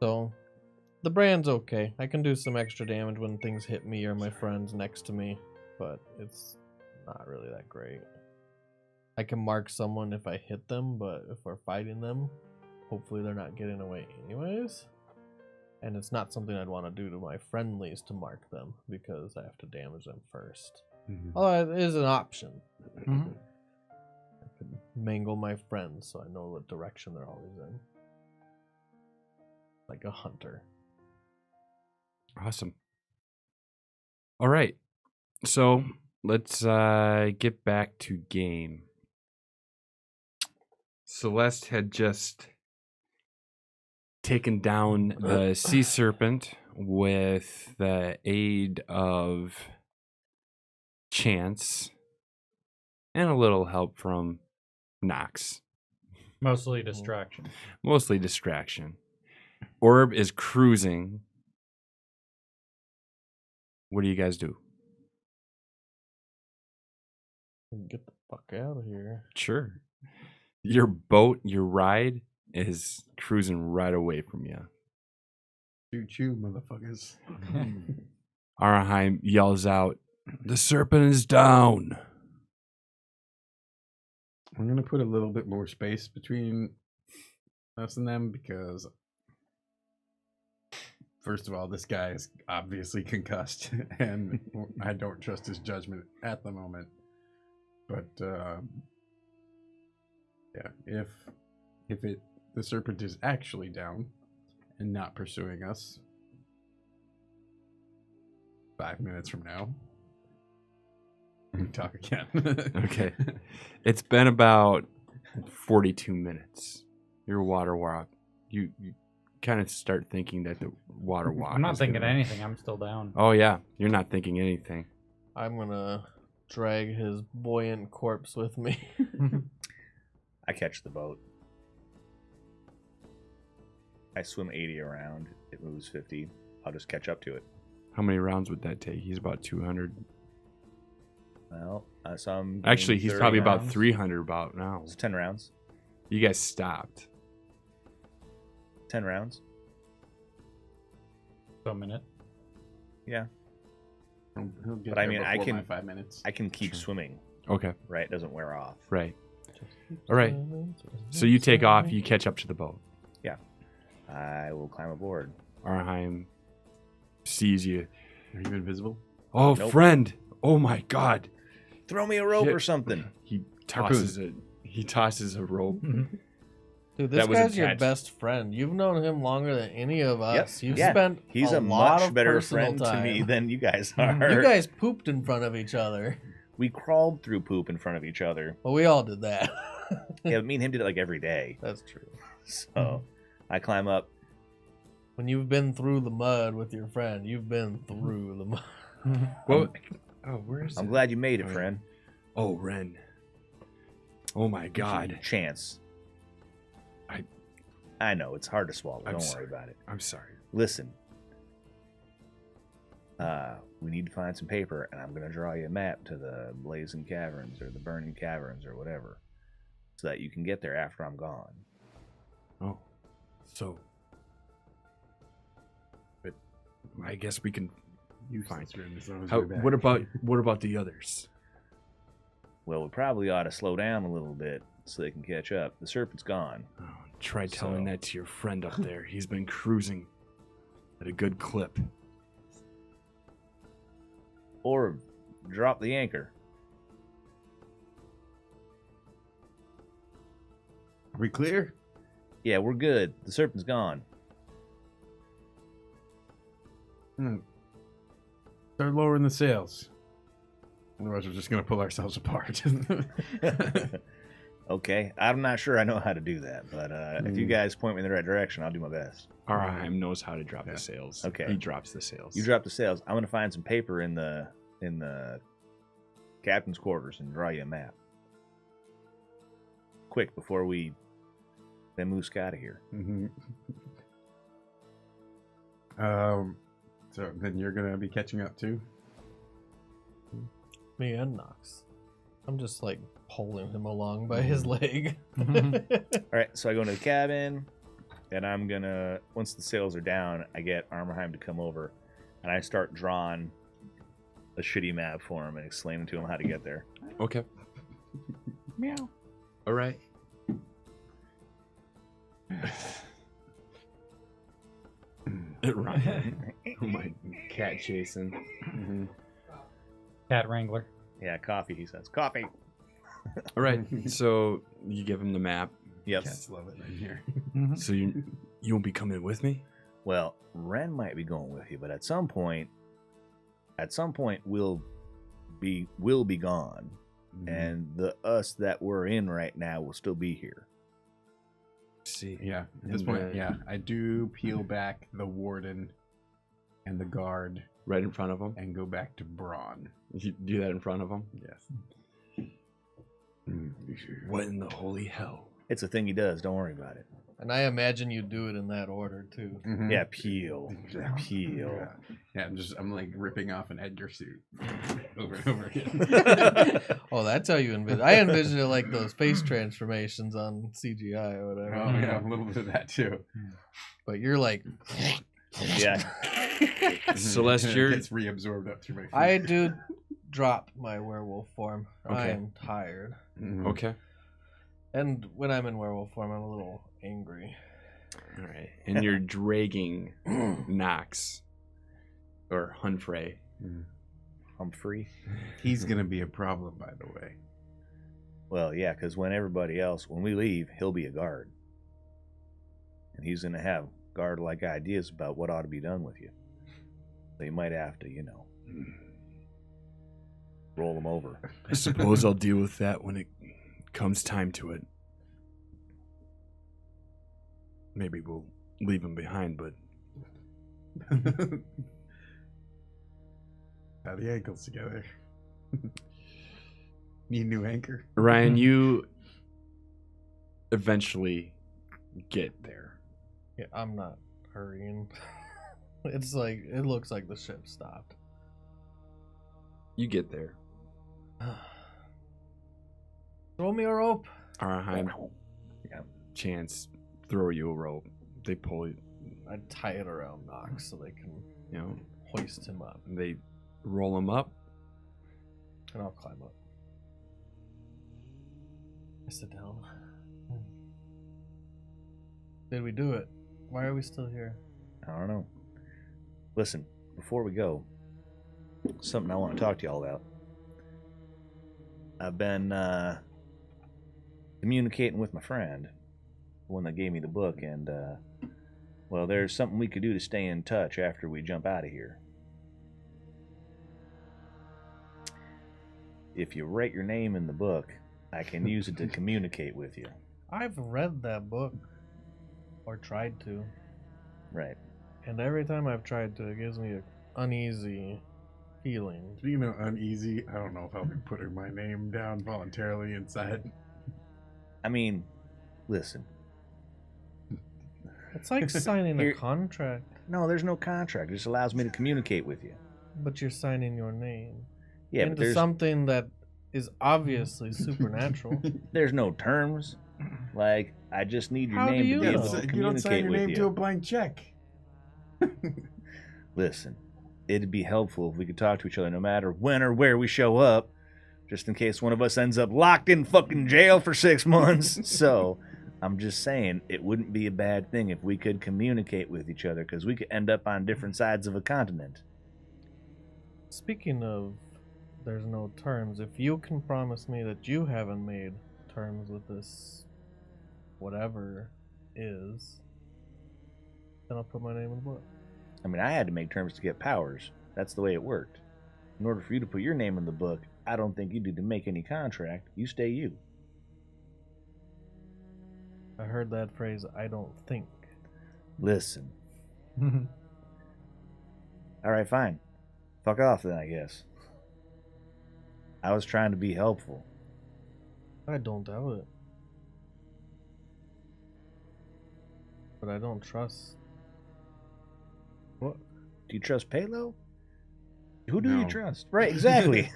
So, The brand's okay. I can do some extra damage when things hit me or my friends next to me, but it's not really that great. I can mark someone if I hit them, but if we're fighting them, hopefully they're not getting away anyways. And it's not something I'd want to do to my friendlies to mark them because I have to damage them first. Although it is an option. Mhm. I could mangle my friends so I know what direction they're always in. Like a hunter. Awesome. All right. So let's get back to game. Celeste had just taken down the sea serpent with the aid of Chance and a little help from Nox. Mostly distraction. Mostly distraction. Orb is cruising. What do you guys do? Get the fuck out of here. Sure. Your boat, your ride is cruising right away from you. Choo-choo, motherfuckers. Arnheim yells out, "The serpent is down." I'm going to put a little bit more space between us and them because, first of all, this guy is obviously concussed and I don't trust his judgment at the moment. But, yeah, if the serpent is actually down and not pursuing us 5 minutes from now, we can talk again. Okay. It's been about 42 minutes. Your water walk. You kind of start thinking that the water walk. I'm not is thinking gonna- anything. I'm still down. Oh, yeah. You're not thinking anything. I'm gonna drag his buoyant corpse with me. I catch the boat. I swim 80 around. It moves 50. I'll just catch up to it. How many rounds would that take? He's about 200. Well, so I'm Actually, doing he's 30 probably about rounds. 300 about now. So 10 rounds. You guys stopped. 10 rounds. So a minute. Yeah. He'll get But I there mean, I before can- my 5 minutes. I can keep Sure. swimming, Okay. right? It doesn't wear off. Right. All right. So you take off. You catch up to the boat. I will climb aboard. Arnheim sees you. Are you invisible? Oh, Nope. friend. Oh, my God. Throw me a rope Yeah. or something. He tosses it. He tosses a rope. Dude, this That was guy's your attached. best friend. You've known him longer than any of us. You've Yeah. spent He's a lot much of better personal friend time. to me than you guys are. You guys pooped in front of each other. We crawled through poop in front of each other. Well, we all did that. Yeah, me and him did it like every day. That's true. So I climb up. When you've been through the mud with your friend, you've been through the mud. Well, oh, where is I'm it? glad you made it, Oh, yeah. friend. Oh, Ren. Oh, my God. Chance. I know it's hard to swallow. I'm Don't sorry. worry about it. I'm sorry. Listen. We need to find some paper, and I'm going to draw you a map to the Blazing Caverns or the Burning Caverns or whatever, so that you can get there after I'm gone. Oh, so. But I guess we can. Fine. How, what about the others? Well, we probably ought to slow down a little bit so they can catch up. The serpent's gone. Oh, try telling So- that to your friend up there. He's been cruising at a good clip. Or drop the anchor. Are we clear? Yeah, we're good. The serpent's gone. Start lowering the sails. Otherwise, we're just going to pull ourselves apart. Okay, I'm not sure I know how to do that, but if you guys point me in the right direction, I'll do my best. Arheim knows how to drop the sails. Okay. He drops the sails. You drop the sails. I'm gonna find some paper in the captain's quarters and draw you a map. Quick, before we then moosk out of here. Mhm. So then you're going to be catching up too? Me and Nox. I'm just like pulling him along by his leg. All right, so I go into the cabin. And I'm gonna, once the sails are down, I get Armheim to come over, and I start drawing a shitty map for him and explaining to him how to get there. Okay. Meow. All right. Ryan. Oh my. Cat chasing. Mm-hmm. Cat wrangler. Yeah, coffee, he says. Coffee. All right. So you give him the map. Yep. Cats love it right here. So you won't be coming with me? Well, Ren might be going with you, but at some point we'll be gone, and the us that we're in right now will still be here. See. Yeah. At this And, point, yeah, I do peel back the warden and the guard Right in front of him. and go back to Braun. You do that in front of him. Yes. What in the holy hell? It's a thing he does. Don't worry about it. And I imagine you do it in that order too. Mhm. Yeah, peel. Yeah. Yeah, I'm like ripping off an Edgar suit over and over again. Oh, that's how you envision. I envision it like those face transformations on CGI or whatever. Oh yeah, a little bit of that too. But you're like, Yeah. Celeste, you're- It gets reabsorbed up through my feet. I do drop my werewolf form. I Okay. am tired. Mhm. Okay. And when I'm in werewolf form, I'm a little angry. All right. And you're dragging Knox or Humphrey. Humphrey. He's gonna be a problem, by the way. Well, yeah, because when we leave, he'll be a guard. And he's going to have guard-like ideas about what ought to be done with you. So you might have to, roll him over. I suppose I'll deal with that when it comes time to it. Maybe we'll leave him behind, but Tie the ankles together. Need a new anchor. Ryan, you eventually get there. Yeah, I'm not hurrying. It's like, it looks like the ship stopped. You get there. Throw me a rope. Arheim, Chance, throw you a rope. They pull you, I tie it around Knox so they can hoist him up. they roll him up. And I'll climb up. I sit down. Did we do it? Why are we still here? I don't know. Listen, before we go, something I want to talk to y'all about. I've been communicating with my friend, the one that gave me the book, and well, there's something we could do to stay in touch after we jump out of here. If you write your name in the book, I can use it to communicate with you. I've read that book. Or tried to. Right. And every time I've tried to, it gives me an uneasy feeling. Speaking of uneasy, I don't know if I'll be putting my name down voluntarily inside. I mean, listen. It's like signing a Here- contract, No, there's no contract. It just allows me to communicate with you. but you're signing your name Yeah, but into there's something that is obviously supernatural. there's no terms. Like, I just need your How do name you to be able know? to You don't sign communicate your with name you. to a blank check. Listen, it'd be helpful if we could talk to each other no matter when or where we show up, just in case one of us ends up locked in fucking jail for 6 months. So, I'm just saying, it wouldn't be a bad thing if we could communicate with each other, because we could end up on different sides of a continent. Speaking of, there's no terms. If you can promise me that you haven't made terms with this, whatever is, then I'll put my name in the book. I mean, I had to make terms to get powers. That's the way it worked. In order for you to put your name in the book, I don't think you need to make any contract. You stay you. I heard that phrase, I don't think. Listen. All right, fine. Fuck off then, I guess. I was trying to be helpful. I don't doubt it. But I don't trust. What? Do you trust Palo? Who do you No. trust? Right, exactly.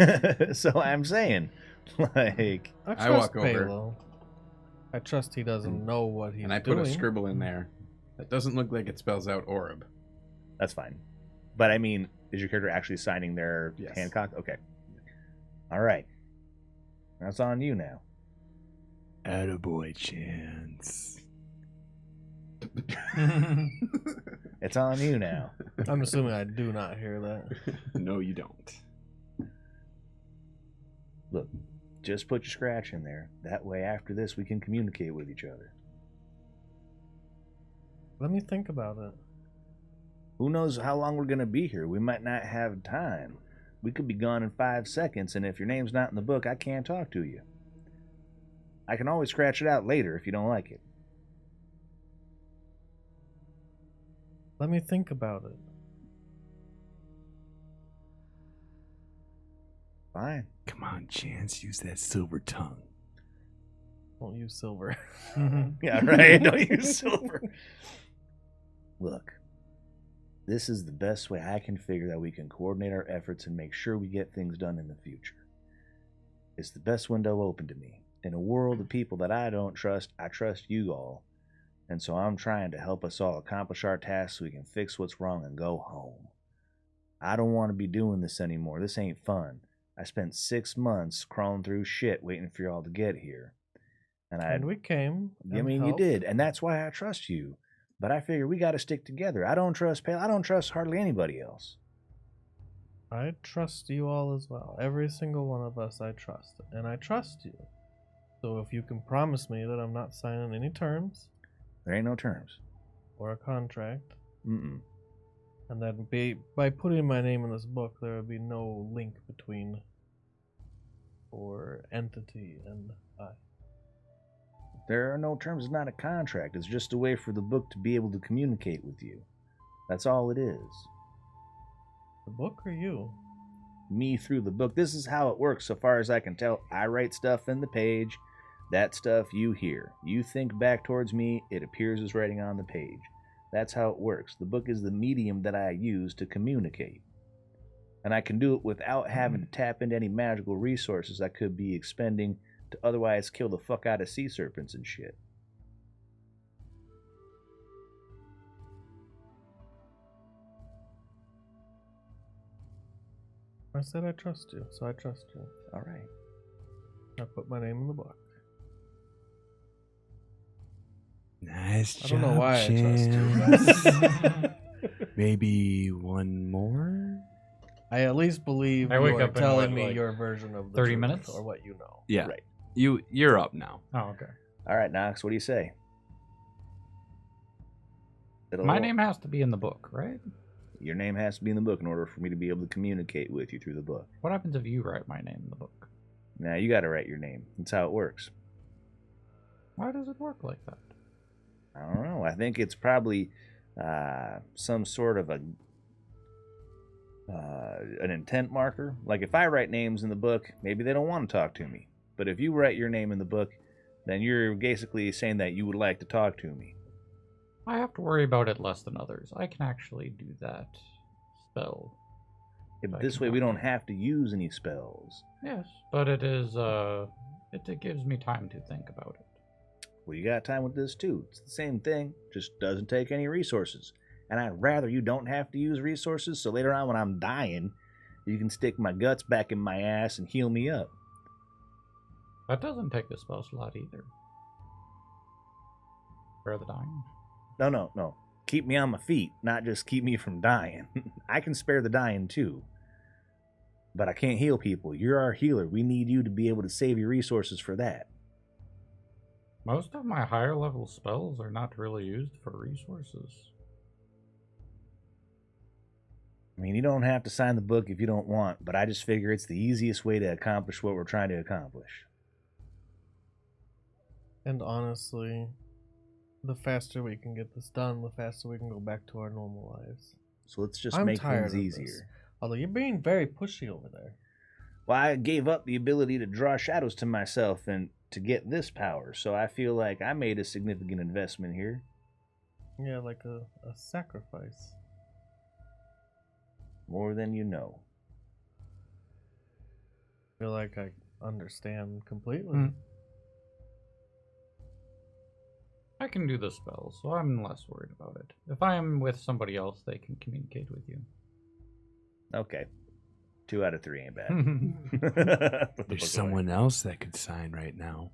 So I'm saying, like, I trust I walk over. Palo. I trust he doesn't know what he's And I put doing. a scribble in there. That doesn't look like it spells out orb. That's fine. But I mean, is your character actually signing their Yes. Hancock? Okay. All right. That's on you now. Attaboy, Chance. It's on you now. I'm assuming I do not hear that. No, you don't. Look, just put your scratch in there. That way, after this, we can communicate with each other. Let me think about it. Who knows how long we're going to be here? We might not have time. We could be gone in 5 seconds, and if your name's not in the book, I can't talk to you. I can always scratch it out later if you don't like it. Let me think about it. Fine. Come on, Chance. Use that silver tongue. Don't use silver. Yeah, right. Don't use silver. Look, this is the best way I can figure that we can coordinate our efforts and make sure we get things done in the future. It's the best window open to me. In a world of people that I don't trust, I trust you all. And so I'm trying to help us all accomplish our tasks so we can fix what's wrong and go home. I don't want to be doing this anymore. This ain't fun. I spent 6 months crawling through shit waiting for y'all to get here. And we came. I mean, you did, and that's why I trust you. But I figure we got to stick together. I don't trust Pale. I don't trust hardly anybody else. I trust you all as well. Every single one of us I trust. And I trust you. So if you can promise me that I'm not signing any terms There ain't no terms. or a contract, Mm-mm. and that by putting my name in this book, there would be no link between or entity and I. There are no terms. It's not a contract. It's just a way for the book to be able to communicate with you. That's all it is. The book or you? Me through the book. This is how it works so far as I can tell. I write stuff in the page. That stuff you hear. You think back towards me, it appears as writing on the page. That's how it works. The book is the medium that I use to communicate. And I can do it without having to tap into any magical resources I could be expending to otherwise kill the fuck out of sea serpents and shit. I said I trust you, so I trust you. All right. I put my name in the book. Nice I job, don't know why Chance. I trust you. Maybe one more? I at least believe I wake you're up in, telling what, me like, your version of the 30 truth, minutes? or what you know. Yeah. Right. You're up now. Oh, okay. All right, Knox, what do you say? My name has to be in the book, right? Your name has to be in the book in order for me to be able to communicate with you through the book. What happens if you write my name in the book? Now, you got to write your name. That's how it works. Why does it work like that? I don't know. I think it's probably some sort of an intent marker. Like if I write names in the book, maybe they don't want to talk to me. But if you write your name in the book, then you're basically saying that you would like to talk to me. I have to worry about it less than others. I can actually do that spell. Yeah, but I this can way we talk don't to you. have to use any spells. Yes, but it is, it gives me time to think about it. Well, you got time with this too. It's the same thing, just doesn't take any resources. And I'd rather you don't have to use resources, so later on when I'm dying, you can stick my guts back in my ass and heal me up. That doesn't take the spell slot either. For the dying. No. Keep me on my feet, not just keep me from dying. I can spare the dying too. But I can't heal people. You're our healer. We need you to be able to save your resources for that. Most of my higher level spells are not really used for resources. I mean, you don't have to sign the book if you don't want, but I just figure it's the easiest way to accomplish what we're trying to accomplish. And honestly, the faster we can get this done, the faster we can go back to our normal lives. So let's just I'm make tired things of easier. this. Although you're being very pushy over there. Well, I gave up the ability to draw shadows to myself and to get this power, so I feel like I made a significant investment here. Yeah, like a sacrifice. More than you know. I feel like I understand completely. Mm. I can do the spell, so I'm less worried about it. If I am with somebody else, they can communicate with you. Okay. 2 out of 3 ain't bad. Put the There's book away. someone else that could sign right now.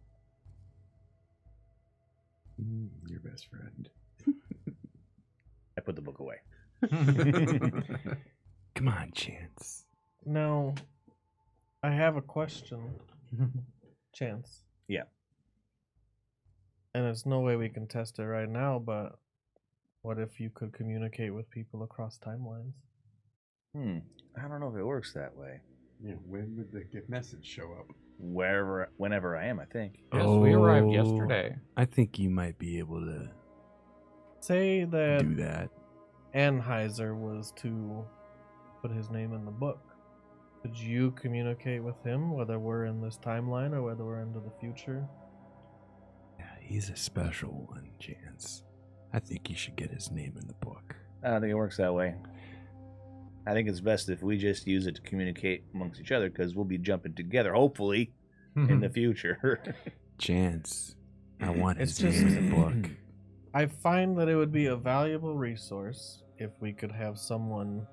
Your best friend. I put the book away. Come on, Chance. Now, I have a question, Chance. Yeah. And there's no way we can test it right now, but what if you could communicate with people across timelines? I don't know if it works that way. Yeah, when would the message show up? Whenever I am, I think. Yes, we arrived Oh, yesterday. I think you might be able to Say that do that. Anheuser was to put his name in the book. Could you communicate with him, whether we're in this timeline or whether we're into the future? Yeah, he's a special one, Chance. I think you should get his name in the book. I don't think it works that way. I think it's best if we just use it to communicate amongst each other, because we'll be jumping together, hopefully, in the future. Chance, I want It's his name in the just- book. I find that it would be a valuable resource if we could have someone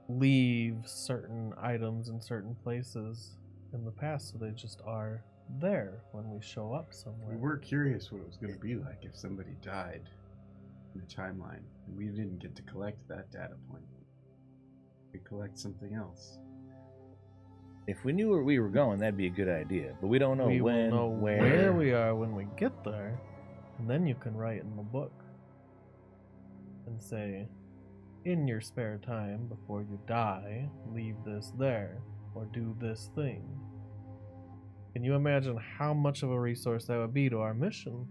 leave certain items in certain places in the past so they just are there when we show up We somewhere. were curious what it was going to be like if somebody died in the timeline, and we didn't get to collect that data point. We collect something else. If we knew where we were going, that'd be a good idea. But we don't know We when, will know where. where we are when we get there, and then you can write in the book and say, in your spare time before you die, leave this there or do this thing. Can you imagine how much of a resource that would be to our mission?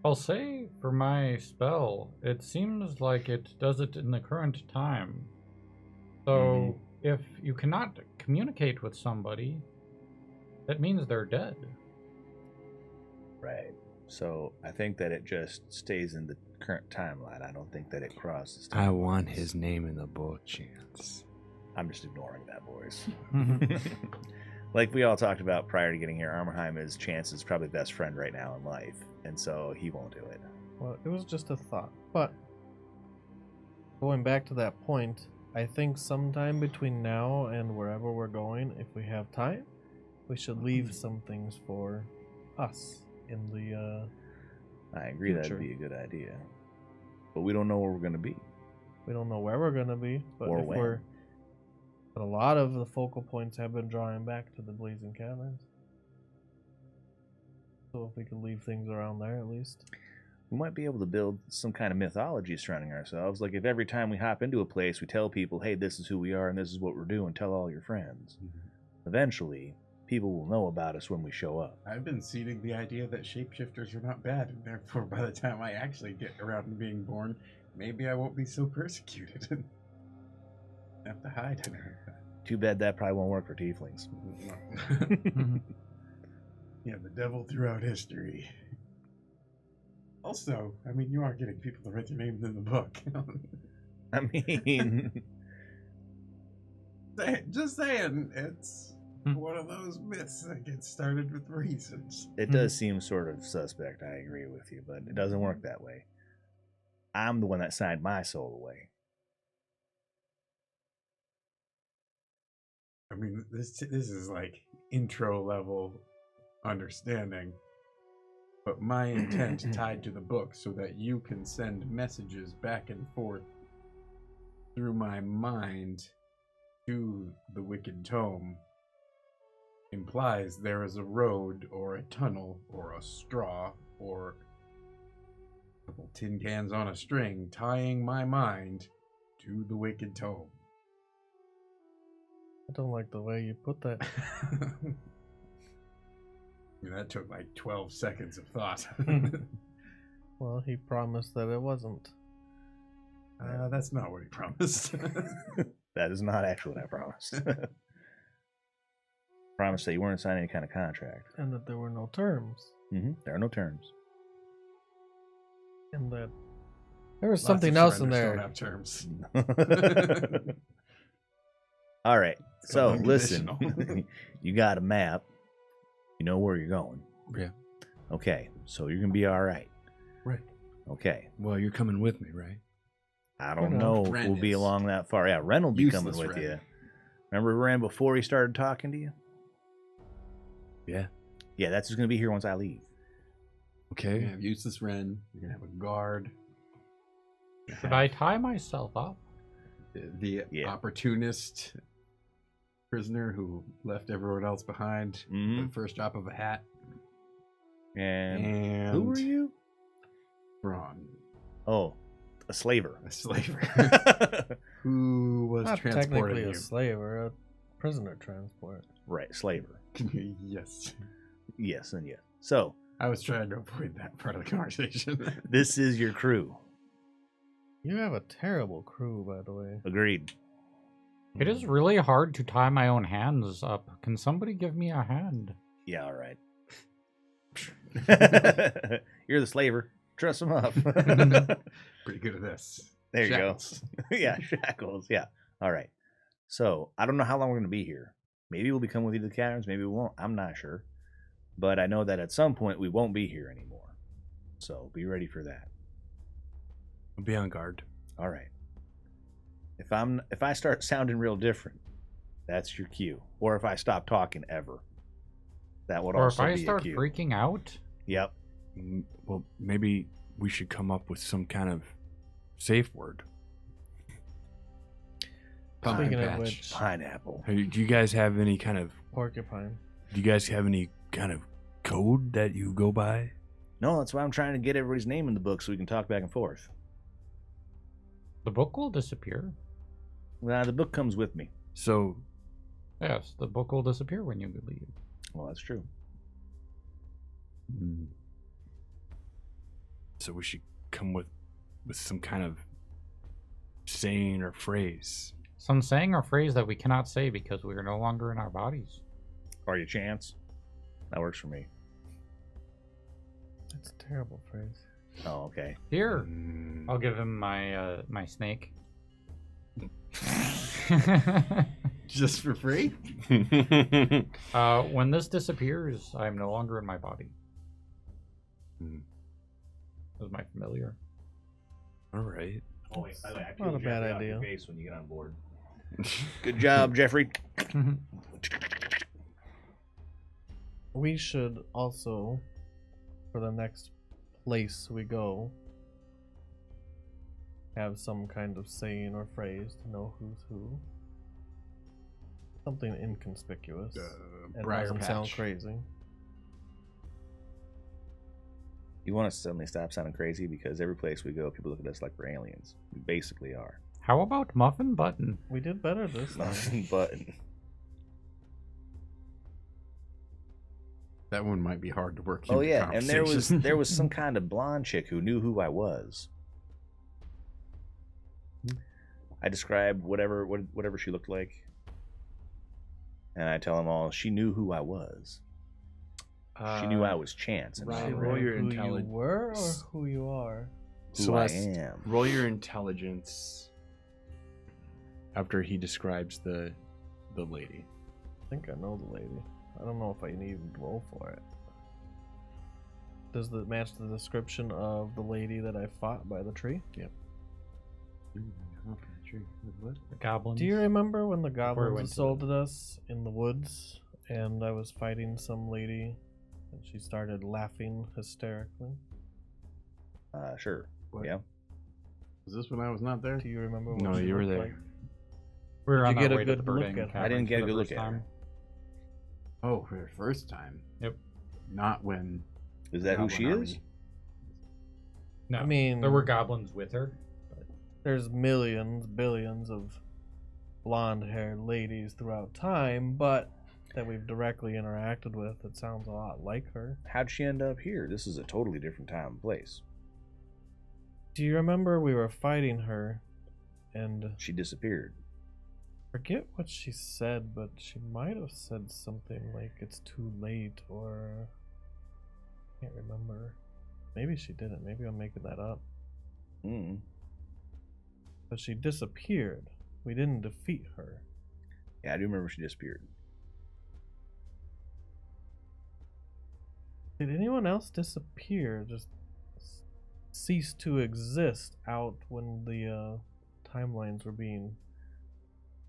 I'll say for my spell, it seems like it does it in the current time. So if you cannot communicate with somebody, that means they're dead. Right. So I think that it just stays in the current timeline. I don't think that it crosses timelines. I want his name in the book, Chance. I'm just ignoring that, boys. Like we all talked about prior to getting here, Armorheim is Chance's probably best friend right now in life, and so he won't do it. Well, it was just a thought. But going back to that point, I think sometime between now and wherever we're going, if we have time, we should leave some things for us in the I agree Future. that'd be a good idea. But we don't know where we're going to be. we don't know where we're gonna be, but Or if when. we're but a lot of the focal points have been drawing back to the Blazing Caverns. So if we could leave things around there at least. We might be able to build some kind of mythology surrounding ourselves. Like if every time we hop into a place, we tell people, hey, this is who we are and this is what we're doing. Tell all your friends. Eventually, people will know about us when we show up. I've been seeding the idea that shapeshifters are not bad, and therefore by the time I actually get around to being born, maybe I won't be so persecuted. Have to hide in her. Too bad that probably won't work for tieflings. Yeah, the devil throughout history. Also, I mean, you are getting people to write their names in the book. I mean, Just saying, it's one of those myths that gets started with reasons. it does seem sort of suspect, I agree with you, but it doesn't work that way. I'm the one that signed my soul away. I mean, this is like intro level understanding, but my intent tied to the book so that you can send messages back and forth through my mind to the Wicked Tome implies there is a road or a tunnel or a straw or a couple tin cans on a string tying my mind to the Wicked Tome. I don't like the way you put that. That took like 12 seconds of thought. Well, he promised that it wasn't. That's not what he promised. That is not actually what I promised. Promised that you weren't signing any kind of contract. And that there were no terms. There are no terms. And that there was Lots something of else in surrenders there. Don't have terms. All right. It's So called listen, unconditional. you got a map. You know where you're going. Yeah. Okay, so you're gonna be all right. Right. Okay. Well, you're coming with me, right? I don't You know, know if Ren we'll be is along that far. Yeah, Ren will be coming useless with Ren. you. Remember Ren before he started talking to you? Yeah. Yeah, that's who's gonna be here once I leave. You're Okay. gonna have useless Ren. You're gonna have a guard. Should I tie myself up? The Yeah. opportunist prisoner who left everyone else behind Mhm. with the first drop of a hat. And And who were you? Braun, Oh, a slaver. a slaver who was Not transporting technically you. a slave or a prisoner transport. Right, slaver. Yes, Yes, and yes. So I was trying to avoid that part of the conversation. this is your crew. You have a terrible crew, by the way. Agreed. It is really hard to tie my own hands up. Can somebody give me a hand? Yeah, all right. You're the slaver. Truss him up. Pretty good at this. There you Shackles. go. Yeah, shackles. Yeah. All right. So I don't know how long we're going to be here. Maybe we'll be coming with you to the caverns. Maybe we won't. I'm not sure. But I know that at some point we won't be here anymore. So be ready for that. I'll be on guard. All right. If I start sounding real different, that's your cue. Or if I stop talking ever, that would Or if also I be start a cue. freaking out? Yep. Well, maybe we should come up with some kind of safe word. Pumpkin Speaking of patch. which, Pineapple. Hey, do you guys have any kind of? porcupine. Do you guys have any kind of code that you go by? No, that's why I'm trying to get everybody's name in the book so we can talk back and forth. The book will disappear. Well, the book comes with me. So, Yes, the book will disappear when you leave. Well, that's true. Mm. so we should come with some kind of saying or phrase. Some saying or phrase that we cannot say because we are no longer in our bodies. Or your chance. That works for me. That's a terrible phrase. Oh, okay. Here, Mm, I'll give him my my snake. Just for free? When this disappears, I am no longer in my body. Hmm. That was my familiar. All right. Oh, wait, I Not a bad idea. face when you get on board. Good job, Jeffrey. We should also, for the next place we go, have some kind of saying or phrase to know who's who. Something inconspicuous. And Briar doesn't sound patch. crazy. You want us to suddenly stop sounding crazy because every place we go, people look at us like we're aliens. We basically are. How about Muffin Button? We did better this time. But That one might be hard to work oh into yeah, and there conversation. was some kind of blonde chick who knew who I was. I described whatever she looked like, and I tell them all she knew who I was. She knew I was Chance. And right, not roll Ren. your Who you intelligence. were or who you are? Who Celeste, I am. roll your intelligence after he describes the lady. I think I know the lady. I don't know if I need to roll for it. Does it match the description of the lady that I fought by the tree? The goblins. Do you remember when the went goblins to assaulted us in the woods and I was fighting some lady and she started laughing hysterically? Sure. What? Yeah. Was this when I was not there? Do you remember what No, she you were looked there. like? We were Did on you our get a way to the good birding look at her? I didn't cavern get for a the good look first at her. time. Oh, for the first time. Yep. Not when. Is that who Goblin she Army- is? No, I mean, there were goblins with her. there's millions, billions of blonde-haired ladies throughout time, but that we've directly interacted with, it sounds a lot like her. How'd she end up here? This is a totally different time and place. Do you remember we were fighting her and She disappeared. forget what she said, but she might have said something like it's too late or I can't remember. Maybe she didn't. Maybe I'm making that up. Mm. But she disappeared. We didn't defeat her. Yeah, I do remember she disappeared. Did anyone else disappear? Just cease to exist out when the timelines were being.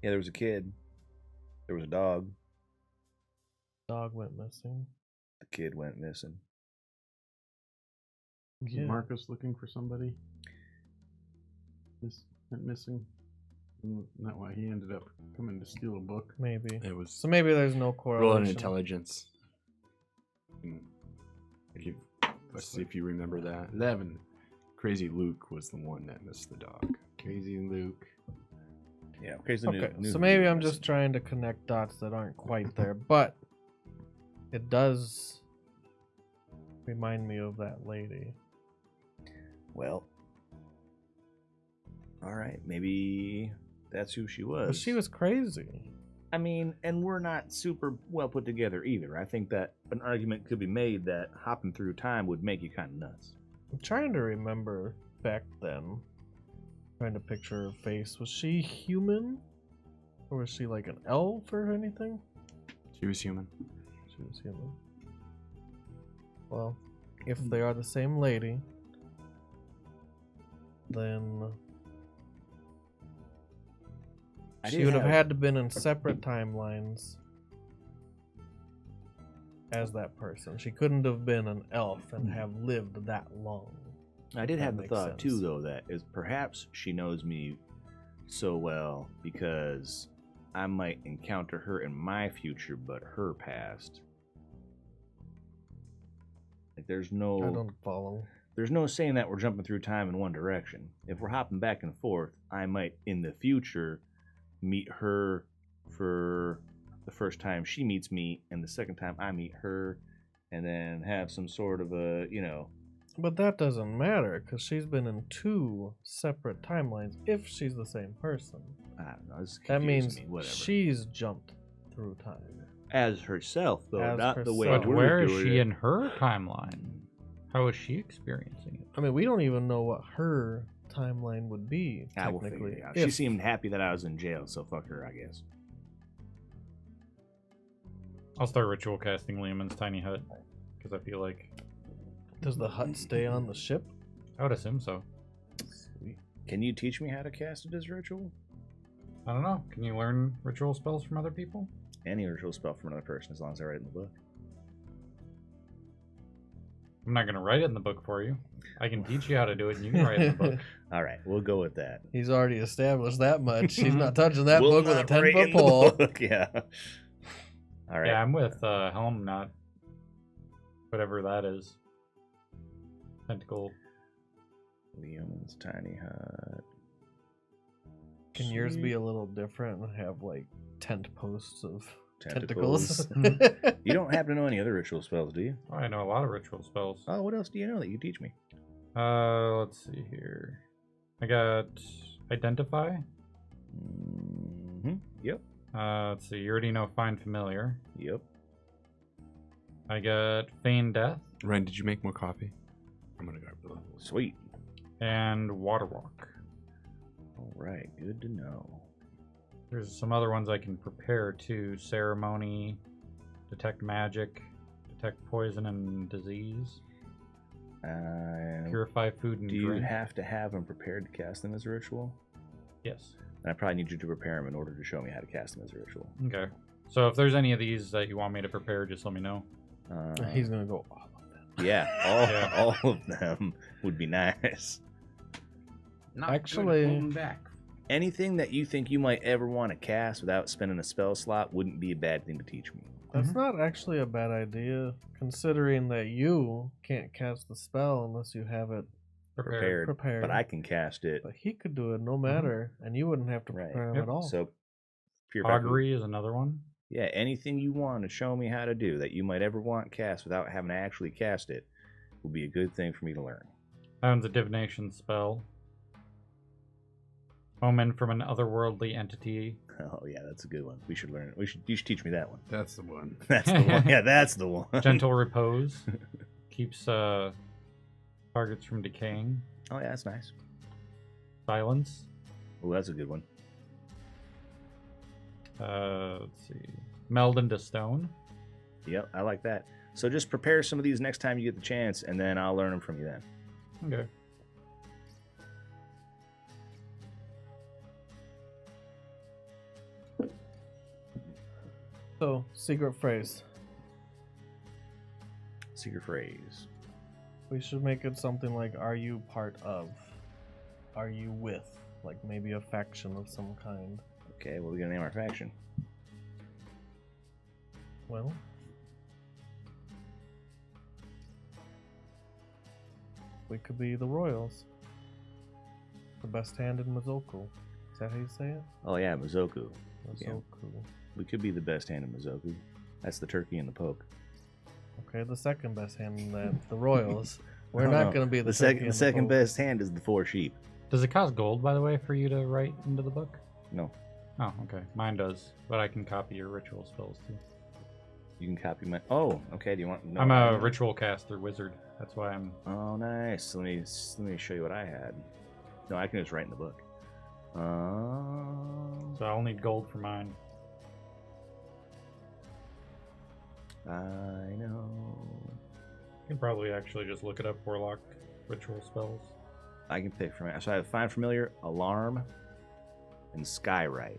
Yeah, there was a kid. There was a dog. Dog went missing. The kid went missing. Was Yeah. Marcus looking for somebody? This went missing. Isn't that why he ended up coming to steal a book? Maybe. It was So maybe there's no roll correlation. an intelligence. Let's see if you remember that. 11. Crazy Luke was the one that missed the dog. Crazy Luke. Yeah, crazy. Okay, so maybe I'm just trying to connect dots that aren't quite there, but it does remind me of that lady. Well, all right, maybe that's who she was. But she was crazy. I mean, and we're not super well put together either. I think that an argument could be made that hopping through time would make you kind of nuts. I'm trying to remember back then. Trying to picture her face. Was she human? Or was she like an elf or anything? She was human. She was human. Well, if they are the same lady, then she would have had to been in separate timelines as that person. She couldn't have been an elf and have lived that long. I did That have the makes thought too, sense. though, that is perhaps she knows me so well because I might encounter her in my future, but her past. Like, I don't follow. there's no saying that we're jumping through time in one direction. If we're hopping back and forth, I might in the future meet her for the first time she meets me, and the second time I meet her, and then have some sort of a, But that doesn't matter because she's been in 2 separate timelines if she's the same person. I don't know. This is That confusing means me. Whatever. she's jumped through time. As herself, though, As not the way herself. But we're where is doing she it. in her timeline? How is she experiencing it? I mean, we don't even know what her timeline would be, I will figure technically. it out. She seemed happy that I was in jail, so fuck her, I guess. I'll start ritual casting Lehman's tiny hut because I feel like Does the hut stay on the ship? I would assume so. Sweet. Can you teach me how to cast it as ritual? I don't know. Can you learn ritual spells from other people? Any ritual spell from another person, as long as I write it in the book. I'm not going to write it in the book for you. I can teach you how to do it, and you can write it in the book. All right, we'll go with that. He's already established that much. He's not touching that Will book with a not write 10-foot in the pole. book, yeah. All right. Yeah, I'm with Helm, not whatever that is. Tentacle. Leoman's tiny hut. Can yours be a little different and have like tent posts of Tentacles. tentacles? You don't happen to know any other ritual spells, do you? Oh, I know a lot of ritual spells. Oh, what else do you know that you teach me? Let's see here. I got Identify. Mm-hmm. Yep. Let's see. You already know Find Familiar. Yep. I got Feign Death Ryan, did you make more coffee? I'm gonna grab the. Sweet. and Water Walk. All right. Good to know. There's some other ones I can prepare too. Ceremony, Detect Magic, Detect Poison and Disease, Purify Food and Do you Drink. have to have them prepared to cast them as a ritual? Yes. And I probably need you to prepare them in order to show me how to cast them as a ritual. Okay. So if there's any of these that you want me to prepare, just let me know. He's gonna go all of them. Yeah, Yeah. all of them would be nice. Not Actually- good holding back. Anything that you think you might ever want to cast without spending a spell slot wouldn't be a bad thing to teach me. That's not actually a bad idea, considering that you can't cast the spell unless you have it Prepare. prepared. But I can cast it. But he could do it no matter, and you wouldn't have to Right. prepare him Yep. at all. So, purify food. Augury is another one. Yeah, anything you want to show me how to do that you might ever want cast without having to actually cast it would be a good thing for me to learn. That one's a divination spell. Omen from an otherworldly entity. Oh yeah, that's a good one. We should learn it. You should teach me that one. That's the one. That's the one. Yeah, that's the one. Gentle Repose. Keeps targets from decaying. Oh yeah, that's nice. Silence. Oh, that's a good one. Let's see. Meld into stone. Yep, I like that. So just prepare some of these next time you get the chance, and then I'll learn them from you then. Okay. So, secret phrase. Secret phrase. We should make it something like, are you part of? Are you with? Like maybe a faction of some kind. Okay, what are we gonna name our faction? Well, we could be the Royals. The best hand in Mizoku. Is that how you say it? Oh yeah, Mizoku. Yeah. Mizoku. We could be the best hand in Mizoku. That's the turkey and the poke. Okay, the second best hand in that, the Royals. We're No, not no. going to be the The turkey second and second poke. best hand is the 4 sheep. Does it cost gold, by the way, for you to write into the book? No, Oh, okay. Mine does, but I can copy your ritual spells too. you can copy my. Oh, okay. Do you want? No, I'm a ritual caster wizard. That's why I'm. Oh, nice. Let me show you what I had. No, I can just write in the book. So I'll need gold for mine. I know. You can probably actually just look it up. Warlock ritual spells. I can pick from it. So I have Find Familiar, Alarm, and Skywrite.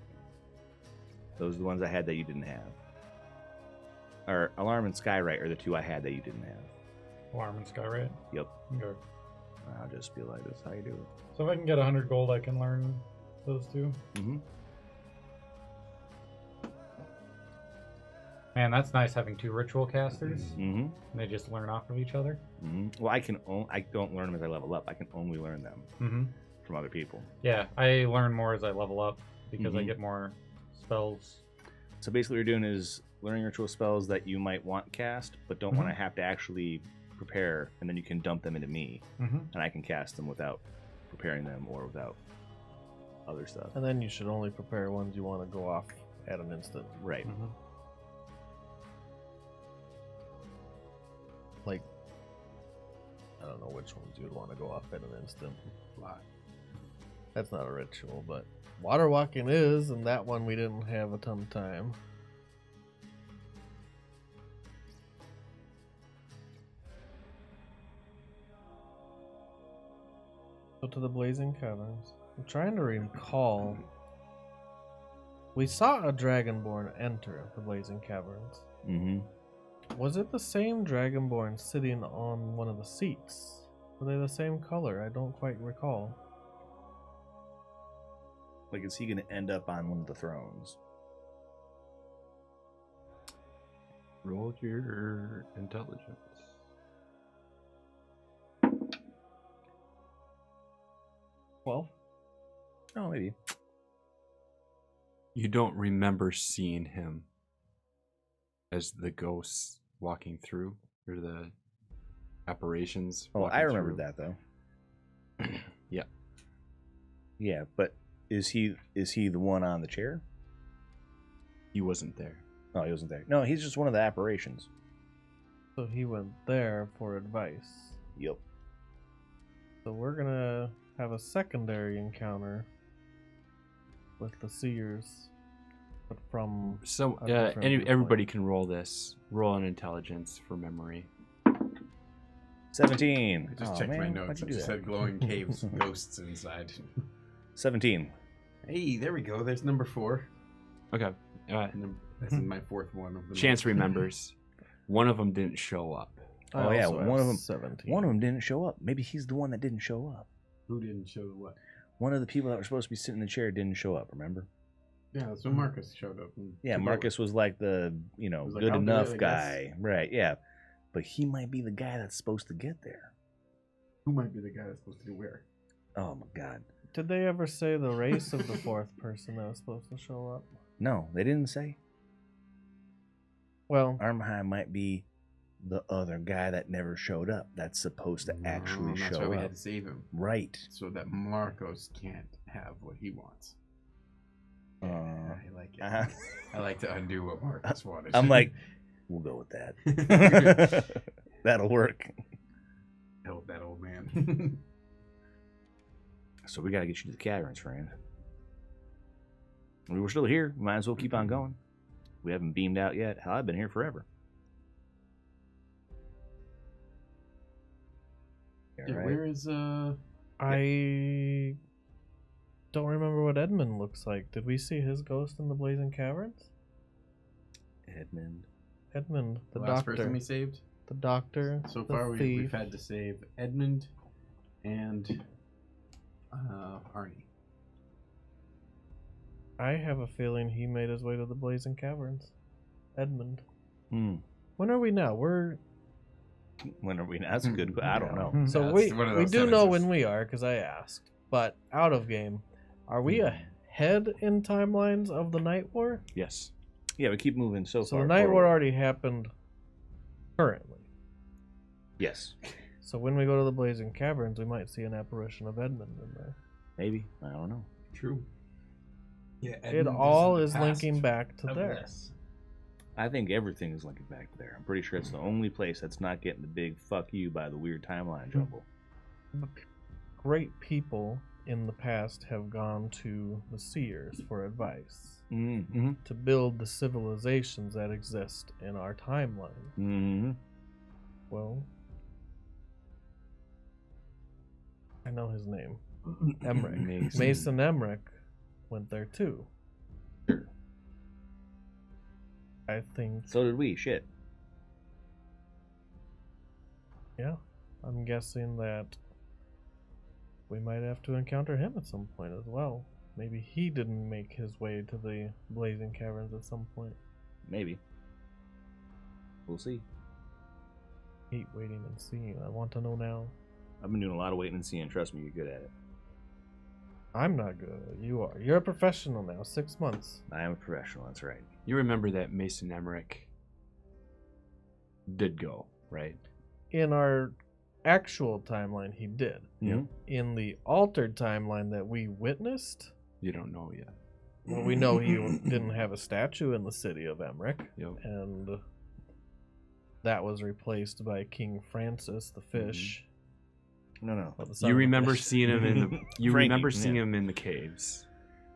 Those are the ones I had that you didn't have. Or Alarm and Skywrite are the two I had that you didn't have. Alarm and Skywrite. Yep. Okay. I'll just be like, this is how you do it. So if I can get 100 gold, I can learn those two. Mm-hmm. Man, that's nice having two ritual casters. Mm-hmm. And they just learn off of each other. Mm-hmm. Well, I don't learn them as I level up. I can only learn them Mm-hmm. from other people. Yeah, I learn more as I level up because I Mhm. get more spells. So basically, what you're doing is learning ritual spells that you might want cast, but don't want to have to actually prepare, and then you can dump them into me, Mm-hmm. and I can cast them without preparing them or without other stuff. And then you should only prepare ones you want to go off at an instant. Right. Mm-hmm. Like, I don't know which ones you would want to go off at an instant. That's not a ritual, but water walking is, and that one we didn't have a ton of time. So to the Blazing Caverns. I'm trying to recall. We saw a Dragonborn enter the Blazing Caverns. Mm-hmm. Was it the same Dragonborn sitting on one of the seats? Were they the same color? I don't quite recall. Like, is he going to end up on one of the thrones? Roll your intelligence. Well, Oh, maybe. You don't remember seeing him as the ghosts walking through, or the apparitions. Oh, walking I remembered through. that though. Yeah. Yeah, but is he the one on the chair? He wasn't there. No, he wasn't there. No, he's just one of the apparitions. so he went there for advice. Yep. So we're gonna have a secondary encounter with the seers, but from So A different viewpoint. everybody can roll this. Roll an intelligence for memory. 17. I just Oh, checked my man, notes. why'd you It do just that? said glowing caves, ghosts inside. 17. Hey, there we go. There's number 4. Okay. This is my fourth one of the Chance remembers. One of them didn't show up. I Oh, yeah, also one have of 'em- 17. One of them didn't show up. Maybe he's the one that didn't show up. Who didn't show what? One of the people that were supposed to be sitting in the chair didn't show up, remember? Yeah, that's when Marcus showed up. and Yeah, took Marcus was like the, He was like, good "I'll do it, enough I guess." guy. Right, yeah. But he might be the guy that's supposed to get there. over. Who might be the guy that's supposed to do where? Oh my god. Did they ever say the race of the fourth person that was supposed to show up? No, they didn't say. Well, Armheim might be the other guy that never showed up that's supposed to actually No, that's show why we up. had to save him. Right. So that Marcos can't have what he wants. Uh, I like it. uh-huh. I like to undo what Marcus wanted. I'm like, we'll go with that. That'll work. help that old man. So we gotta get you to the caverns, friend. We're still here. We might as well keep on going. We haven't beamed out yet. Hell, I've been here forever. here, Yeah, right? where is I don't remember what Edmund looks like. Did we see his ghost in the Blazing Caverns? Edmund. Edmund, the last doctor. person we saved? The doctor. So the far, we've thief. had to save Edmund and Arnie. I have a feeling he made his way to the Blazing Caverns. Edmund. Hmm. When are we now? We're When are we? That's a good. I don't know. so That's we one of we those do know sentences. when we are because I asked. But out of game, are we ahead in timelines of the Night War? Yes. Yeah, we keep moving so So far. the Night War forward. already happened currently. Yes, So when we go to the Blazing Caverns, we might see an apparition of Edmund in there. maybe. I don't know. True. Yeah, It all is linking back to there. This. I think everything is linking back to there. I'm pretty sure it's the only place that's not getting the big fuck you by the weird timeline jumble. Great people in the past have gone to the seers for advice Mm-hmm. to build the civilizations that exist in our timeline. Mm-hmm. Well, I know his name. Emmerich. Mason Emmerich went there too. Sure. I think, So did we. Shit. yeah, I'm guessing that we might have to encounter him at some point as well. Maybe he didn't make his way to the Blazing Caverns at some point. Maybe. We'll see. Hate waiting and seeing. I want to know now. I've been doing a lot of waiting and seeing. Trust me, you're good at it. I'm not good. You are. You're a professional now. 6 months. I am a professional. That's right. You remember that Mason Emmerich did go, right? In our actual timeline, he did. Mhm. In the altered timeline that we witnessed, You don't know yet. well, we know he didn't have a statue in the city of Emmerich, Yep. and that was replaced by King Francis the fish. No. Or the son You of the remember fish. seeing him in the Frankie, remember seeing yeah. him in the caves,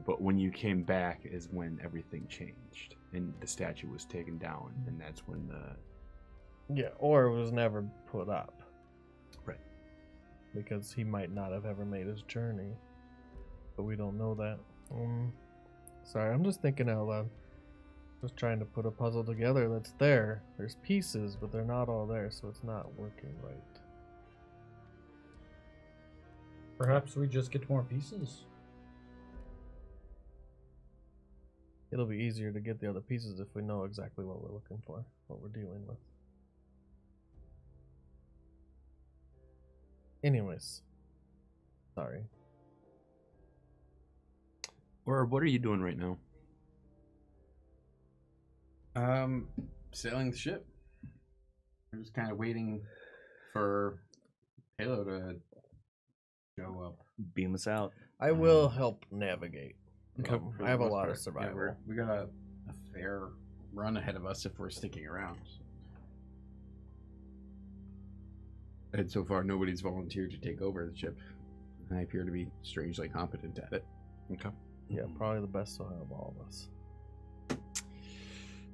but when you came back is when everything changed and the statue was taken down, and that's when the Yeah, or it was never put up. Right. Because he might not have ever made his journey. But we don't know that. Sorry, I'm just thinking out loud. Just trying to put a puzzle together that's there. There's pieces, but they're not all there, so it's not working right. Perhaps we just get more pieces. It'll be easier to get the other pieces if we know exactly what we're looking for, what we're dealing with. Anyways. Sorry. Or what are you doing right now? Sailing the ship. We're just kind of waiting for Halo to show up. Beam us out. I will help navigate. For the I have a most lot part. of survival. Yeah, we got a fair run ahead of us if we're sticking around. And so far, nobody's volunteered to take over the ship. I appear to be strangely competent at it. Okay. Yeah, probably the best out of all of us.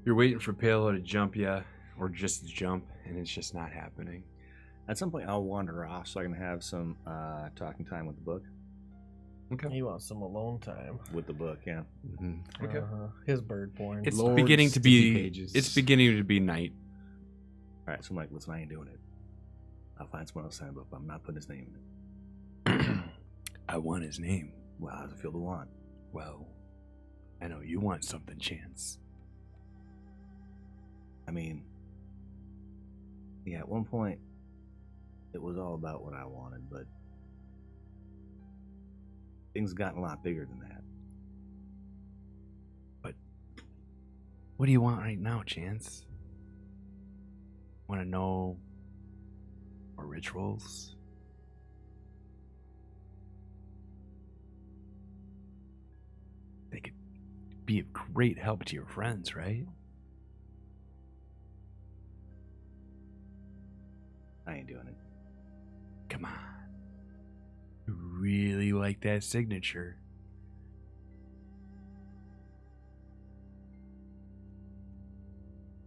You're waiting for Palo to jump you, or just jump, and it's just not happening. At some point, I'll wander off so I can have some talking time with the book. Okay. He wants some alone time. With the book, yeah. Mm-hmm. Okay. His bird porn. It's Lord beginning to Sticky be. Pages. It's beginning to be night. All right, so I'm like, listen, I ain't doing it. I'll find someone else to sign a book, but I'm not putting his name in it. I want his name. Well, how's it feel to want? Well, I know you want something, Chance. I mean, yeah, at one point, it was all about what I wanted, but things have gotten a lot bigger than that. What do you want right now, Chance? Want to know our rituals? They could be of great help to your friends, right? I ain't doing it. Come on. You really like that signature.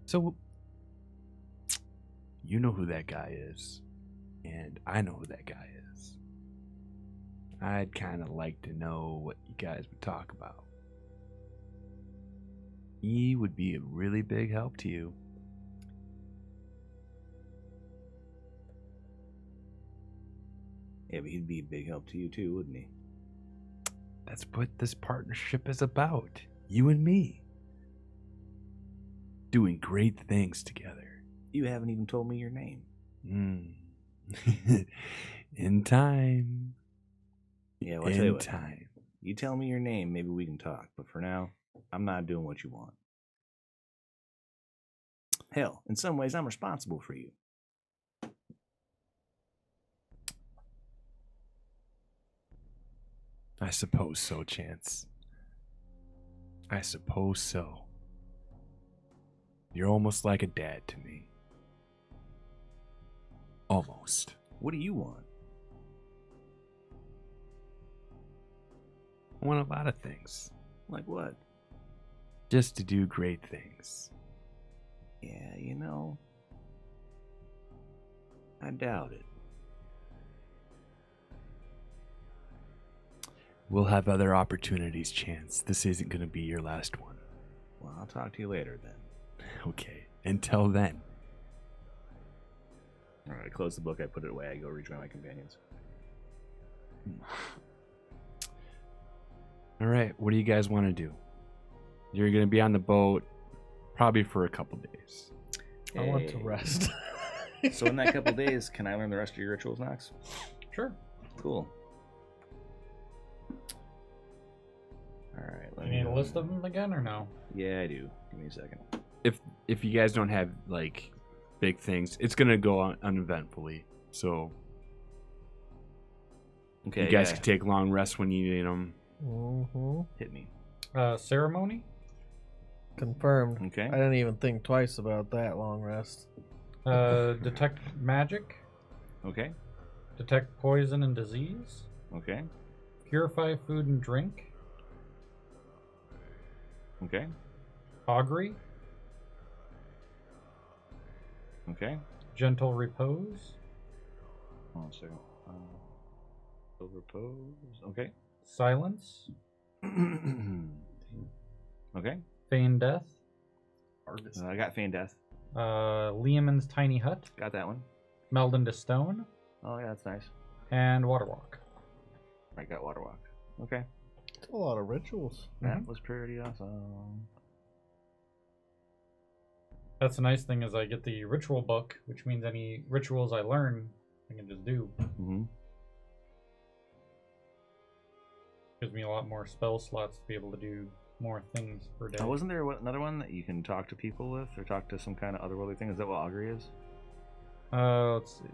So, you know who that guy is. And I know who that guy is. I'd kind of like to know what you guys would talk about. He would be a really big help to you. Yeah, but he'd be a big help to you too, wouldn't he? That's what this partnership is about. You and me. Doing great things together. You haven't even told me your name. In time. Yeah, well, I'll tell you In what. time. You tell me your name, maybe we can talk. But for now, I'm not doing what you want. Hell, in some ways, I'm responsible for you. I suppose so, Chance. I suppose so. You're almost like a dad to me. Almost. What do you want? I want a lot of things. Like what? Just to do great things. Yeah, you know, I doubt it. We'll have other opportunities, Chance. This isn't going to be your last one. Well, I'll talk to you later then. Okay. Until then. All right, I close the book, I put it away, I go rejoin my companions. All right. What do you guys want to do? You're going to be on the boat probably for a couple days. I want to Hey. rest. So in that couple days, can I learn the rest of your rituals, Nox? Sure. Cool. All right. You need a list of them again or no? Yeah, I do. Give me a second. If you guys don't have like big things, it's going to go on uneventfully. So Okay, you guys yeah. can take long rests when you need them. Mm-hmm. Hit me. Ceremony? Confirmed. Okay. I didn't even think twice about that long rest. Detect magic? Okay. Detect poison and disease? Okay. Purify food and drink? Okay. Augury? Okay. Gentle repose? Hold on a second. Repose. Okay. Silence? Okay. Feign death? Harvest. I got Feign Death. Leomund's tiny hut? Got that one. Meld into stone? Oh, yeah, that's nice. And waterwalk. I got Waterwalk. Okay. It's a lot of rituals. That was pretty awesome. That's the nice thing is I get the ritual book, which means any rituals I learn, I can just do. Mm-hmm. Gives me a lot more spell slots to be able to do more things per day. Oh, wasn't there another one that you can talk to people with, or talk to some kind of otherworldly thing? Is that what Augury is? Let's see.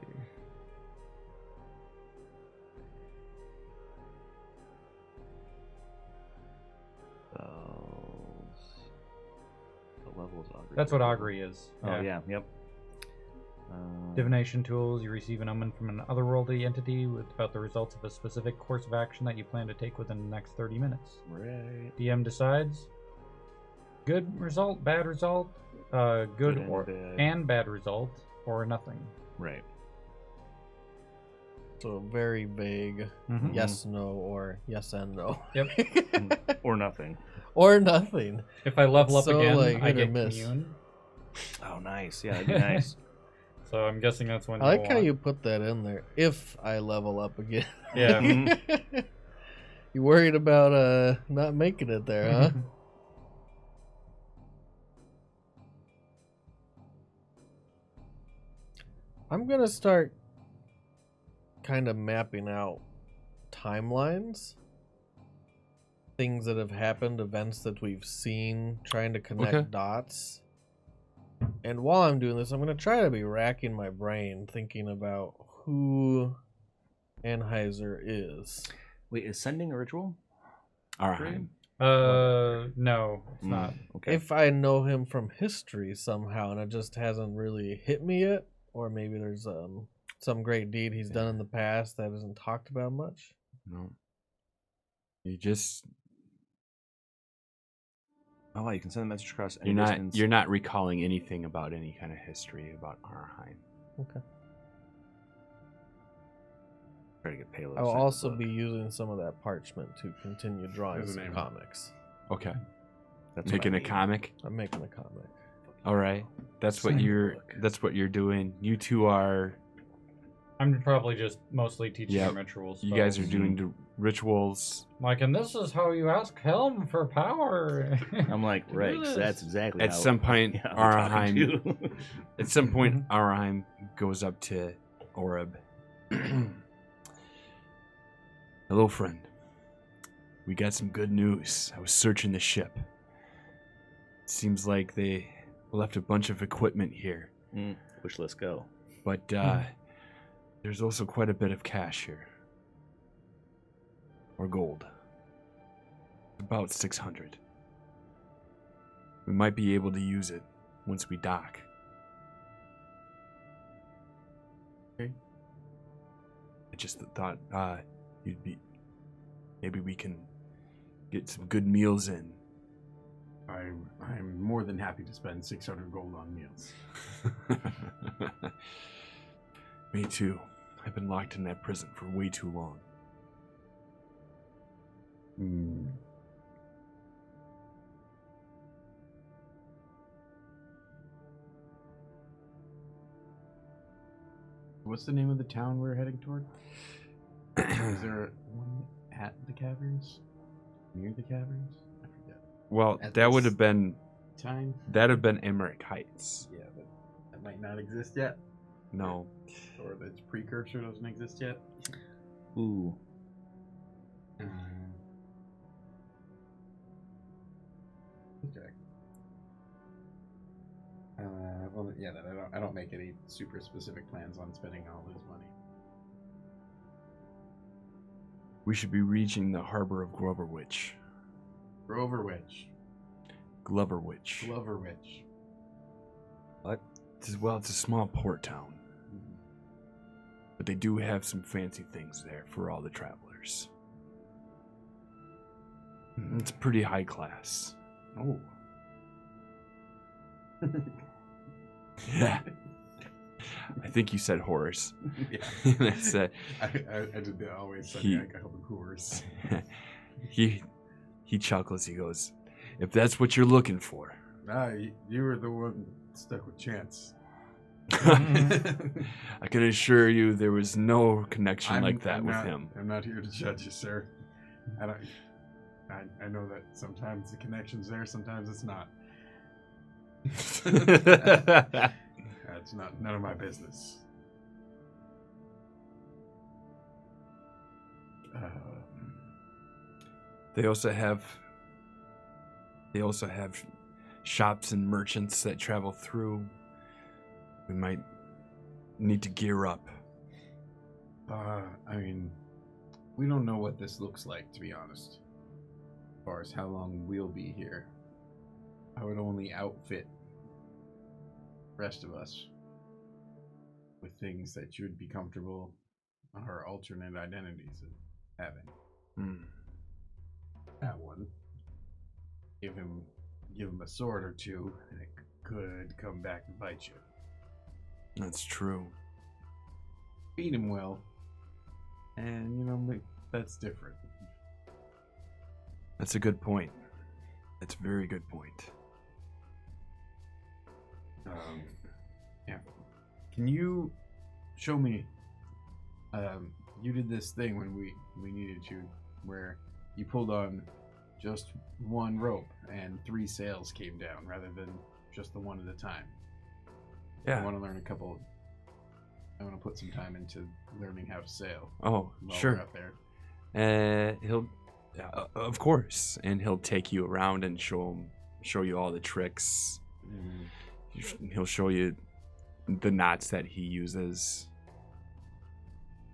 What level is Augury? That's what augury is. Oh, yeah, yep. Divination tools. You receive an omen from an otherworldly entity about the results of a specific course of action that you plan to take within the next 30 minutes. Right. DM decides. Good result, bad result, good and or bad. and bad result, or nothing. Right. So very vague. Mhm. Yes, no, or yes and no. Yep. Or nothing. Or nothing. If I level up So, again, like, I hit or get miss. commune. Oh, nice. Yeah, that'd be nice. So I'm guessing that's when I like how want. you put that in there. If I level up again. Yeah. You worried about not making it there, huh? I'm gonna start kind of mapping out timelines. Things that have happened, events that we've seen, trying to connect Okay. dots. And while I'm doing this, I'm gonna try to be racking my brain thinking about who Anheuser is. Wait, is sending a ritual? Arheim. No, it's not. Okay. If I know him from history somehow and it just hasn't really hit me yet, or maybe there's some great deed he's done in the past that isn't talked about much. No. You just Oh, wow, you can send a message across any you're not distance. you're not recalling anything about any kind of history about Arheim. Okay. Try to get payload. I'll sign in the also book. be using some of that parchment to continue drawing There's a some name. comics. Okay. That's what Making I a need. comic. I'm making a comic. All right. That's what Sign the you're. book. That's what you're doing. You two are. I'm probably just mostly teaching Yep. them rituals. You guys are doing the rituals. Like, and this is how you ask Helm for power. I'm like, Do right, 'cause this. that's exactly At how, some point, yeah, I'm talking Araheim. to you. At some point, Araheim goes up to Oreb. Hello, friend. We got some good news. I was searching the ship. Seems like they left a bunch of equipment here, Which let's go. but there's also quite a bit of cash here. Or gold. About 600. We might be able to use it once we dock. Okay. I just thought you'd be. Maybe we can get some good meals in. I'm more than happy to spend 600 gold on meals. Me too. I've been locked in that prison for way too long. What's the name of the town we're heading toward? Is there one at the caverns? Near the caverns? I forget. Well, At that would this have been Time? Emmerich Heights. Yeah, but that might not exist yet. No. Or its precursor doesn't exist yet. Ooh. Okay. Well, yeah. Then I don't make any super specific plans on spending all this money. We should be reaching the harbor of Groverwich. Groverwich, Gloverwich. Gloverwich. Well, it's a small port town, but they do have some fancy things there for all the travelers. It's pretty high class. Oh. Yeah. I think you said horse. Yeah. That's I did that always. He- I call them horse. he chuckles. He goes, "If that's what you're looking for." You were the one stuck with Chance. I can assure you there was no connection like that I'm with not- him. I'm not here to judge you, sir. I know that sometimes the connection's there, sometimes it's not. That's none of my business. They also have shops and merchants that travel through. We might need to gear up. I mean, we don't know what this looks like, to be honest. As far as how long we'll be here, I would only outfit the rest of us with things that you would be comfortable our alternate identities of having. That one. Give him a sword or two, and it could come back and bite you. That's true. Feed him well, and that's different. That's a good point. That's a very good point. Yeah. Can you show me? You did this thing when we needed you, where you pulled on just one rope and 3 sails came down rather than just the one at a time. I Yeah. want to learn I want to put some time into learning how to sail. Oh, While sure. we're out there. He'll, of course, and he'll take you around and show you all the tricks. He'll show you the knots that he uses.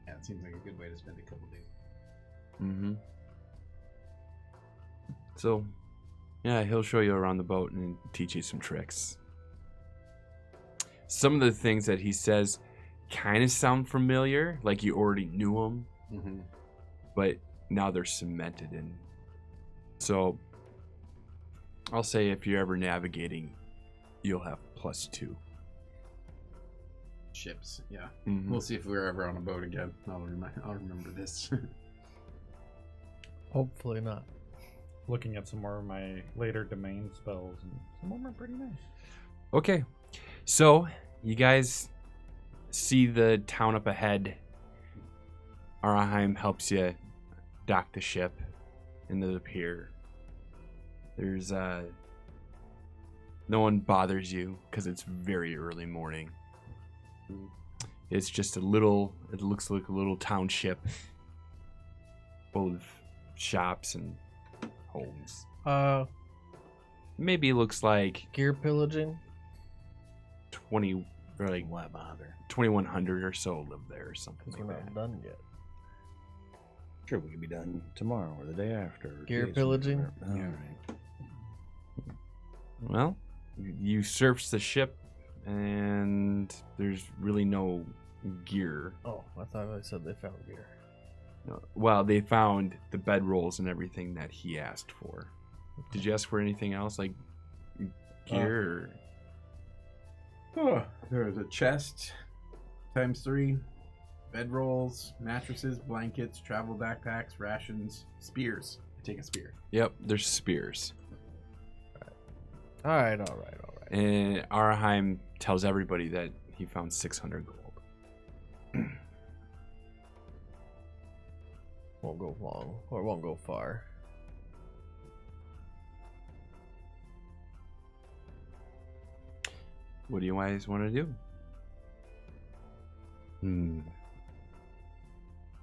Yeah, it seems like a good way to spend a couple days. Mm-hmm. So, yeah, he'll show you around the boat and teach you some tricks. Some of the things that he says kind of sound familiar, like you already knew them, Mm-hmm. but now they're cemented in. So, I'll say if you're ever navigating, you'll have +2. ships. Yeah. Mhm. We'll see if we're ever on a boat again. I'll remember this. Hopefully not. Looking at some more of my later domain spells, and some of them are pretty nice. Okay, so you guys see the town up ahead. Araheim helps you dock the ship into the pier. There's no one bothers you because it's very early morning. It's just it looks like a little township full of shops and homes. Maybe it looks like Gear pillaging. 20 or like Why bother? 2100 or so live there or something Because like we're that. not done yet. Sure, we could be done tomorrow or the day after. or Gear days pillaging? after. All Yeah. right. Well, you search the ship and there's really no gear. Oh, I thought I said they found gear. No. Well, they found the bedrolls and everything that he asked for. Did you ask for anything else, like gear? Oh, there was a chest, ×3, bedrolls, mattresses, blankets, travel backpacks, rations, spears. I take a spear. Yep, there's spears. All right. And Araheim tells everybody that he found 600 gold. Won't go long, or won't go far. What do you guys want to do?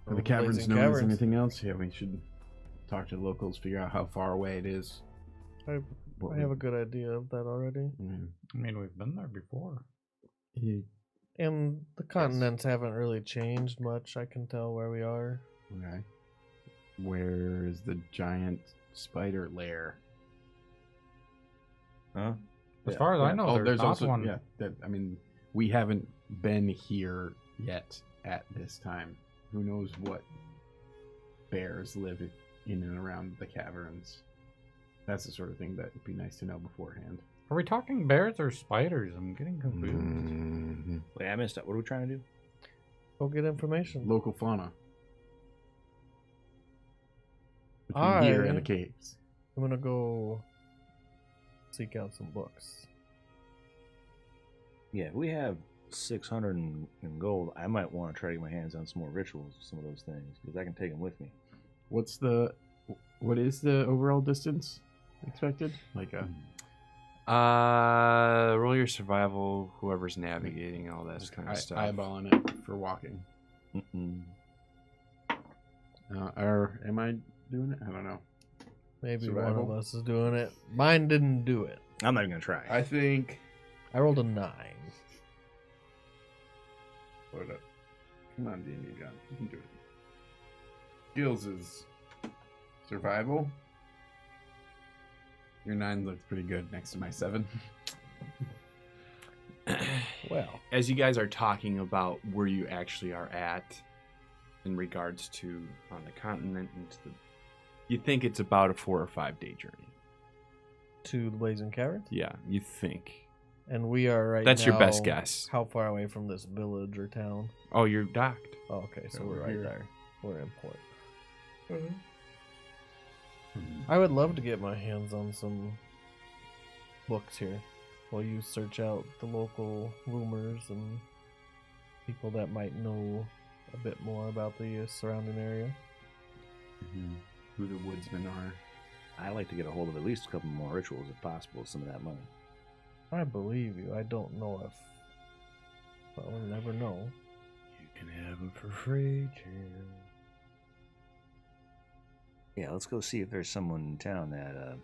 Are the caverns known as anything else? Yeah, we should talk to the locals, figure out how far away it is. I have a good idea of that already. I mean, we've been there before. And the continents haven't really changed much. I can tell where we are. Okay. Where is the giant spider lair? Huh? As far as I know, there's not also one. Yeah, I mean, we haven't been here yet at this time. Who knows what bears live in and around the caverns? That's the sort of thing that would be nice to know beforehand. Are we talking bears or spiders? I'm getting confused. Wait, I missed out. What are we trying to do? Go get information. Local fauna. Between here and the caves. I'm gonna go seek out some books. Yeah, if we have 600 in gold, I might want to try to get my hands on some more rituals, some of those things, because I can take them with me. What is the overall distance expected? Like a Roll your survival, whoever's navigating all that kind of stuff. eyeballing it for walking. Or am I doing it? I don't know. Maybe Survival? one of us is doing it. Mine didn't do it. I'm not even going to try. I think. I rolled a 9. Load up. Come on, D&D John. You can do it. Skills is survival. Your 9 looks pretty good next to my 7. Well, As you guys are talking about where you actually are at in regards to on the continent and to the, you think it's about a 4 or 5 day journey. to the Blazing Caverns, Yeah, you think. and we are right. That's your now best guess. How far away from this village or town? Oh, you're docked. Oh, okay, so Over we're right here. there. We're in port. I would love to get my hands on some books here while you search out the local rumors and people that might know a bit more about the surrounding area. Who the woodsmen are. I like to get a hold of at least a couple more rituals if possible, with some of that money. I believe you. I don't know if. Well, we'll never know. You can have them for free, Jim. Yeah, let's go see if there's someone in town that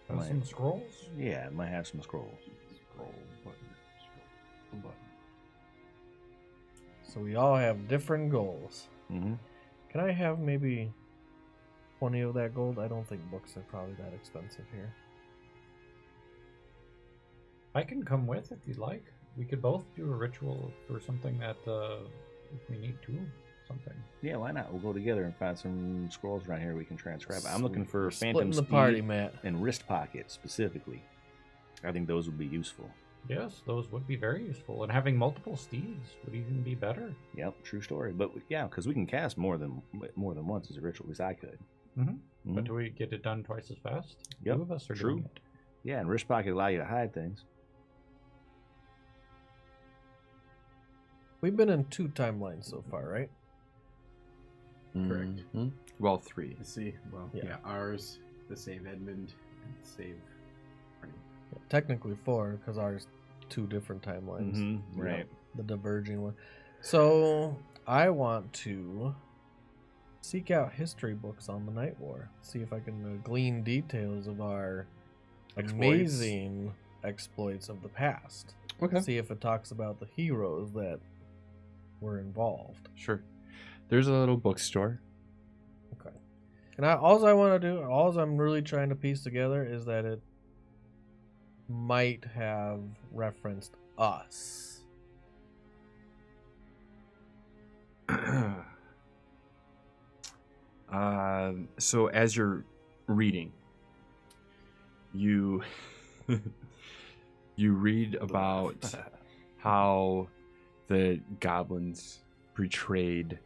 Have might- some scrolls? yeah, might have some scrolls. Scroll button. Scroll button. So we all have different goals. Mm-hmm. Can I have maybe 20 of that gold? I don't think books are probably that expensive here. I can come with if you'd like. We could both do a ritual for something that if we need to, something. Yeah, why not? We'll go together and find some scrolls around here we can transcribe. I'm looking for Splitting Phantom the Speed party, Matt. and Wrist Pocket specifically. I think those would be useful. Yes, those would be very useful. And having multiple steeds would even be better. Yep, true story. But yeah, because we can cast more than once as a ritual. At least I could. Mm-hmm. But do we get it done twice as fast? Yep, Two of us are true. doing it. Yeah, and wrist pocket allow you to hide things. We've been in 2 timelines so far, right? Correct. Mhm. Well, 3. Let's see. Well, Yeah. yeah, ours, the save Edmund, and the save Arnie. Yeah, technically 4, because ours 2 different timelines. Right. The diverging one. So I want to seek out history books on the Night War. See if I can glean details of our Exploits. amazing exploits of the past. Okay. See if it talks about the heroes that were involved. Sure. There's a little bookstore. Okay. And all I want to do, all I'm really trying to piece together is that it might have referenced us. So as you're reading, you you read about how the goblins betrayed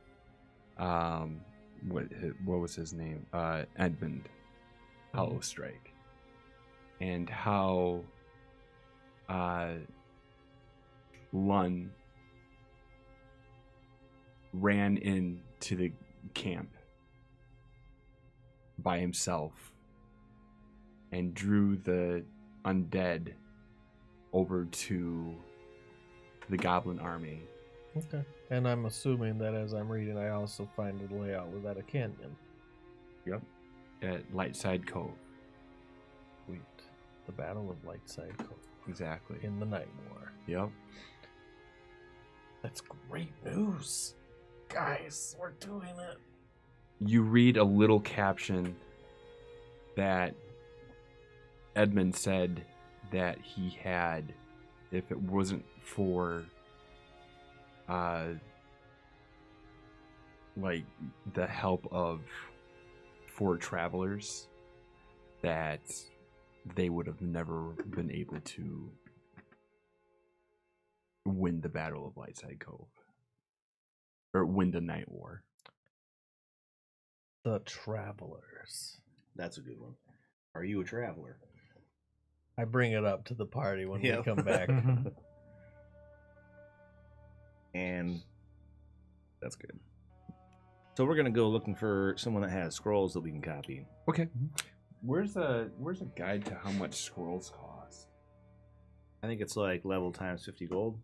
what was his name, Edmund Hollowstrike, and how Lun ran into the camp by himself and drew the undead over to the goblin army. Okay. And I'm assuming that as I'm reading, I also find the layout was at a canyon. Yep. At Lightside Cove. Sweet. The Battle of Lightside Cove Exactly. in the Night War. Yep. That's great news. Guys, we're doing it. You read a little caption that Edmund said that he had, if it wasn't for like the help of 4 travelers, that they would have never been able to win the Battle of Lightside Cove. Or win the Night War. The Travelers. That's a good one. Are you a traveler? I bring it up to the party when Yep. we come back. Mhm. And that's good. So we're gonna go looking for someone that has scrolls that we can copy. Okay. Where's a guide to how much scrolls cost? I think it's like level times 50 gold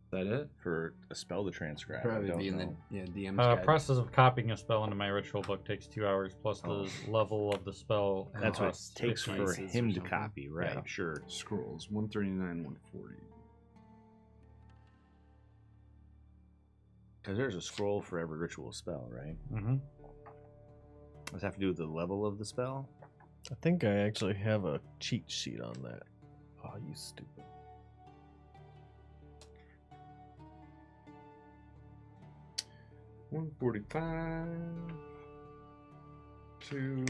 Is that it? for a spell to transcribe. I Probably don't be in know. the DM's guide. Process of copying a spell into my ritual book takes 2 hours, plus the level of the spell. That's what it costs takes 50. for pieces him or to something. copy, right? Yeah. Sure. Scrolls 139, 140. Because there's a scroll for every ritual spell, right? Mhm. Does it have to do with the level of the spell? I think I actually have a cheat sheet on that. Oh, you stupid. $145. 2.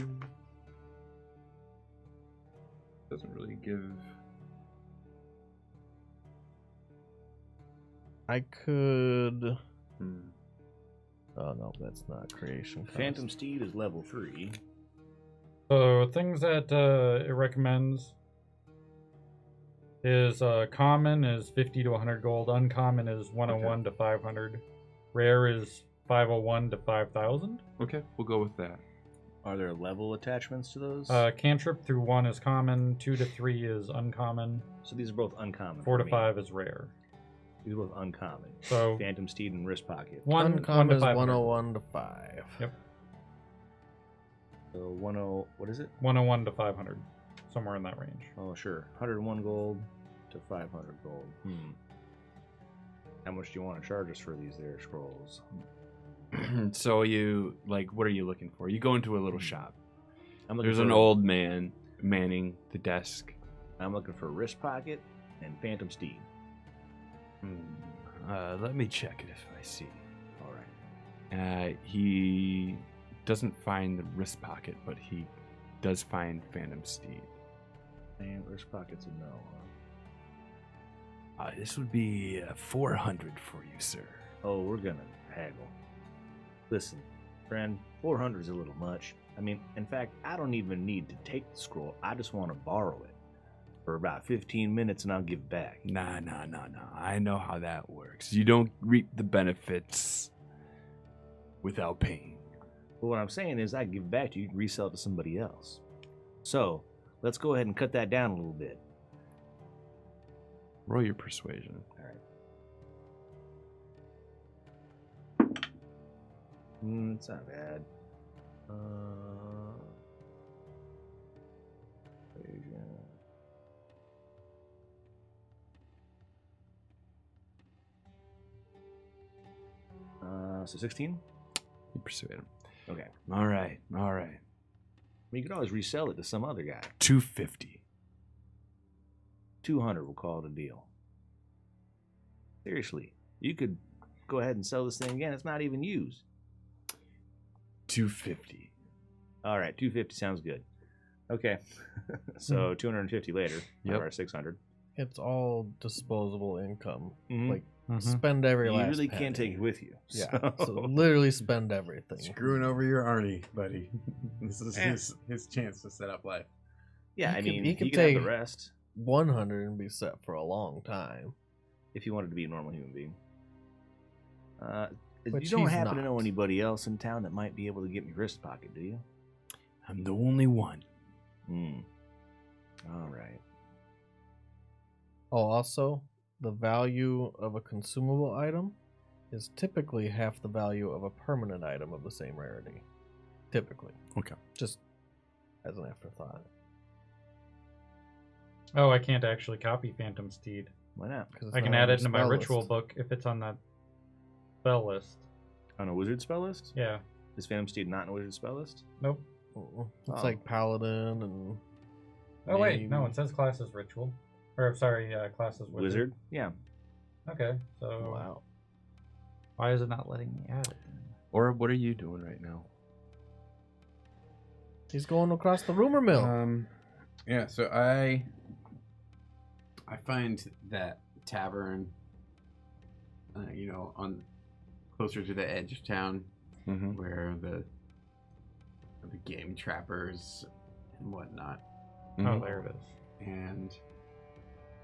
Doesn't really give. I could. Hmm. Oh no, that's not creation. Cost. Phantom Steed is level 3. So things that it recommends is common is 50 to 100 gold, uncommon is 101 to 500, rare is 501 to 5,000. Okay, we'll go with that. Are there level attachments to those? Cantrip through 1 is common, 2 to 3 is uncommon, So these are both uncommon. 4 for to me. 5 is rare. These are both uncommon. So Phantom Steed and Wrist Pocket. one Uncommon to is 500. 101 to 5. Yep. So what is it? 101 to 500, somewhere in that range. Oh, sure. 101 gold to 500 gold. How much do you want to charge us for these there scrolls? So you, like, what are you looking for? You go into a little shop. I'm looking There's for, an old man manning the desk. I'm looking for Wrist Pocket and Phantom Steed. Let me check it if I see. All right. He doesn't find the wrist pocket, but he does find Phantom Steed. And Wrist Pocket's a no, huh? This would be 400 for you, sir. Oh, we're gonna haggle. Listen, friend, 400 is a little much. I mean, in fact, I don't even need to take the scroll. I just want to borrow it for about 15 minutes and I'll give it back. Nah. I know how that works. You don't reap the benefits without paying. But what I'm saying is I give it back to you, you can resell it to somebody else. So, let's go ahead and cut that down a little bit. Roll your persuasion. All right. It's not bad. So 16? You persuade him. Okay. All right. You could always resell it to some other guy. 250. 200, we'll call it a deal. Seriously, you could go ahead and sell this thing again. It's not even used. 250. All right, 250 sounds good. Okay. So 250 later. Yep. Or 600. It's all disposable income. Mhm. Like, Mhm. spend every You last really penny. can't take it with you. Yeah, so literally spend everything. Screwing over your Arnie, buddy. This is Eh. his chance to set up life. Yeah, You I could- mean, you you could could have take- the rest 100 and be set for a long time. if you wanted to be a normal human being. Which You don't he's happen to not. know anybody else in town that might be able to get me wrist pocket, do you? I'm the only one. All right. Oh, also, the value of a consumable item is typically half the value of a permanent item of the same rarity. Typically. Okay. Just as an afterthought. Oh, I can't actually copy Phantom Steed. Why not? 'Cause it's I can not add on it your into my spell ritual list. book if it's on that spell list. On a wizard spell list? Yeah. Is Phantom Steed not in a wizard spell list? Nope. It's Oh. like paladin and... Oh wait, no, maybe- it says class is ritual. Or sorry, class is wizard. Wizard? Yeah. Okay, so Wow. why is it not letting me add it? Or what are you doing right now? He's going across the rumor mill. Yeah, so I find that tavern, on closer to the edge of town, Mm-hmm. where the game trappers and whatnot, Oh, there it is. and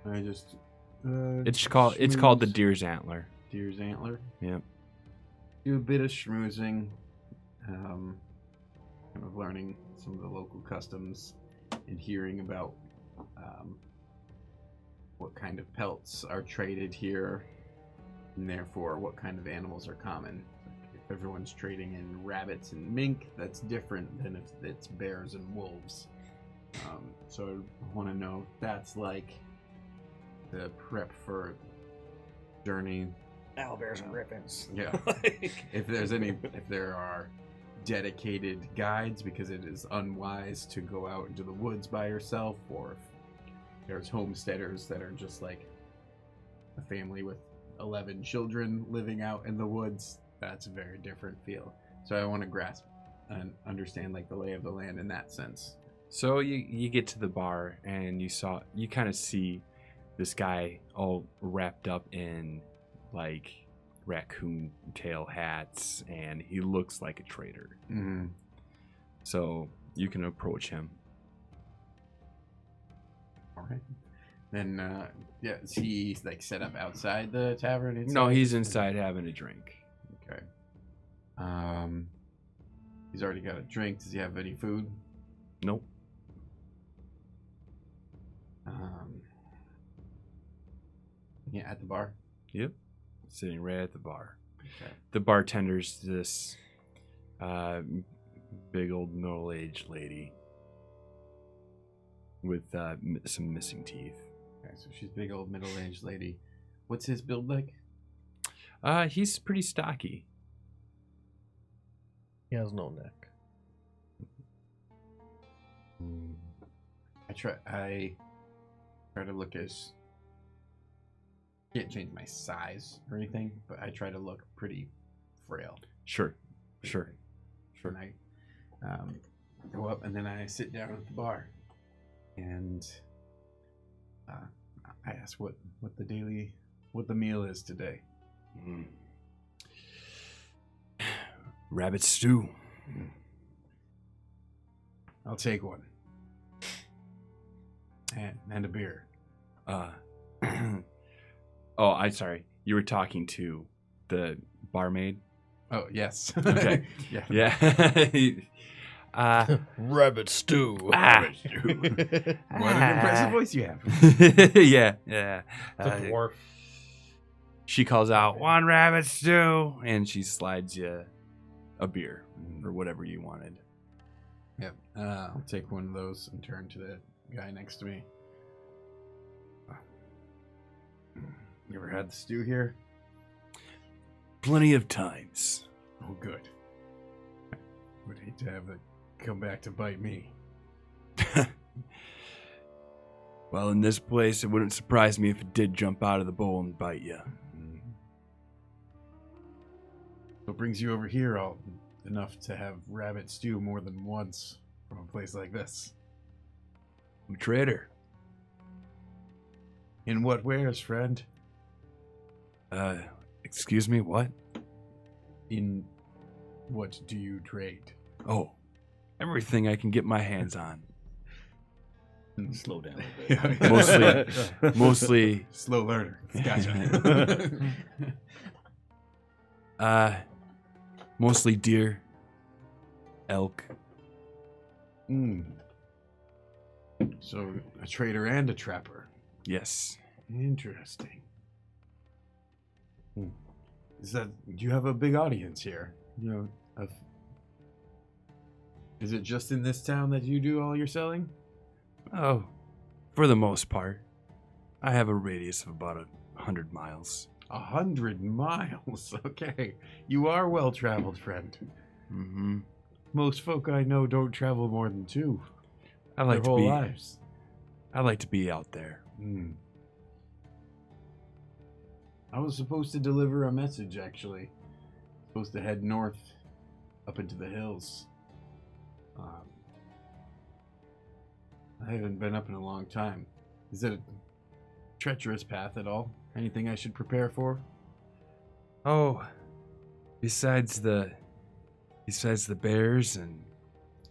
I just It's called the schmooze- Deer's Antler. Deer's Antler. Yep. Do a bit of schmoozing, kind of learning some of the local customs and hearing about what kind of pelts are traded here, and therefore what kind of animals are common. If everyone's trading in rabbits and mink, that's different than if it's bears and wolves. So I want to know if that's like the prep for journey. Owlbears and griffins. Yeah. If there are dedicated guides, because it is unwise to go out into the woods by yourself, or if there's homesteaders that are just like a family with 11 children living out in the woods, that's a very different feel. So I want to grasp and understand like the lay of the land in that sense. So you get to the bar and you kind of see this guy all wrapped up in like raccoon tail hats, and he looks like a trader. Mm-hmm. So you can approach him. All right. Then, is he like set up outside the tavern? No, he's inside having a drink. Okay. He's already got a drink. Does he have any food? Nope. Yeah, at the bar. Yep. Sitting right at the bar. Okay. The bartender's this big old middle-aged lady with some missing teeth. Okay, so she's a big old middle-aged lady. What's his build like? He's pretty stocky. He has no neck. I try to look as, can't change my size or anything, but I try to look pretty frail. Sure. And I go up and then I sit down at the bar, and I ask what the meal is today. Mm. Rabbit stew. I'll take one. And a beer. Oh, I'm sorry. You were talking to the barmaid? Oh, yes. Okay. Yeah. Yeah. Rabbit stew. Rabbit What an impressive voice you have. Yeah. It's a dwarf. She calls out, 1 rabbit stew, and she slides you a beer or whatever you wanted. Yep. I'll take one of those and turn to the guy next to me. You ever had the stew here? Plenty of times. Oh, good. Would hate to have it come back to bite me. Well, in this place, it wouldn't surprise me if it did jump out of the bowl and bite you. What brings you over here all enough to have rabbit stew more than once from a place like this? I'm a trader. In what wares, friend? Excuse me, what? In what do you trade? Oh, everything I can get my hands on. Slow down a bit. Mostly. Slow learner. Gotcha. Mostly deer, elk. So, a trader and a trapper. Yes. Interesting. Do you have a big audience here? Is it just in this town that you do all your selling? Oh, for the most part. I have a radius of about 100 miles. 100 miles. Okay. You are well traveled, friend. Mm-hmm. Most folk I know don't travel more than 2. I like their to whole be. lives. I like to be out there. I was supposed to deliver a message, actually. Supposed to head north, up into the hills. I haven't been up in a long time. Is it a treacherous path at all? Anything I should prepare for? Oh, besides the bears and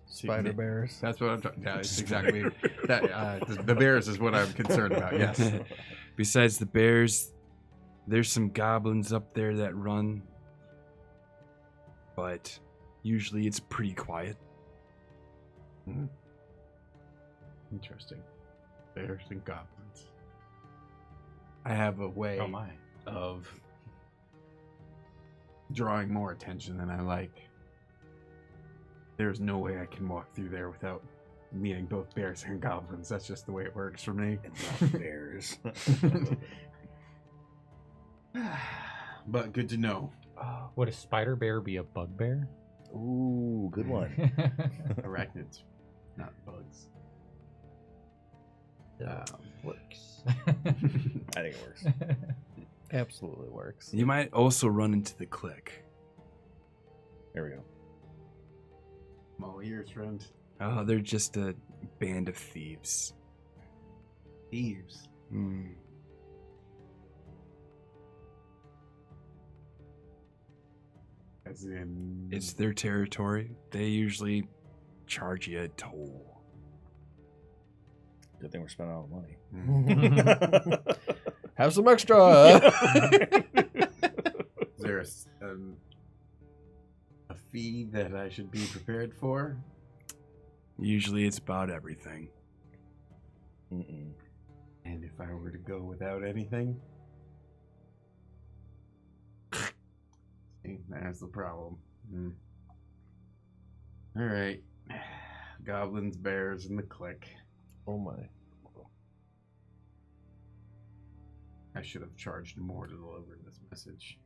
Spider bears. That's what I'm talking. Yeah, it's exactly that. The bears is what I'm concerned about. Yes. besides the bears, there's some goblins up there that run, but usually it's pretty quiet. Interesting. Bears and goblins. I have a way of drawing more attention than I like. There's no way I can walk through there without meeting both bears and goblins. That's just the way it works for me. And not bears. But good to know. Would a spider bear be a bugbear? Ooh, good one. Arachnids, not bugs. Works. I think it works. Absolutely works. You might also run into the clique. There we go. I'm all ears, friend. Oh, they're just a band of thieves. Thieves. As in... It's their territory. They usually charge you a toll. Good thing we're spending all the money. Have some extra. Is there a fee that I should be prepared for? Usually it's about everything. Mm-mm. And if I were to go without anything? See, there's the problem. Alright. Goblins, bears, and the clique. Oh my. I should have charged more to deliver this message.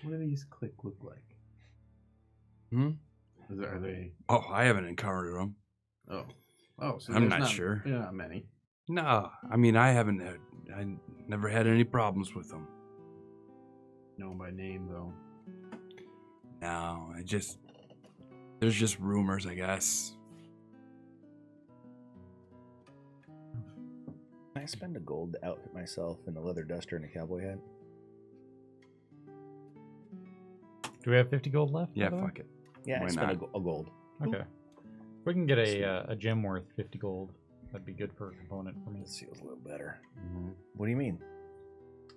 What do these clique look like? Are they... Oh, I haven't encountered them. Oh, so I'm there's not sure. There are not many. No, I mean I never had any problems with them. Known by name, though. No, there's just rumors, I guess. I spend a gold to outfit myself in a leather duster and a cowboy hat? Do we have 50 gold left? Yeah, by the way? fuck it. Yeah, Why I spend not? a gold. Okay. We can get a gem worth 50 gold. That'd be good for a component for me. This feels a little better. Mm-hmm. What do you mean?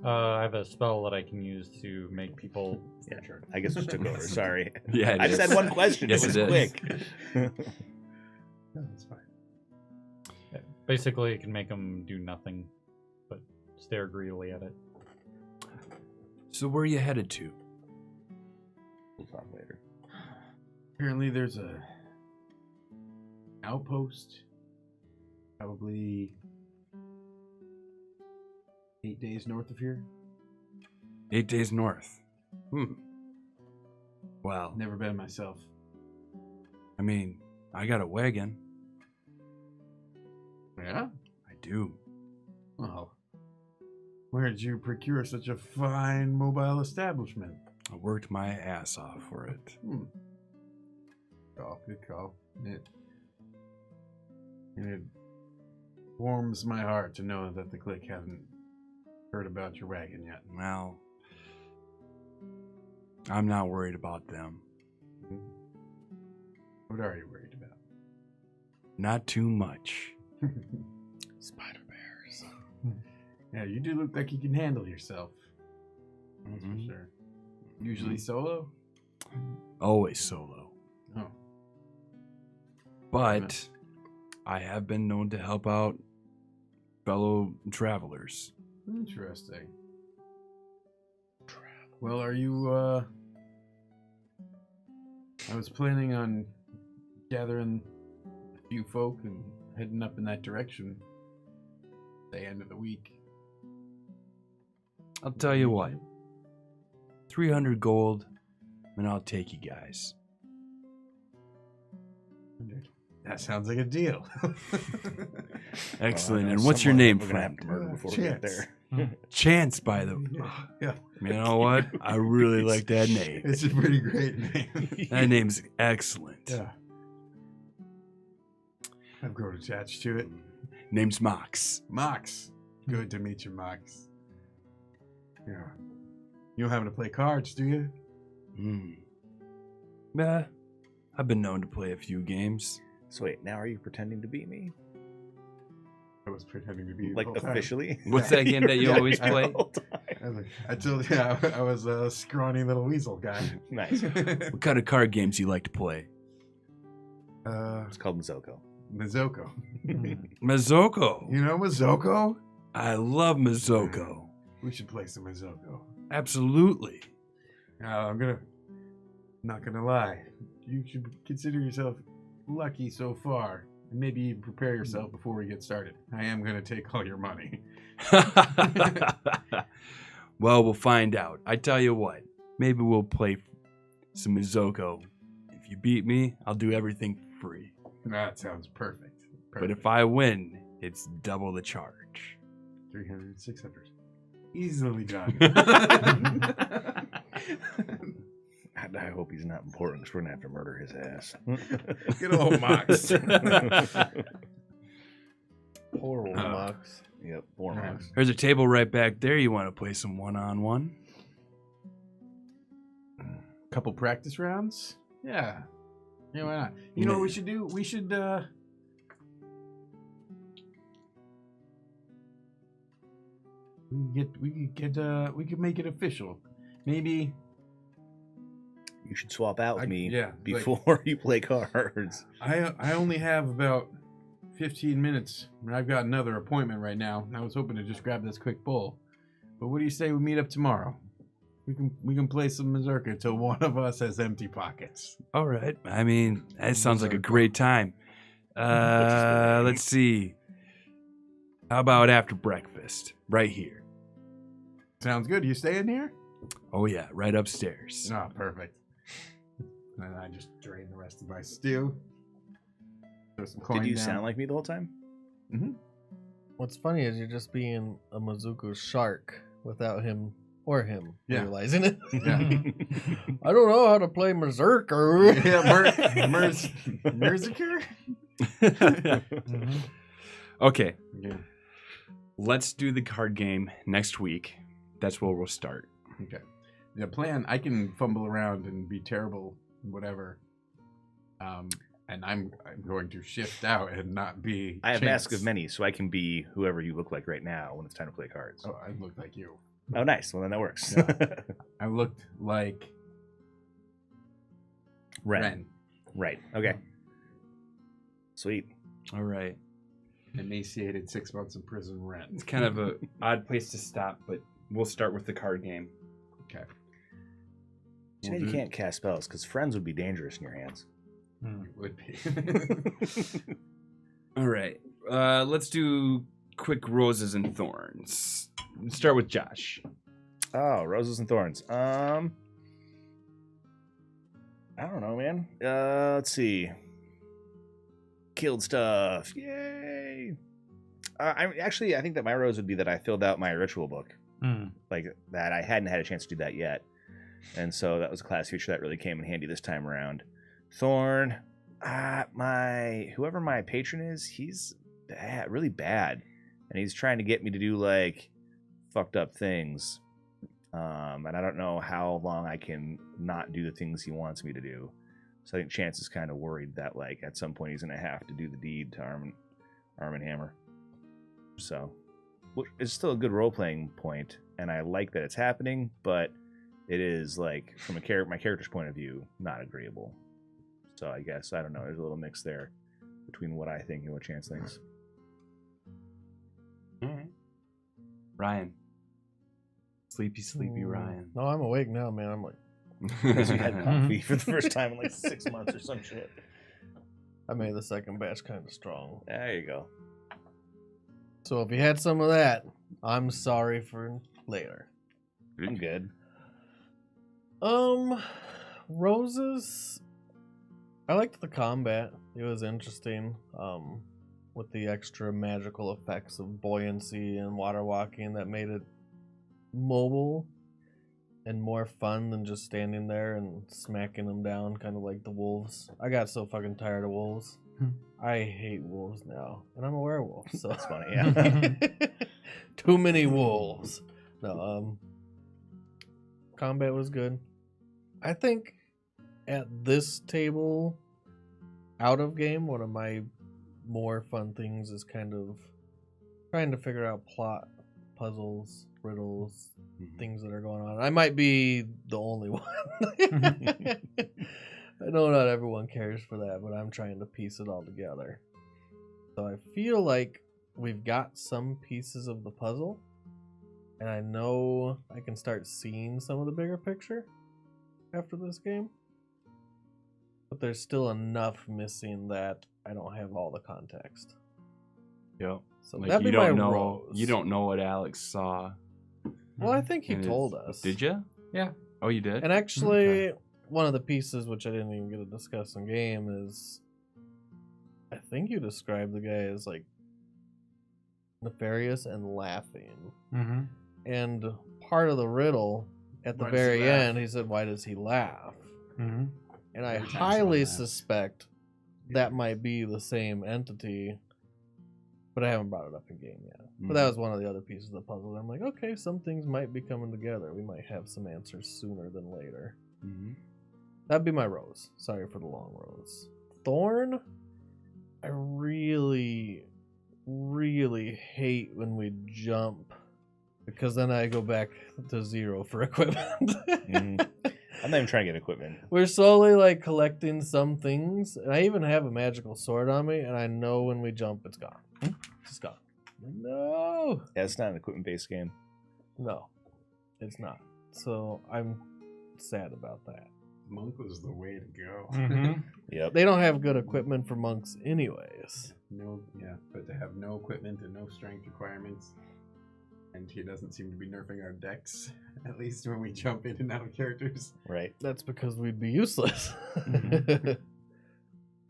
I have a spell that I can use to make people. Yeah, I guess it took over. Sorry. Yeah, it I just is. had one question. Yes, it was it is. quick. No, that's fine. Basically, it can make them do nothing but stare greedily at it. So where are you headed to? We'll talk later. Apparently, there's a outpost. Probably 8 days north of here. 8 days north. Well, Never been myself. I mean, I got a wagon. Yeah? I do. Well, where did you procure such a fine mobile establishment? I worked my ass off for it. Good call. It warms my heart to know that the clique haven't heard about your wagon yet. Well, I'm not worried about them. What are you worried about? Not too much. Spider bears. Yeah, you do look like you can handle yourself. That's Mhm. for sure. Usually solo? Always solo. Oh. But I have been known to help out fellow travelers. Interesting. Well, are you, I was planning on gathering a few folk and heading up in that direction the end of the week. I'll tell you what. 300 gold, and I'll take you guys. That sounds like a deal. Excellent. And what's your name, We're gonna have friend? to murder before we get Chance. there. Chance, by the way. Yeah. You know what? I really like that name. It's a pretty great name. That name's excellent. Yeah. I've grown attached to it. Name's Mox. Mox. Good to meet you, Mox. Yeah. You don't happen to play cards, do you? Nah, I've been known to play a few games. So wait, now are you pretending to be me? I was pretending to be the Like whole time. officially? What's that game that you always play? I told you I was a scrawny little weasel guy. Nice. What kind of card games do you like to play? It's called Mazoko. Mazoko. Mazoko. You know Mazoko? I love Mazoko. We should play some Mazoko. Absolutely. I'm not gonna lie. You should consider yourself lucky so far. And maybe prepare yourself before we get started. I am gonna take all your money. Well, we'll find out. I tell you what, maybe we'll play some Mazoko. If you beat me, I'll do everything free. That sounds perfect. But if I win, it's double the charge. 300, 600. Easily done. I hope he's not important because we're going to have to murder his ass. Good old Mox. Poor old Mox. Yep, poor Mox. There's a table right back there. You want to play some one-on-one? Couple practice rounds? Yeah. Yeah, why not? You know what we should do? We should, we could make it official. Maybe You should swap out with me yeah, before you play cards. I only have about 15 minutes, and I've got another appointment right now. And I was hoping to just grab this quick bowl. But what do you say we meet up tomorrow? We can play some mazurka until one of us has empty pockets. All right. I mean, that sounds like a great time. Let's see. How about after breakfast? Right here. Sounds good. You staying here? Oh, yeah. Right upstairs. Oh, perfect. And I just drain the rest of my stew. Throw some coin Did you down. sound like me the whole time? What's funny is you're just being a Mizuku shark without him or him Yeah. realizing it. Yeah. I don't know how to play Berserker. Yeah, Merziker? Okay. Yeah. let's do the card game next week. That's where we'll start. Okay. The plan, I can fumble around and be terrible, whatever. And I'm going to shift out and not be. I have Chance. Mask of Many, so I can be whoever you look like right now when it's time to play cards. Oh, I look like you. Oh, nice. Well, then that works. I looked like Ren. Right. Okay. Sweet. All right. Emaciated 6 months in prison Ren. It's kind of a odd place to stop, but we'll start with the card game. Okay. Too bad you can't cast spells, because friends would be dangerous in your hands. It would be. All right. Let's do quick roses and thorns. Start with Josh. Oh, roses and thorns. I don't know, man. Let's see. Killed stuff. Yay! I think that my rose would be that I filled out my ritual book. Like that. I hadn't had a chance to do that yet, and so that was a class feature that really came in handy this time around. Thorn. Whoever my patron is, he's bad, really bad, and he's trying to get me to do like fucked up things. And I don't know how long I can not do the things he wants me to do. So I think Chance is kind of worried that like at some point he's going to have to do the deed to Arm and Hammer. So it's still a good role-playing point, and I like that it's happening, but it is like from my character's point of view, not agreeable. So I guess, I don't know, there's a little mix there between what I think and what Chance thinks. All right. Ryan. Sleepy Ryan. No, I'm awake now, man. I'm like, Because we had coffee for the first time in like 6 months or some shit. I made the second batch kind of strong. There you go. So if you had some of that, I'm sorry for later. I'm good. Roses. I liked the combat. It was interesting. With the extra magical effects of buoyancy and water walking that made it mobile and more fun than just standing there and smacking them down, kind of like the wolves. I got so fucking tired of wolves. I hate wolves now, and I'm a werewolf, so That's funny, yeah. Too many wolves. No, combat was good. I think at this table, out of game, one of my more fun things is kind of trying to figure out plot, puzzles, riddles, things that are going on. I might be the only one. I know not everyone cares for that, but I'm trying to piece it all together. So I feel like we've got some pieces of the puzzle, and I know I can start seeing some of the bigger picture after this game. But there's still enough missing that I don't have all the context. Yep. So Like that'd you be my don't know. rose. You don't know what Alex saw. Well, I think he in told his- us. Did you? Yeah. Oh, you did. And actually, one of the pieces which I didn't even get to discuss in game is, I think you described the guy as like nefarious and laughing. Mm-hmm. And part of the riddle at the Why does he very laugh? end, he said, "Why does he laugh?" Mm-hmm. And I Every time highly someone laughs. suspect that might be the same entity, but I haven't brought it up in game yet. But that was one of the other pieces of the puzzle. I'm like, okay, some things might be coming together. We might have some answers sooner than later. Mhm. That'd be my rose. Sorry for the long rose. Thorn, I really, really hate when we jump, because then I go back to 0 for equipment. Mhm. I'm not even trying to get equipment. We're slowly like collecting some things, and I even have a magical sword on me, and I know when we jump, it's gone. It's gone. No, Yeah, it's not an equipment-based game. no, it's not. So I'm sad about that. Monk was the way to go. Mm-hmm. Yep. They don't have good equipment for monks, anyways. But to have no equipment and no strength requirements, and he doesn't seem to be nerfing our decks, at least when we jump in and out of characters. Right. That's because we'd be useless. Mm-hmm.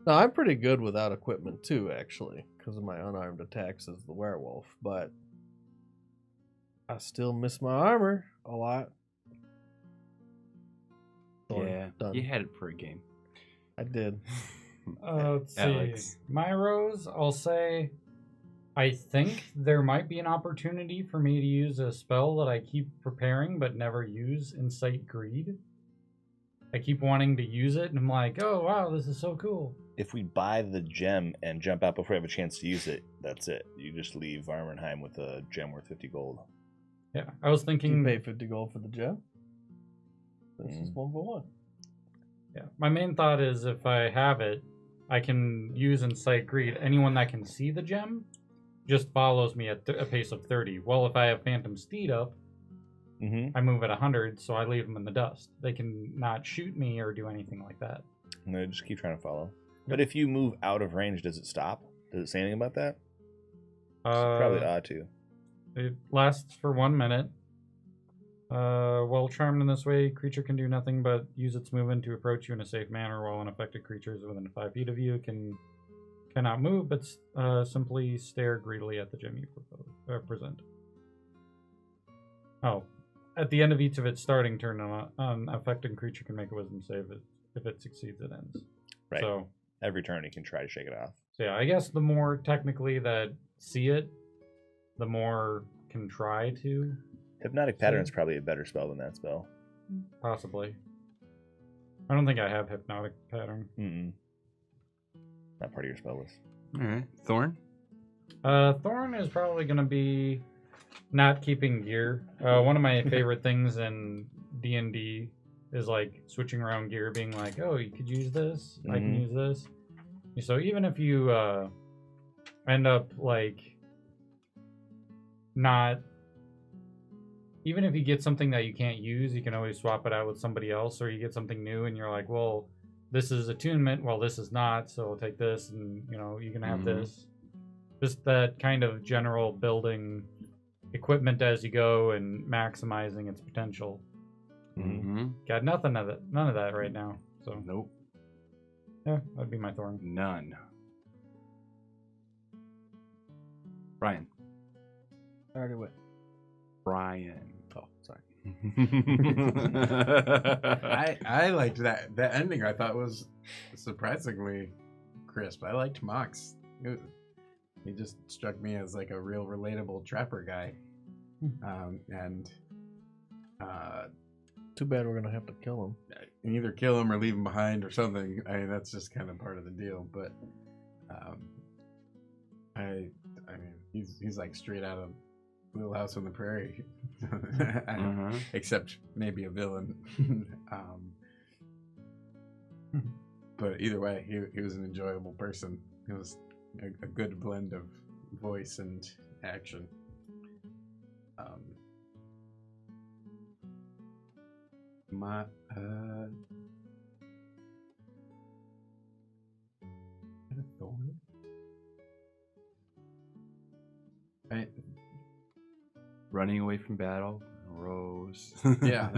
No, I'm pretty good without equipment too, actually, because of my unarmed attacks as the werewolf. But I still miss my armor a lot. Thorn, Yeah. done. You had it for a game. I did. Let's see. Alex. My rose, I'll say I think there might be an opportunity for me to use a spell that I keep preparing but never use, Incite Greed. I keep wanting to use it, and I'm like, oh, wow, this is so cool. If we buy the gem and jump out before we have a chance to use it, that's it. You just leave Varmenheim with a gem worth 50 gold. Yeah, I was You thinking... pay 50 gold for the gem. This is 1 for 1. Yeah, my main thought is if I have it, I can use Incite Greed. Anyone that can see the gem just follows me at a pace of 30. Well, if I have Phantom Steed up, I move at 100, so I leave them in the dust. They can not shoot me or do anything like that. And they just keep trying to follow. But if you move out of range, does it stop? Does it say anything about that? Probably ought to. It lasts for 1 minute. While charmed in this way, creature can do nothing but use its movement to approach you in a safe manner, while unaffected creatures within 5 feet of you cannot move, but simply stare greedily at the gem you present. Oh. At the end of each of its starting turn, an affected creature can make a wisdom save. If it succeeds, it ends. Right. So, every turn you can try to shake it off. So yeah, I guess the more technically that see it, the more can try to. Hypnotic Pattern's probably a better spell than that spell. Possibly. I don't think I have Hypnotic Pattern. Not part of your spell list. Alright. Thorn? Thorn is probably going to be not keeping gear. One of my favorite things in D&D is like switching around gear, being like, oh, you could use this, I can use this. So even if you end up like not, even if you get something that you can't use, you can always swap it out with somebody else, or you get something new and you're like, well, this is attunement, well, this is not, so I'll take this, and you can have this. Just that kind of general building equipment as you go and maximizing its potential. Got none of that right now. So Nope. yeah, that'd be my thorn. None. Brian. I already went. Brian. Oh, sorry. I liked that ending. I thought was surprisingly crisp. I liked Mox. He just struck me as like a real relatable trapper guy. Too bad we're gonna have to kill him. Either kill him or leave him behind or something. I mean, that's just kind of part of the deal. But I mean, he's like straight out of Little House on the Prairie, except maybe a villain. But either way, he was an enjoyable person. It was a good blend of voice and action. Running away from battle, Rose. Yeah,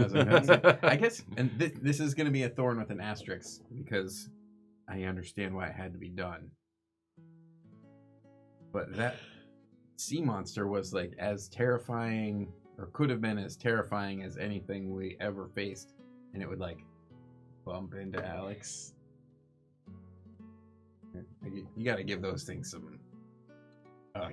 I guess, and this is going to be a thorn with an asterisk because I understand why it had to be done. But that sea monster was like as terrifying, or could have been as terrifying as anything we ever faced, and it would like bump into Alex. You got to give those things some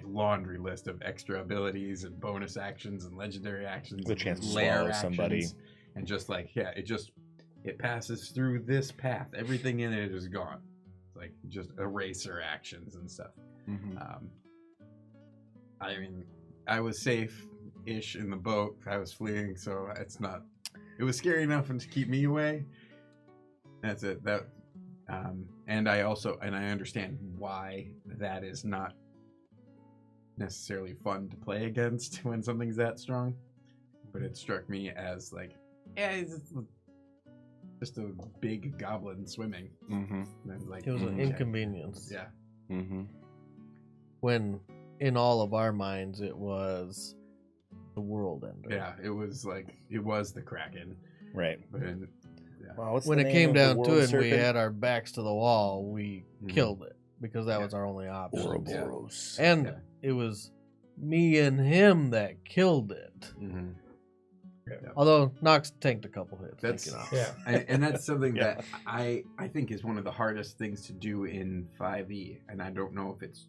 laundry list of extra abilities and bonus actions and legendary actions. The chance to lair swallow somebody. And just like, yeah, it passes through this path. Everything in it is gone. It's like just eraser actions and stuff. I mean, I was safe-ish in the boat. I was fleeing, so it was scary enough to keep me away. That's it. And I understand why that is not necessarily fun to play against when something's that strong. But it struck me as like, yeah, it's just a big goblin swimming. And like, It was an inconvenience. Yeah. When in all of our minds it was the world ender. Yeah, it was the Kraken. Right. But Wow, When it came down to it, we had our backs to the wall. We killed it because that was our only option. Ouroboros. And it was me and him that killed it. Although Nox tanked a couple hits. And that's something that I think is one of the hardest things to do in 5e, and I don't know if it's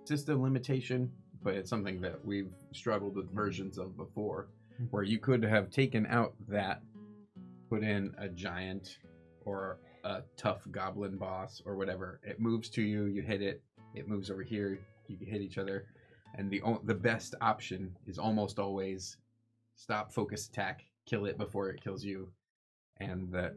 system limitation, but it's something that we've struggled with versions of before, where you could have taken out that, put in a giant or a tough goblin boss or whatever. It moves to you, you hit it, it moves over here, you can hit each other, and the best option is almost always stop, focus, attack, kill it before it kills you, and that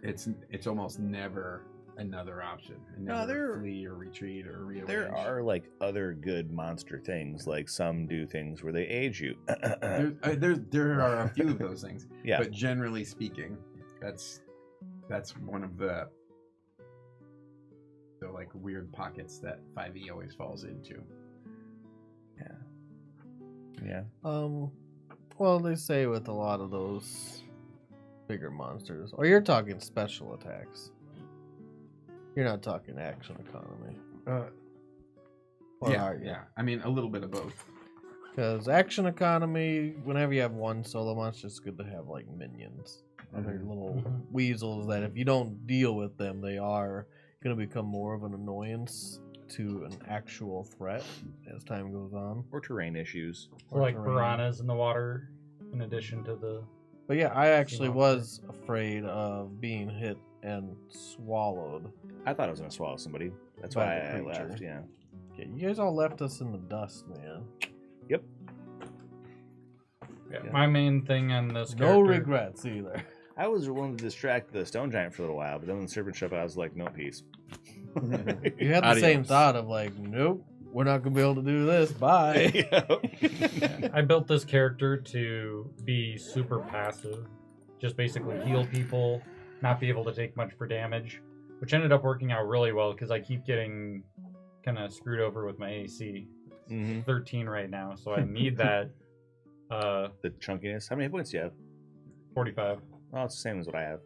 it's almost never another option. Never flee or retreat or rearrange. There are like other good monster things. Like some do things where they age you. there are a few of those things. Yeah. But generally speaking, that's one of the like weird pockets that 5e always falls into. Yeah. Well, they say with a lot of those bigger monsters, or you're talking special attacks. You're not talking action economy. Yeah. I mean, a little bit of both. Because action economy, whenever you have one solo monster, it's good to have like minions. Other little weasels that if you don't deal with them, they are going to become more of an annoyance to an actual threat as time goes on. Or terrain issues. Or like terrain. piranhas in the water, in addition to the. But yeah, I actually was afraid of being hit and swallowed. I thought I was going to swallow somebody. That's By why the I creature. left, yeah. Yeah, you guys all left us in the dust, man. Yep. Yeah, my main thing on this character. No regrets either. I was willing to distract the stone giant for a little while, but then when the serpent showed up, I was like, no peace. You had the same Adios. thought of like, nope, we're not gonna be able to do this. Bye. I built this character to be super passive, just basically heal people, not be able to take much for damage, which ended up working out really well because I keep getting kind of screwed over with my AC. Mm-hmm. 13 right now, so I need that. The chunkiness. How many hit points do you have? 45. Oh, it's the same as what I have.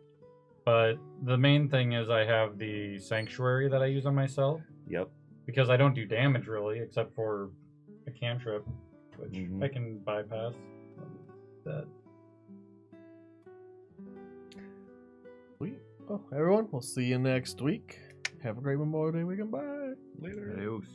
But the main thing is I have the sanctuary that I use on myself Yep. because I don't do damage really, except for a cantrip, which Mhm. I can bypass. That. Sweet. Well, everyone, we'll see you next week. Have a great Memorial Day weekend. Bye. Later. Adios.